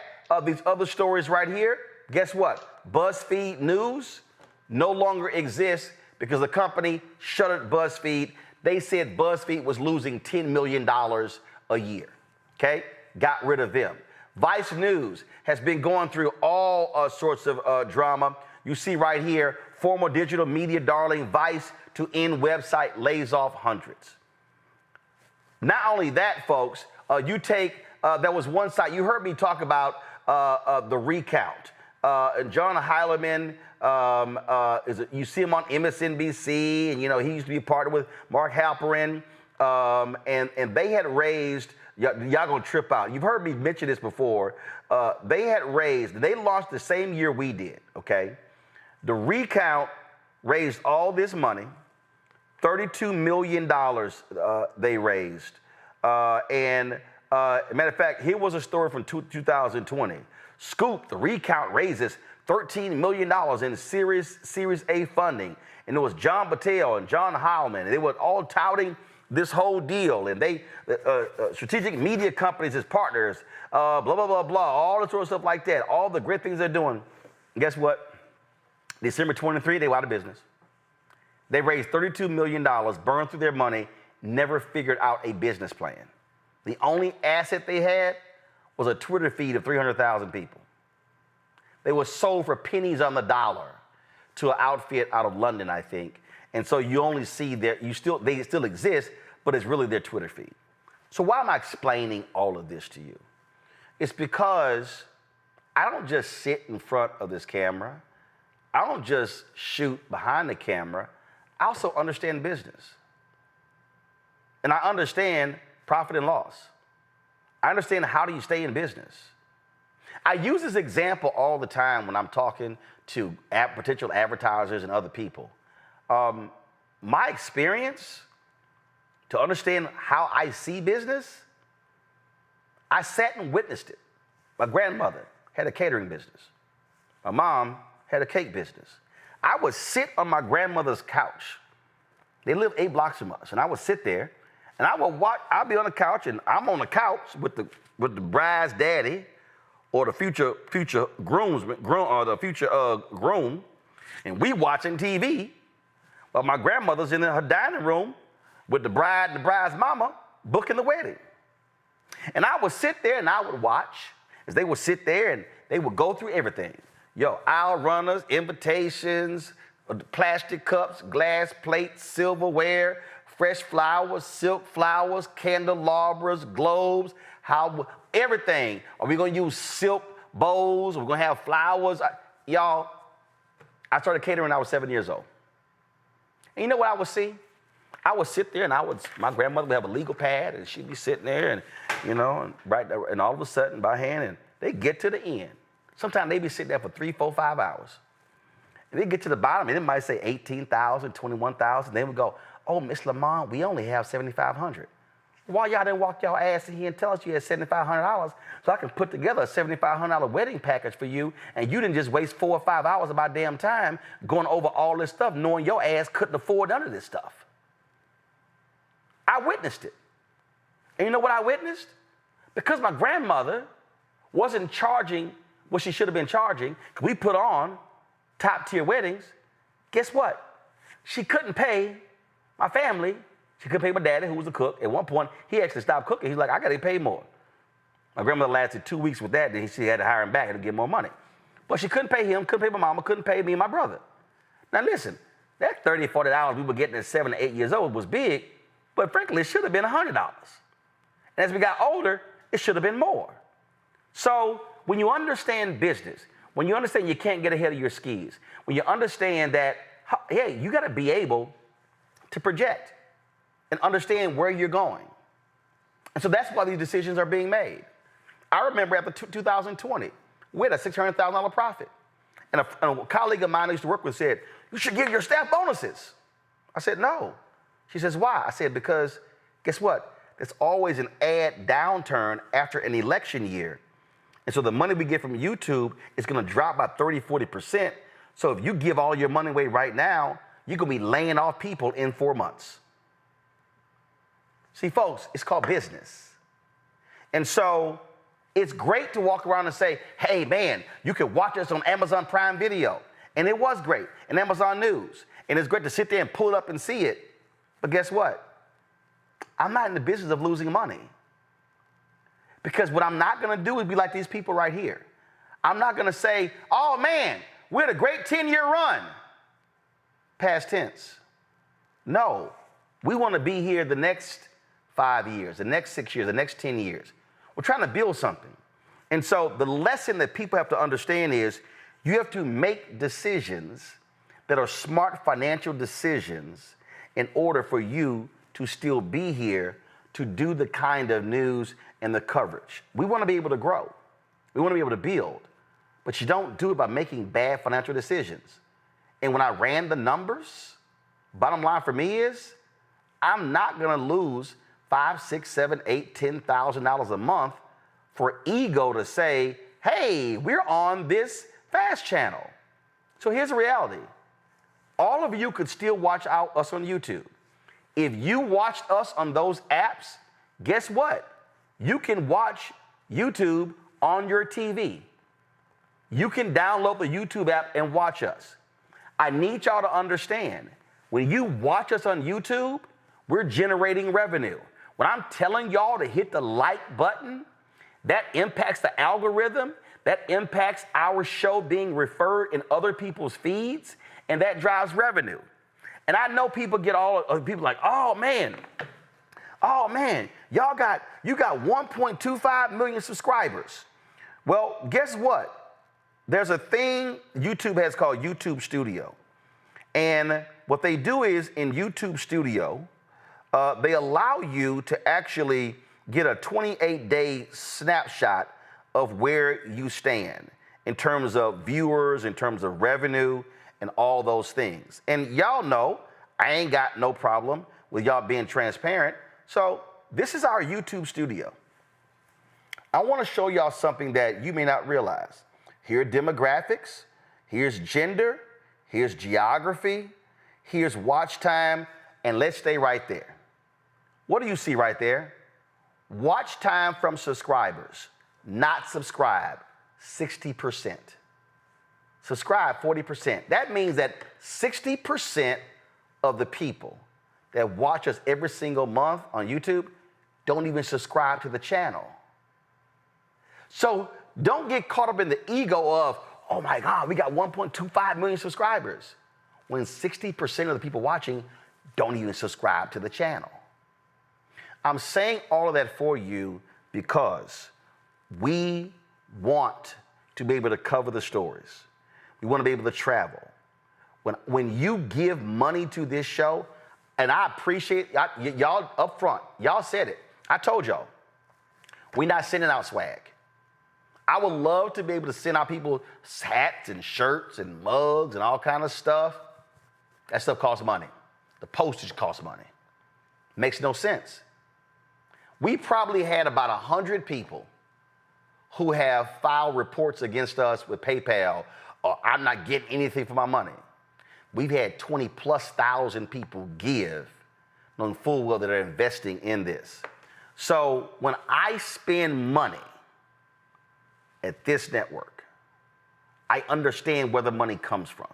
these other stories right here, guess what? BuzzFeed News no longer exists because the company shuttered BuzzFeed. They said BuzzFeed was losing $10 million a year, okay? Got rid of them. Vice News has been going through all sorts of drama. You see right here, former digital media darling Vice to end website lays off hundreds. Not only that, folks, you take, there was one site, you heard me talk about the recount. And John Heilemann, you see him on MSNBC, and you know, he used to be partnered with Mark Halperin, and they had raised, y'all gonna trip out. You've heard me mention this before. They had raised, they launched the same year we did, okay? The recount raised all this money, $32 million they raised. Matter of fact, here was a story from 2020. Scoop, the recount raises $13 million in Series A funding. And it was John Battelle and John Heilman. And they were all touting this whole deal. And they, strategic media companies as partners, blah, blah, blah, blah, all the sort of stuff like that. All the great things they're doing. And guess what? December 23, they were out of business. They raised $32 million, burned through their money, never figured out a business plan. The only asset they had was a Twitter feed of 300,000 people. They were sold for pennies on the dollar to an outfit out of London, I think. And so you only see they still exist, but it's really their Twitter feed. So why am I explaining all of this to you? It's because I don't just sit in front of this camera. I don't just shoot behind the camera. I also understand business. And I understand profit and loss. I understand how do you stay in business. I use this example all the time when I'm talking to potential advertisers and other people. My experience to understand how I see business, I sat and witnessed it. My grandmother had a catering business. My mom had a cake business. I would sit on my grandmother's couch. They lived 8 blocks from us, and I would sit there, and I would watch. I'd be on the couch, and I'm on the couch with the bride's daddy, or the future groomsman, or the future groom, and we watching TV. But my grandmother's in her dining room with the bride and the bride's mama booking the wedding. And I would sit there and I would watch as they would sit there and they would go through everything. Aisle runners, invitations, plastic cups, glass plates, silverware, fresh flowers, silk flowers, candelabras, globes, everything. Are we going to use silk bowls? Are we going to have flowers? I started catering when I was 7 years old. And you know what I would see? I would sit there and my grandmother would have a legal pad and she'd be sitting there and, and right there, and all of a sudden by hand, and they get to the end. Sometimes they'd be sitting there for 3, 4, 5 hours. And they get to the bottom and it might say 18,000, 21,000. They would go, oh, Miss Lamont, we only have $7,500. Why y'all didn't walk y'all ass in here and tell us you had $7,500 so I can put together a $7,500 wedding package for you, and you didn't just waste 4 or 5 hours of my damn time going over all this stuff knowing your ass couldn't afford none of this stuff. I witnessed it. And you know what I witnessed? Because my grandmother wasn't charging what she should have been charging, we put on top-tier weddings, guess what? She couldn't pay my family. She couldn't pay my daddy, who was a cook. At one point, he actually stopped cooking. He's like, I got to get paid more. My grandmother lasted 2 weeks with that. Then she had to hire him back to get more money. But she couldn't pay him, couldn't pay my mama, couldn't pay me and my brother. Now listen, that $30, $40 we were getting at 7 or 8 years old was big, but frankly, it should have been $100. And as we got older, it should have been more. So when you understand business, when you understand you can't get ahead of your skis, when you understand that, hey, you got to be able to project and understand where you're going. And so that's why these decisions are being made. I remember after 2020, we had a $600,000 profit. And a colleague of mine I used to work with said, you should give your staff bonuses. I said, no. She says, why? I said, because guess what? There's always an ad downturn after an election year. And so the money we get from YouTube is going to drop by 30, 40%. So if you give all your money away right now, you're going to be laying off people in 4 months. See, folks, it's called business. And so it's great to walk around and say, hey, man, you can watch us on Amazon Prime Video. And it was great. And Amazon News. And it's great to sit there and pull it up and see it. But guess what? I'm not in the business of losing money. Because what I'm not going to do is be like these people right here. I'm not going to say, oh, man, we had a great 10-year run. Past tense. No, we want to be here the next 5 years, the next 6 years, the next 10 years. We're trying to build something. And so the lesson that people have to understand is you have to make decisions that are smart financial decisions in order for you to still be here to do the kind of news and the coverage. We want to be able to grow. We want to be able to build. But you don't do it by making bad financial decisions. And when I ran the numbers, bottom line for me is I'm not going to lose $5,000, $6,000, $7,000, $8,000, $10,000 a month for ego to say, hey, we're on this fast channel. So here's the reality. All of you could still watch us on YouTube. If you watched us on those apps, guess what? You can watch YouTube on your TV. You can download the YouTube app and watch us. I need y'all to understand, when you watch us on YouTube, we're generating revenue. When I'm telling y'all to hit the like button, that impacts the algorithm, that impacts our show being referred in other people's feeds, and that drives revenue. And I know people get people like, oh man, you got 1.25 million subscribers. Well, guess what? There's a thing YouTube has called YouTube Studio. And what they do is in YouTube Studio, they allow you to actually get a 28-day snapshot of where you stand in terms of viewers, in terms of revenue, and all those things. And y'all know I ain't got no problem with y'all being transparent. So this is our YouTube Studio. I want to show y'all something that you may not realize. Here are demographics, here's gender, here's geography, here's watch time, and let's stay right there. What do you see right there? Watch time from subscribers, not subscribe, 60%. Subscribe, 40%. That means that 60% of the people that watch us every single month on YouTube don't even subscribe to the channel. So don't get caught up in the ego of, oh my God, we got 1.25 million subscribers, when 60% of the people watching don't even subscribe to the channel. I'm saying all of that for you because we want to be able to cover the stories. We want to be able to travel. When you give money to this show, and I appreciate y'all up front, y'all said it. I told y'all, we're not sending out swag. I would love to be able to send out people hats and shirts and mugs and all kind of stuff. That stuff costs money. The postage costs money. Makes no sense. We probably had about 100 people who have filed reports against us with PayPal, or I'm not getting anything for my money. We've had 20,000+ people give, knowing full well that they're investing in this. So when I spend money at this network, I understand where the money comes from.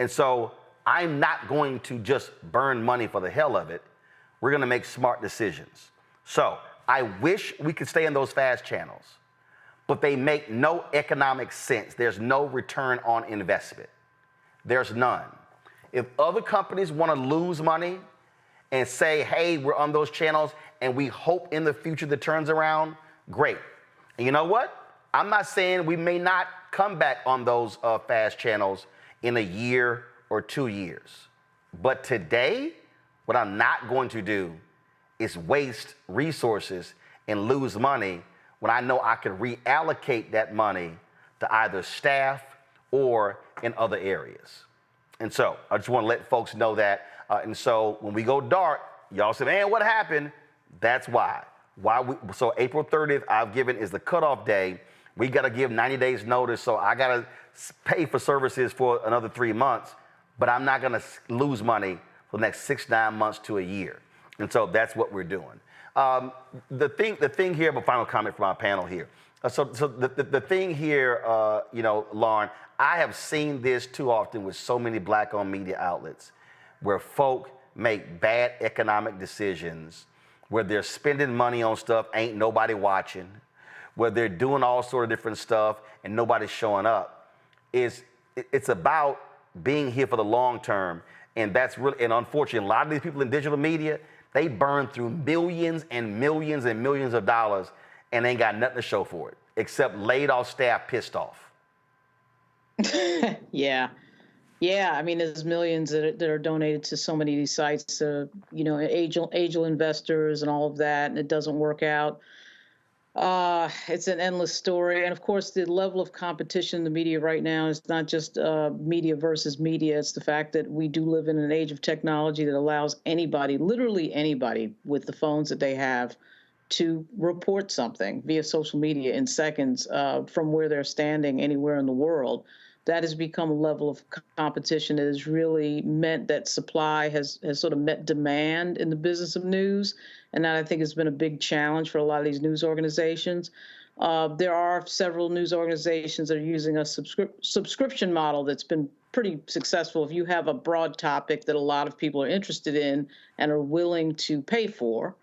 And so I'm not going to just burn money for the hell of it. We're going to make smart decisions. So I wish we could stay in those fast channels, but they make no economic sense. There's no return on investment. There's none. If other companies want to lose money and say, hey, we're on those channels and we hope in the future that turns around, great. And you know what? I'm not saying we may not come back on those fast channels in a year or 2 years. But today, what I'm not going to do is waste resources and lose money when I know I can reallocate that money to either staff or in other areas. And so I just want to let folks know that. And so when we go dark, y'all say, man, what happened? That's why. So April 30th, I've given is the cutoff day. We got to give 90 days notice. So I got to pay for services for another 3 months, but I'm not going to lose money for the next 6, 9 months to a year. And so that's what we're doing. The thing here, but final comment from our panel here. So the thing here, Lauren, I have seen this too often with so many black-owned media outlets where folk make bad economic decisions, where they're spending money on stuff ain't nobody watching, where they're doing all sort of different stuff and nobody's showing up. It's about being here for the long term, and that's really, and unfortunately, a lot of these people in digital media, they burn through millions and millions and millions of dollars and ain't got nothing to show for it, except laid off staff pissed off. Yeah. I mean, there's millions that are donated to so many of these sites, angel investors and all of that, and it doesn't work out. It's an endless story. And of course, the level of competition in the media right now is not just media versus media. It's the fact that we do live in an age of technology that allows anybody, literally anybody, with the phones that they have, to report something via social media in seconds from where they're standing anywhere in the world. That has become a level of competition that has really meant that supply has sort of met demand in the business of news. And that, I think, has been a big challenge for a lot of these news organizations. There are several news organizations that are using a subscription model that's been pretty successful. If you have a broad topic that a lot of people are interested in and are willing to pay for,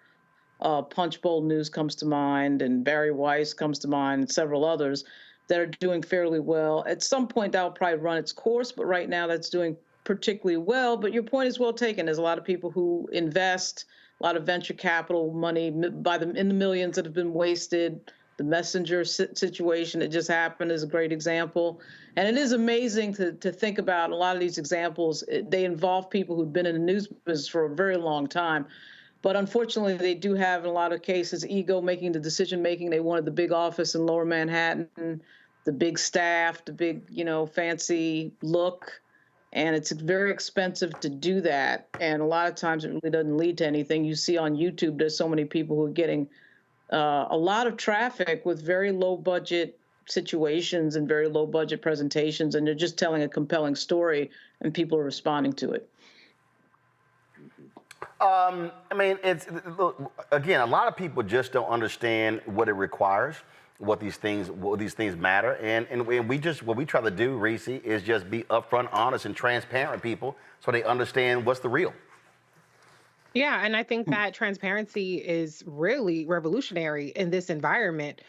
Punchbowl News comes to mind, and Barry Weiss comes to mind, and several others that are doing fairly well. At some point, that will probably run its course, but right now that's doing particularly well. But your point is well taken. There's a lot of people who invest, a lot of venture capital money in the millions that have been wasted. The Messenger situation that just happened is a great example. And it is amazing to think about a lot of these examples. They involve people who've been in the news business for a very long time. But unfortunately, they do have, in a lot of cases, ego making the decision-making. They wanted the big office in Lower Manhattan, the big staff, the big, fancy look. And it's very expensive to do that. And a lot of times it really doesn't lead to anything. You see on YouTube, there's so many people who are getting a lot of traffic with very low-budget situations and very low-budget presentations, and they're just telling a compelling story, and people are responding to it. Look, again, a lot of people just don't understand what it requires, what these things matter, and what we try to do, Reese, is just be upfront, honest, and transparent with people so they understand what's the real. Yeah, and I think that transparency is really revolutionary in this environment.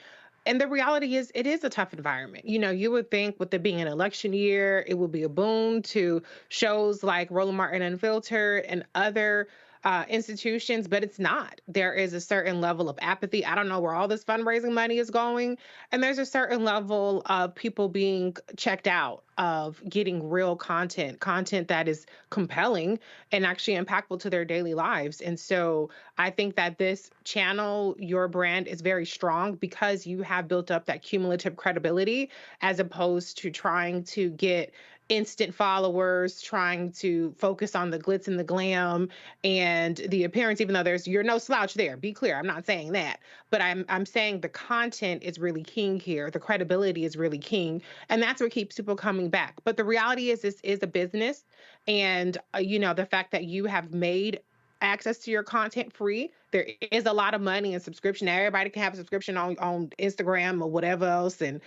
And the reality is, it is a tough environment. You would think with it being an election year, it would be a boon to shows like Roland Martin Unfiltered and other institutions, but it's not. There is a certain level of apathy. I don't know where all this fundraising money is going. And there's a certain level of people being checked out of getting real content that is compelling and actually impactful to their daily lives. And so I think that this channel, your brand, is very strong because you have built up that cumulative credibility as opposed to trying to get instant followers, trying to focus on the glitz and the glam and the appearance, even though you're no slouch there. Be clear, I'm not saying that. But I'm saying the content is really king here. The credibility is really king. And that's what keeps people coming back. But the reality is this is a business. And, the fact that you have made access to your content free, there is a lot of money in subscription. Everybody can have a subscription on Instagram or whatever else and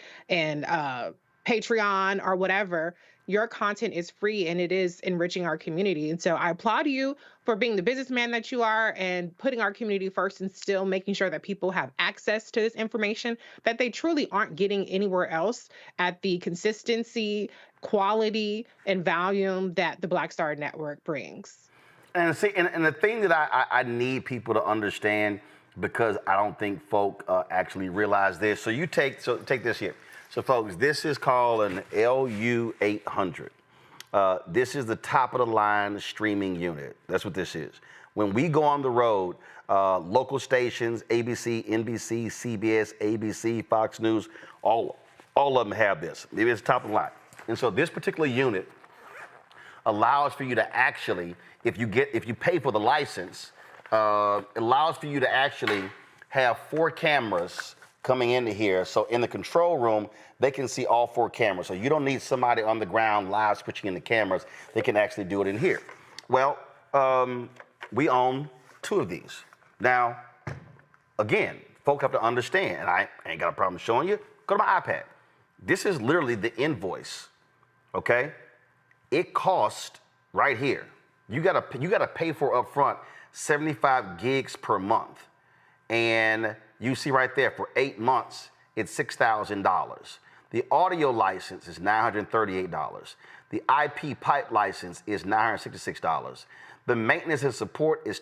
Patreon or whatever. Your content is free and it is enriching our community. And so I applaud you for being the businessman that you are and putting our community first and still making sure that people have access to this information that they truly aren't getting anywhere else at the consistency, quality, and volume that the Black Star Network brings. And see, and the thing that I need people to understand, because I don't think folk actually realize this. So take this here. So folks, this is called an LU800. This is the top of the line streaming unit. That's what this is. When we go on the road, local stations, ABC, NBC, CBS, ABC, Fox News, all of them have this. It is top of the line. And so this particular unit allows for you to actually, if you pay for the license, allows for you to actually have 4 cameras coming into here. So in the control room, they can see all 4 cameras. So you don't need somebody on the ground live switching in the cameras. They can actually do it in here. Well, we own 2 of these. Now, again, folk have to understand, and I ain't got a problem showing you, go to my iPad. This is literally the invoice, okay? It costs right here. You gotta pay for upfront 75 gigs per month. And you see right there, for 8 months, it's $6,000. The audio license is $938. The IP pipe license is $966. The maintenance and support is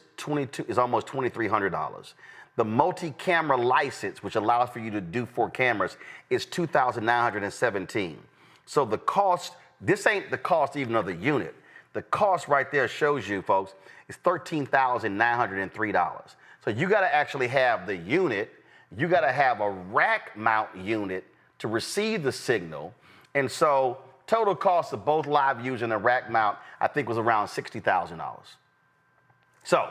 almost $2,300. The multi-camera license, which allows for you to do 4 cameras, is $2,917. So the cost, this ain't the cost even of the unit. The cost right there shows you, folks, is $13,903. So you gotta actually have the unit, you gotta have a rack mount unit to receive the signal. And so total cost of both live views and a rack mount, I think, was around $60,000. So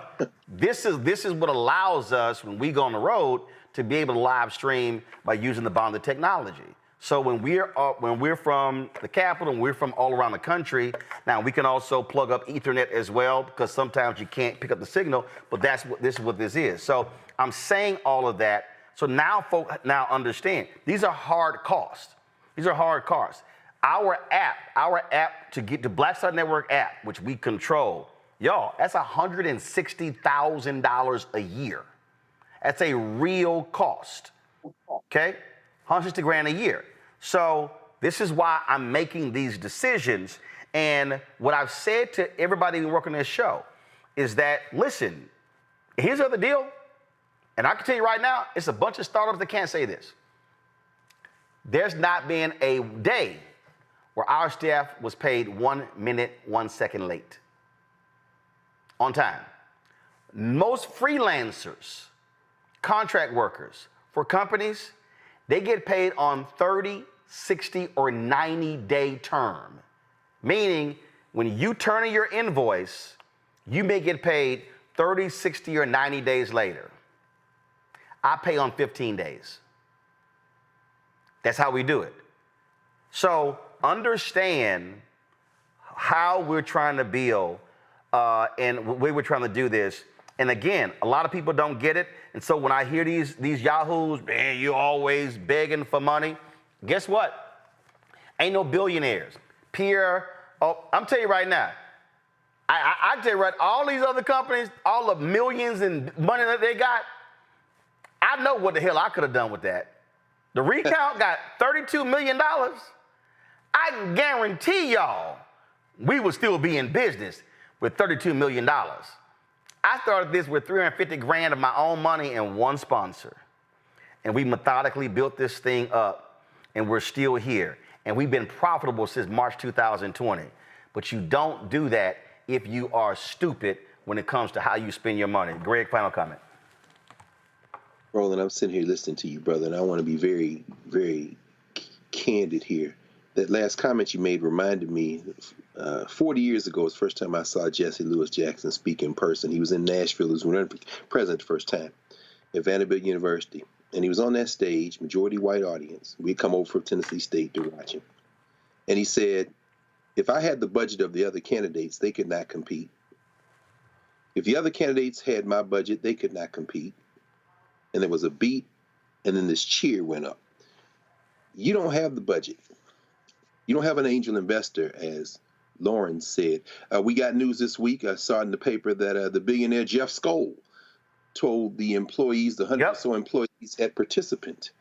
this is what allows us, when we go on the road, to be able to live stream by using the bonded technology. So when we're from the Capitol and we're from all around the country, now we can also plug up Ethernet as well, because sometimes you can't pick up the signal, but this is what this is. So I'm saying all of that. So now folks understand, these are hard costs. These are hard costs. Our app to get the Black Star Network app, which we control, y'all, that's $160,000 a year. That's a real cost, okay? $160,000 a year. So this is why I'm making these decisions. And what I've said to everybody working this show is that, listen, here's the other deal. And I can tell you right now, it's a bunch of startups that can't say this. There's not been a day where our staff was paid 1 minute, 1 second late. On time. Most freelancers, contract workers for companies, they get paid on 30, 60, or 90-day term. Meaning, when you turn in your invoice, you may get paid 30, 60, or 90 days later. I pay on 15 days. That's how we do it. So understand how we're trying to build and the way we're trying to do this. And again, a lot of people don't get it. And so when I hear these yahoos, man, you're always begging for money. Guess what? Ain't no billionaires. I'm telling you right now, I tell you right, all these other companies, all the millions and money that they got, I know what the hell I could have done with that. The recount got $32 million. I can guarantee y'all we would still be in business with $32 million. I started this with $350,000 of my own money and one sponsor. And we methodically built this thing up, and we're still here. And we've been profitable since March 2020. But you don't do that if you are stupid when it comes to how you spend your money. Greg, final comment. Roland, I'm sitting here listening to you, brother, and I want to be very, very candid here. That last comment you made reminded me, 40 years ago was the first time I saw Jesse Lewis Jackson speak in person. He was in Nashville. He was running for president the first time at Vanderbilt University. And he was on that stage, majority white audience. We'd come over from Tennessee State to watch him. And he said, if I had the budget of the other candidates, they could not compete. If the other candidates had my budget, they could not compete. And there was a beat, and then this cheer went up. You don't have the budget. You don't have an angel investor, as Lauren said. We got news this week. I saw in the paper that the billionaire Jeff Skoll told the employees, the 100 or so employees at Participant,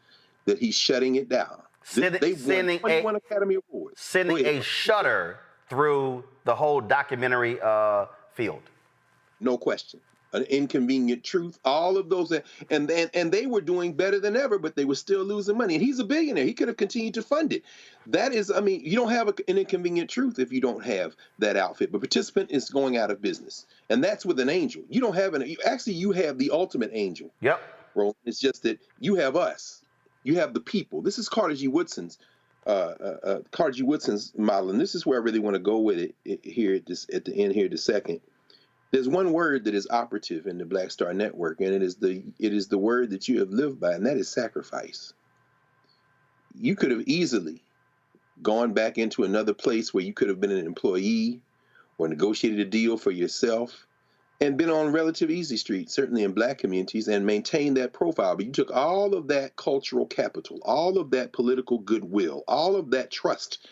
that he's shutting it down. They won 21 Academy Awards. Sending a shutter through the whole documentary field. No question. An Inconvenient Truth, all of those, and they were doing better than ever, but they were still losing money. And he's a billionaire; he could have continued to fund it. That is, I mean, you don't have an Inconvenient Truth if you don't have that outfit. But Participant is going out of business, and that's with an angel. You don't have you have the ultimate angel. Yep. Roland. It's just that you have us, you have the people. This is Carter G. Woodson's model, and this is where I really want to go with it here at the end here, the second. There's one word that is operative in the Black Star Network, and it is the word that you have lived by, and that is sacrifice. You could have easily gone back into another place where you could have been an employee or negotiated a deal for yourself and been on relative easy street, certainly in black communities, and maintained that profile. But you took all of that cultural capital, all of that political goodwill, all of that trust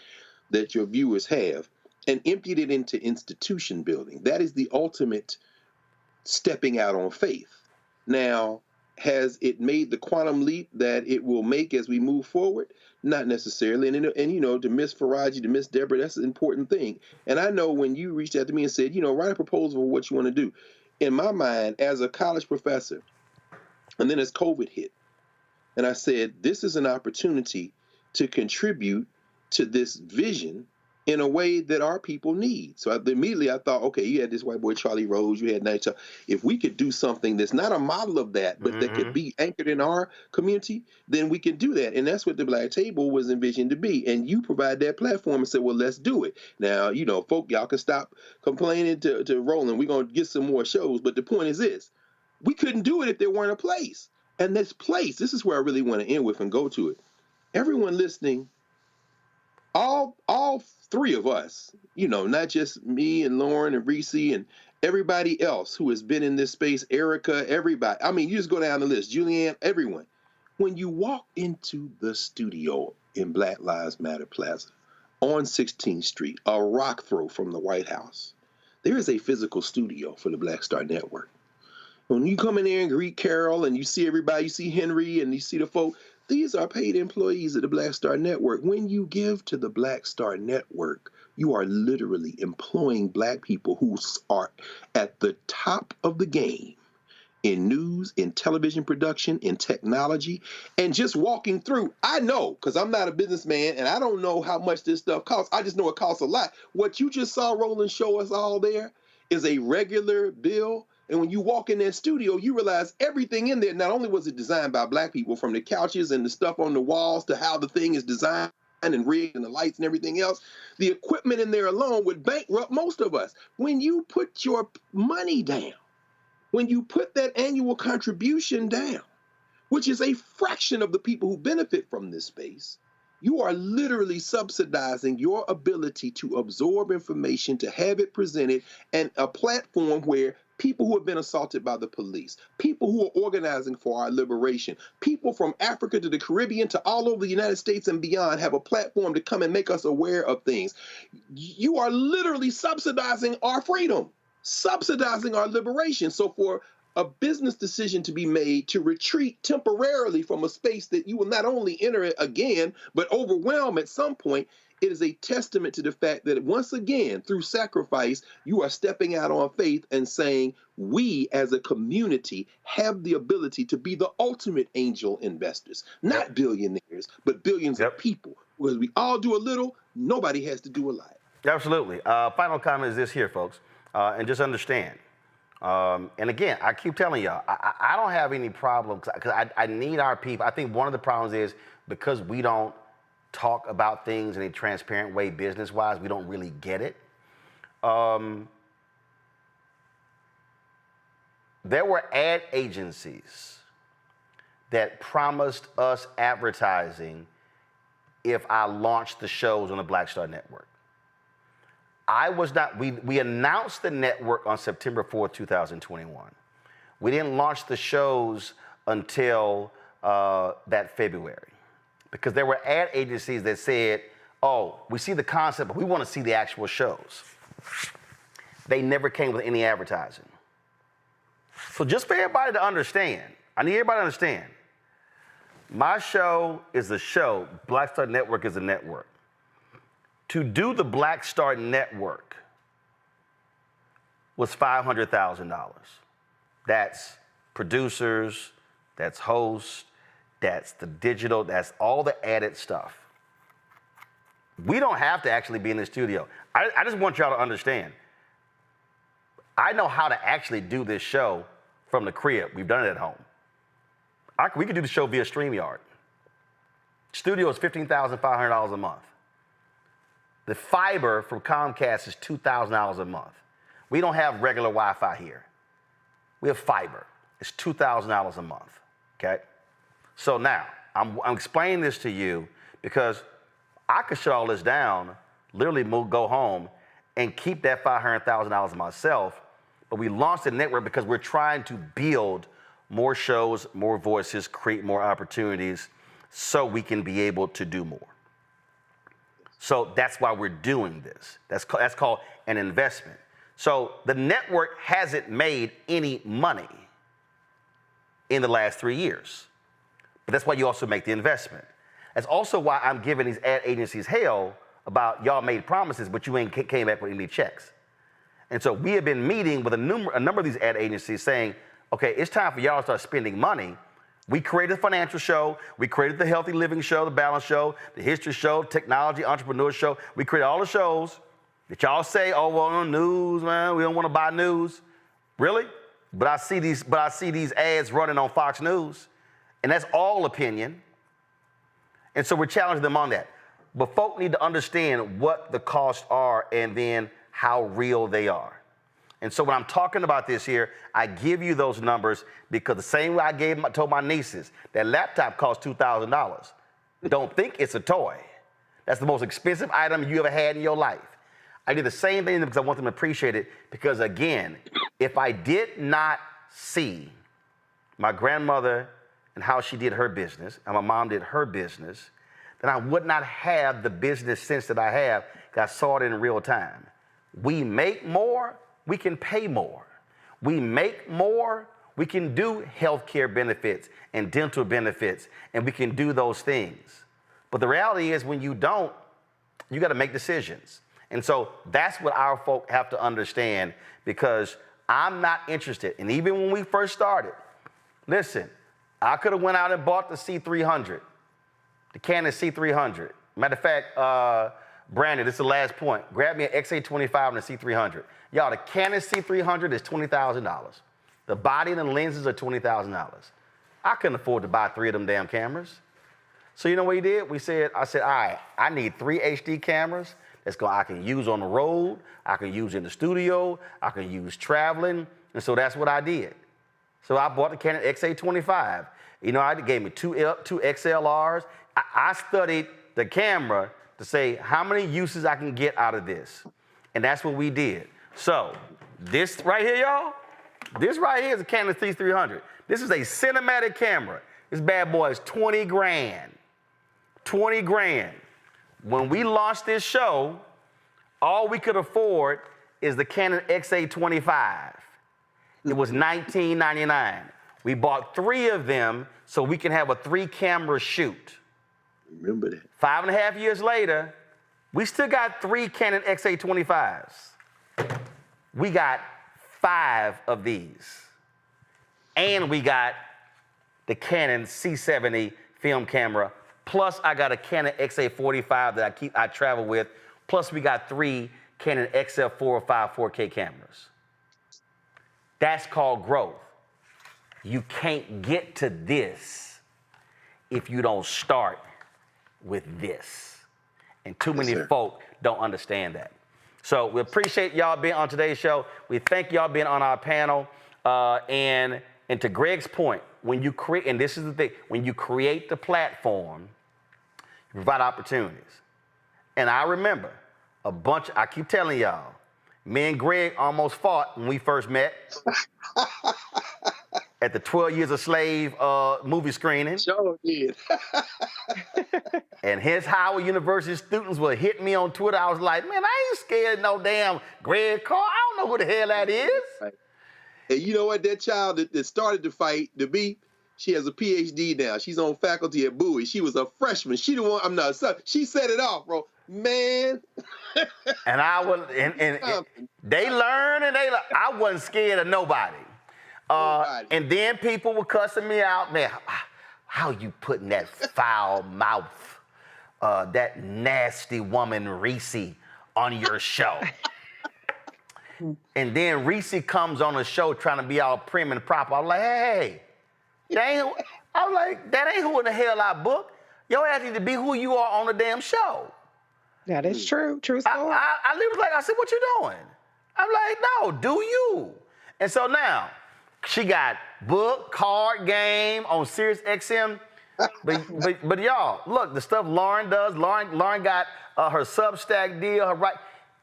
that your viewers have, and emptied it into institution building. That is the ultimate stepping out on faith. Now, has it made the quantum leap that it will make as we move forward? Not necessarily. And you know, to Miss Faraji, to Miss Deborah, that's an important thing. And I know when you reached out to me and said, you know, write a proposal for what you want to do. In my mind, as a college professor, and then as COVID hit, and I said, this is an opportunity to contribute to this vision in a way that our people need. So immediately I thought, okay, you had this white boy Charlie Rose, you had Night Child. If we could do something that's not a model of that, but that could be anchored in our community, then we can do that. And that's what the Black Table was envisioned to be. And you provide that platform and said, well, let's do it. Now, you know, folk, y'all can stop complaining to Roland. We're going to get some more shows. But the point is this, we couldn't do it if there weren't a place. And this place, this is where I really want to end with and go to it. Everyone listening, all three of us, you know, not just me and Lauren and Reese and everybody else who has been in this space, Erica, everybody. I mean, you just go down the list, Julianne, everyone. When you walk into the studio in Black Lives Matter Plaza on 16th Street, a rock throw from the White House, there is a physical studio for the Black Star Network. When you come in there and greet Carol and you see everybody, you see Henry and you see the folk, these are paid employees of the Black Star Network. When you give to the Black Star Network, you are literally employing Black people who are at the top of the game in news, in television production, in technology, and just walking through. I know, because I'm not a businessman, and I don't know how much this stuff costs. I just know it costs a lot. What you just saw Roland show us all there is a regular bill. And when you walk in that studio, you realize everything in there, not only was it designed by Black people, from the couches and the stuff on the walls to how the thing is designed and rigged and the lights and everything else, the equipment in there alone would bankrupt most of us. When you put your money down, when you put that annual contribution down, which is a fraction of the people who benefit from this space, you are literally subsidizing your ability to absorb information, to have it presented, and a platform where people who have been assaulted by the police, people who are organizing for our liberation, people from Africa to the Caribbean to all over the United States and beyond have a platform to come and make us aware of things. You are literally subsidizing our freedom, subsidizing our liberation. So for a business decision to be made to retreat temporarily from a space that you will not only enter it again, but overwhelm at some point, it is a testament to the fact that once again, through sacrifice, you are stepping out on faith and saying, we as a community have the ability to be the ultimate angel investors, not billionaires, but billions of people. Whereas we all do a little, nobody has to do a lot. Absolutely. Final comment is this here, folks, and just understand. And again, I keep telling y'all, I don't have any problem because I need our people. I think one of the problems is because we don't talk about things in a transparent way, business-wise, we don't really get it. There were ad agencies that promised us advertising if I launched the shows on the Black Star Network. I was not, we announced the network on September 4th, 2021. We didn't launch the shows until that February, because there were ad agencies that said, oh, we see the concept, but we want to see the actual shows. They never came with any advertising. So just for everybody to understand, I need everybody to understand, my show is a show, Black Star Network is a network. To do the Black Star Network was $500,000. That's producers, that's hosts, that's the digital, that's all the added stuff. We don't have to actually be in the studio. I just want y'all to understand. I know how to actually do this show from the crib. We've done it at home. We could do the show via StreamYard. Studio is $15,500 a month. The fiber from Comcast is $2,000 a month. We don't have regular Wi-Fi here. We have fiber. It's $2,000 a month, okay? So now, I'm explaining this to you because I could shut all this down, literally go home, and keep that $500,000 myself, but we launched the network because we're trying to build more shows, more voices, create more opportunities so we can be able to do more. So that's why we're doing this. That's called an investment. So the network hasn't made any money in the last 3 years. But that's why you also make the investment. That's also why I'm giving these ad agencies hell about y'all made promises, but you ain't came back with any checks. And so we have been meeting with a number of these ad agencies saying, okay, it's time for y'all to start spending money. We created the financial show. We created the healthy living show, the balance show, the history show, technology, entrepreneur show. We created all the shows that y'all say, oh, well, on the news, man, we don't want to buy news. Really? But I see these ads running on Fox News, and that's all opinion. And so we're challenging them on that. But folk need to understand what the costs are and then how real they are. And so when I'm talking about this here, I give you those numbers because the same way I told my nieces, that laptop cost $2,000. Don't think it's a toy. That's the most expensive item you ever had in your life. I did the same thing because I want them to appreciate it because, again, if I did not see my grandmother and how she did her business, and my mom did her business, then I would not have the business sense that I have because I saw it in real time. We make more, we can pay more. We make more, we can do health care benefits and dental benefits, and we can do those things. But the reality is when you don't, you got to make decisions. And so that's what our folk have to understand because I'm not interested. And even when we first started, listen, I could have went out and bought the C300, the Canon C300. Matter of fact, Brandon, this is the last point. Grab me an XA25 and a C300. Y'all, the Canon C300 is $20,000. The body and the lenses are $20,000. I couldn't afford to buy 3 of them damn cameras. So you know what he did? I said, all right, I need 3 HD cameras I can use on the road, I can use in the studio, I can use traveling, and so that's what I did. So I bought the Canon XA25. You know, it gave me two XLRs. I studied the camera to say how many uses I can get out of this, and that's what we did. So this right here, y'all, this right here is a Canon C300. This is a cinematic camera. This bad boy is 20 grand. 20 grand. When we launched this show, all we could afford is the Canon XA25. It was $19.99. We bought 3 of them so we can have a 3-camera shoot. Remember that. 5.5 years later, we still got 3 Canon XA25s. We got 5 of these. And we got the Canon C70 film camera. Plus, I got a Canon XA45 that I travel with. Plus, we got 3 Canon XF405 4K cameras. That's called growth. You can't get to this if you don't start with this. And too many folk don't understand that. So we appreciate y'all being on today's show. We thank y'all being on our panel. And to Greg's point, when you create, and this is the thing, when you create the platform, you provide opportunities. And I remember I keep telling y'all, me and Greg almost fought when we first met at the 12 Years a Slave movie screening. Sure did. And his Howard University students would hit me on Twitter. I was like, man, I ain't scared of no damn Greg Carr. I don't know who the hell that is. And you know what? That child that started the fight, the B, she has a PhD now. She's on faculty at Bowie. She was a freshman. She the one. I'm not. She set it off, bro. Man. And they learn and I wasn't scared of nobody. And then people were cussing me out, man. How you putting that foul mouth, that nasty woman Reese on your show? And then Reese comes on the show trying to be all prim and proper. I'm like, hey, that ain't who in the hell I booked. Your ass need to be who you are on the damn show. That is true. True story. I literally I said, what you doing? I'm like, no, do you? And so now, she got book, card game on Sirius XM. But y'all, look, the stuff Lauren does, Lauren got her Substack deal,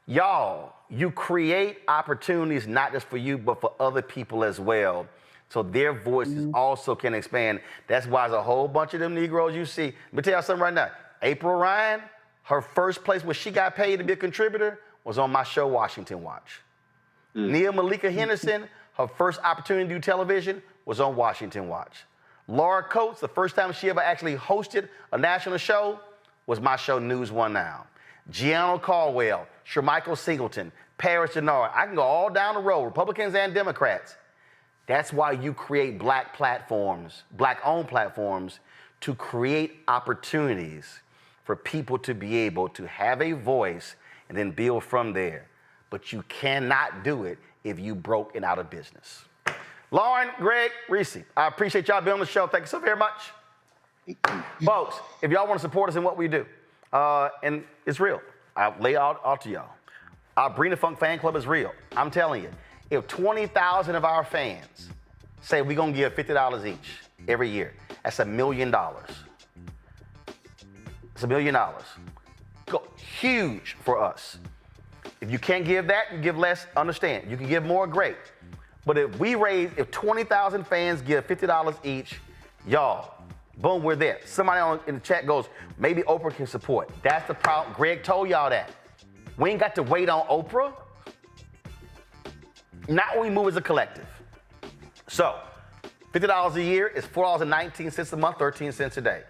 Y'all, you create opportunities not just for you, but for other people as well. So their voices also can expand. That's why there's a whole bunch of them Negroes you see. Let me tell y'all something right now. April Ryan, her first place where she got paid to be a contributor was on my show, Washington Watch. Nia Malika Henderson, her first opportunity to do television was on Washington Watch. Laura Coates, the first time she ever actually hosted a national show was my show, News One Now. Gianna Caldwell, Shermichael Singleton, Paris Denard. I can go all down the road, Republicans and Democrats. That's why you create black platforms, black-owned platforms, to create opportunities for people to be able to have a voice and then build from there. But you cannot do it if you broke and out of business. Lauren, Greg, Reese, I appreciate y'all being on the show. Thank you so very much. Folks, if y'all want to support us in what we do, and it's real, I'll lay out to y'all. Our Bring the Funk fan club is real. I'm telling you, if 20,000 of our fans say we're going to give $50 each every year, that's $1 million. It's $1 million. Huge for us. If you can't give that, you give less, understand. You can give more, great. But if 20,000 fans give $50 each, y'all, boom, we're there. Somebody in the chat goes, maybe Oprah can support. That's the problem. Greg told y'all that. We ain't got to wait on Oprah. Not when we move as a collective. So, $50 a year is $4.19 a month, 13 cents a day.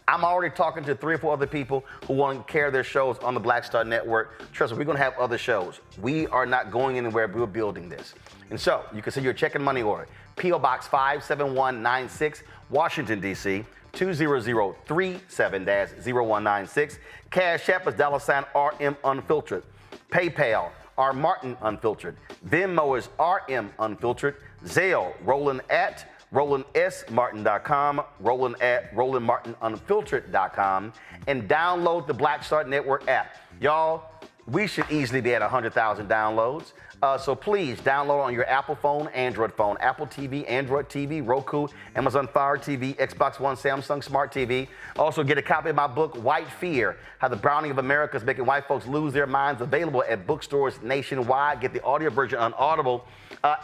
I'm already talking to 3 or 4 other people who want to carry their shows on the Black Star Network. Trust me, we're going to have other shows. We are not going anywhere. We're building this. And so, you can send your check and money order. P.O. Box 57196, Washington, D.C., 20037-0196. Cash App is $RM Unfiltered. PayPal, R Martin Unfiltered. Venmo is RM Unfiltered. Zelle, RolandSMartin.com, RolandMartinUnfiltered.com, and download the Black Star Network app. Y'all, we should easily be at 100,000 downloads. So please download on your Apple phone, Android phone, Apple TV, Android TV, Roku, Amazon Fire TV, Xbox One, Samsung Smart TV. Also get a copy of my book, White Fear, How the Browning of America is Making White Folks Lose Their Minds, available at bookstores nationwide. Get the audio version on Audible.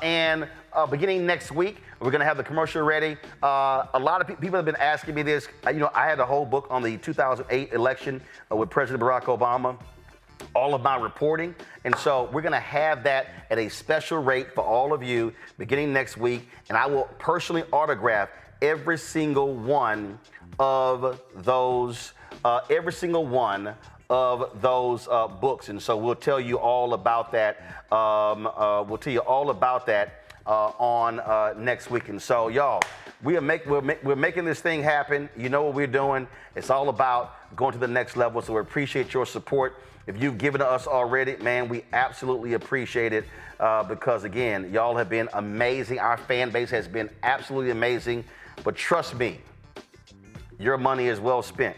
And beginning next week, we're going to have the commercial ready. A lot of people have been asking me this. I had a whole book on the 2008 election with President Barack Obama. All of my reporting. And so we're going to have that at a special rate for all of you beginning next week. And I will personally autograph every single one of those books. And so we'll tell you all about that. On next week. And so, y'all, we're making this thing happen. You know what we're doing. It's all about going to the next level. So we appreciate your support. If you've given to us already, man, we absolutely appreciate it because, again, y'all have been amazing. Our fan base has been absolutely amazing. But trust me, your money is well spent.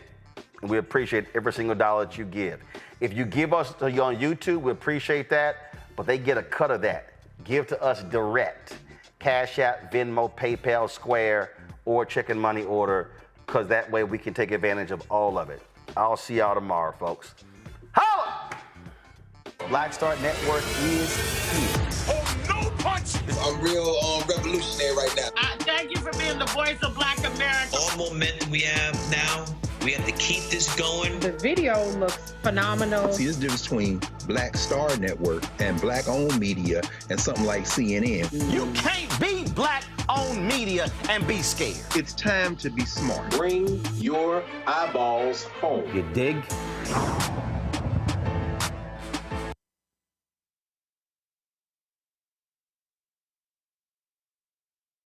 And we appreciate every single dollar that you give. If you give us on YouTube, we appreciate that. But they get a cut of that. Give to us direct. Cash App, Venmo, PayPal, Square, or check and money order, because that way we can take advantage of all of it. I'll see y'all tomorrow, folks. Holla! Black Star Network is here. Oh, no punch! I'm real revolutionary right now. Thank you for being the voice of Black America. All momentum we have now, we have to keep this going. The video looks phenomenal. See, there's a difference between Black Star Network and black-owned media and something like CNN. You can't be black-owned media and be scared. It's time to be smart. Bring your eyeballs home. You dig?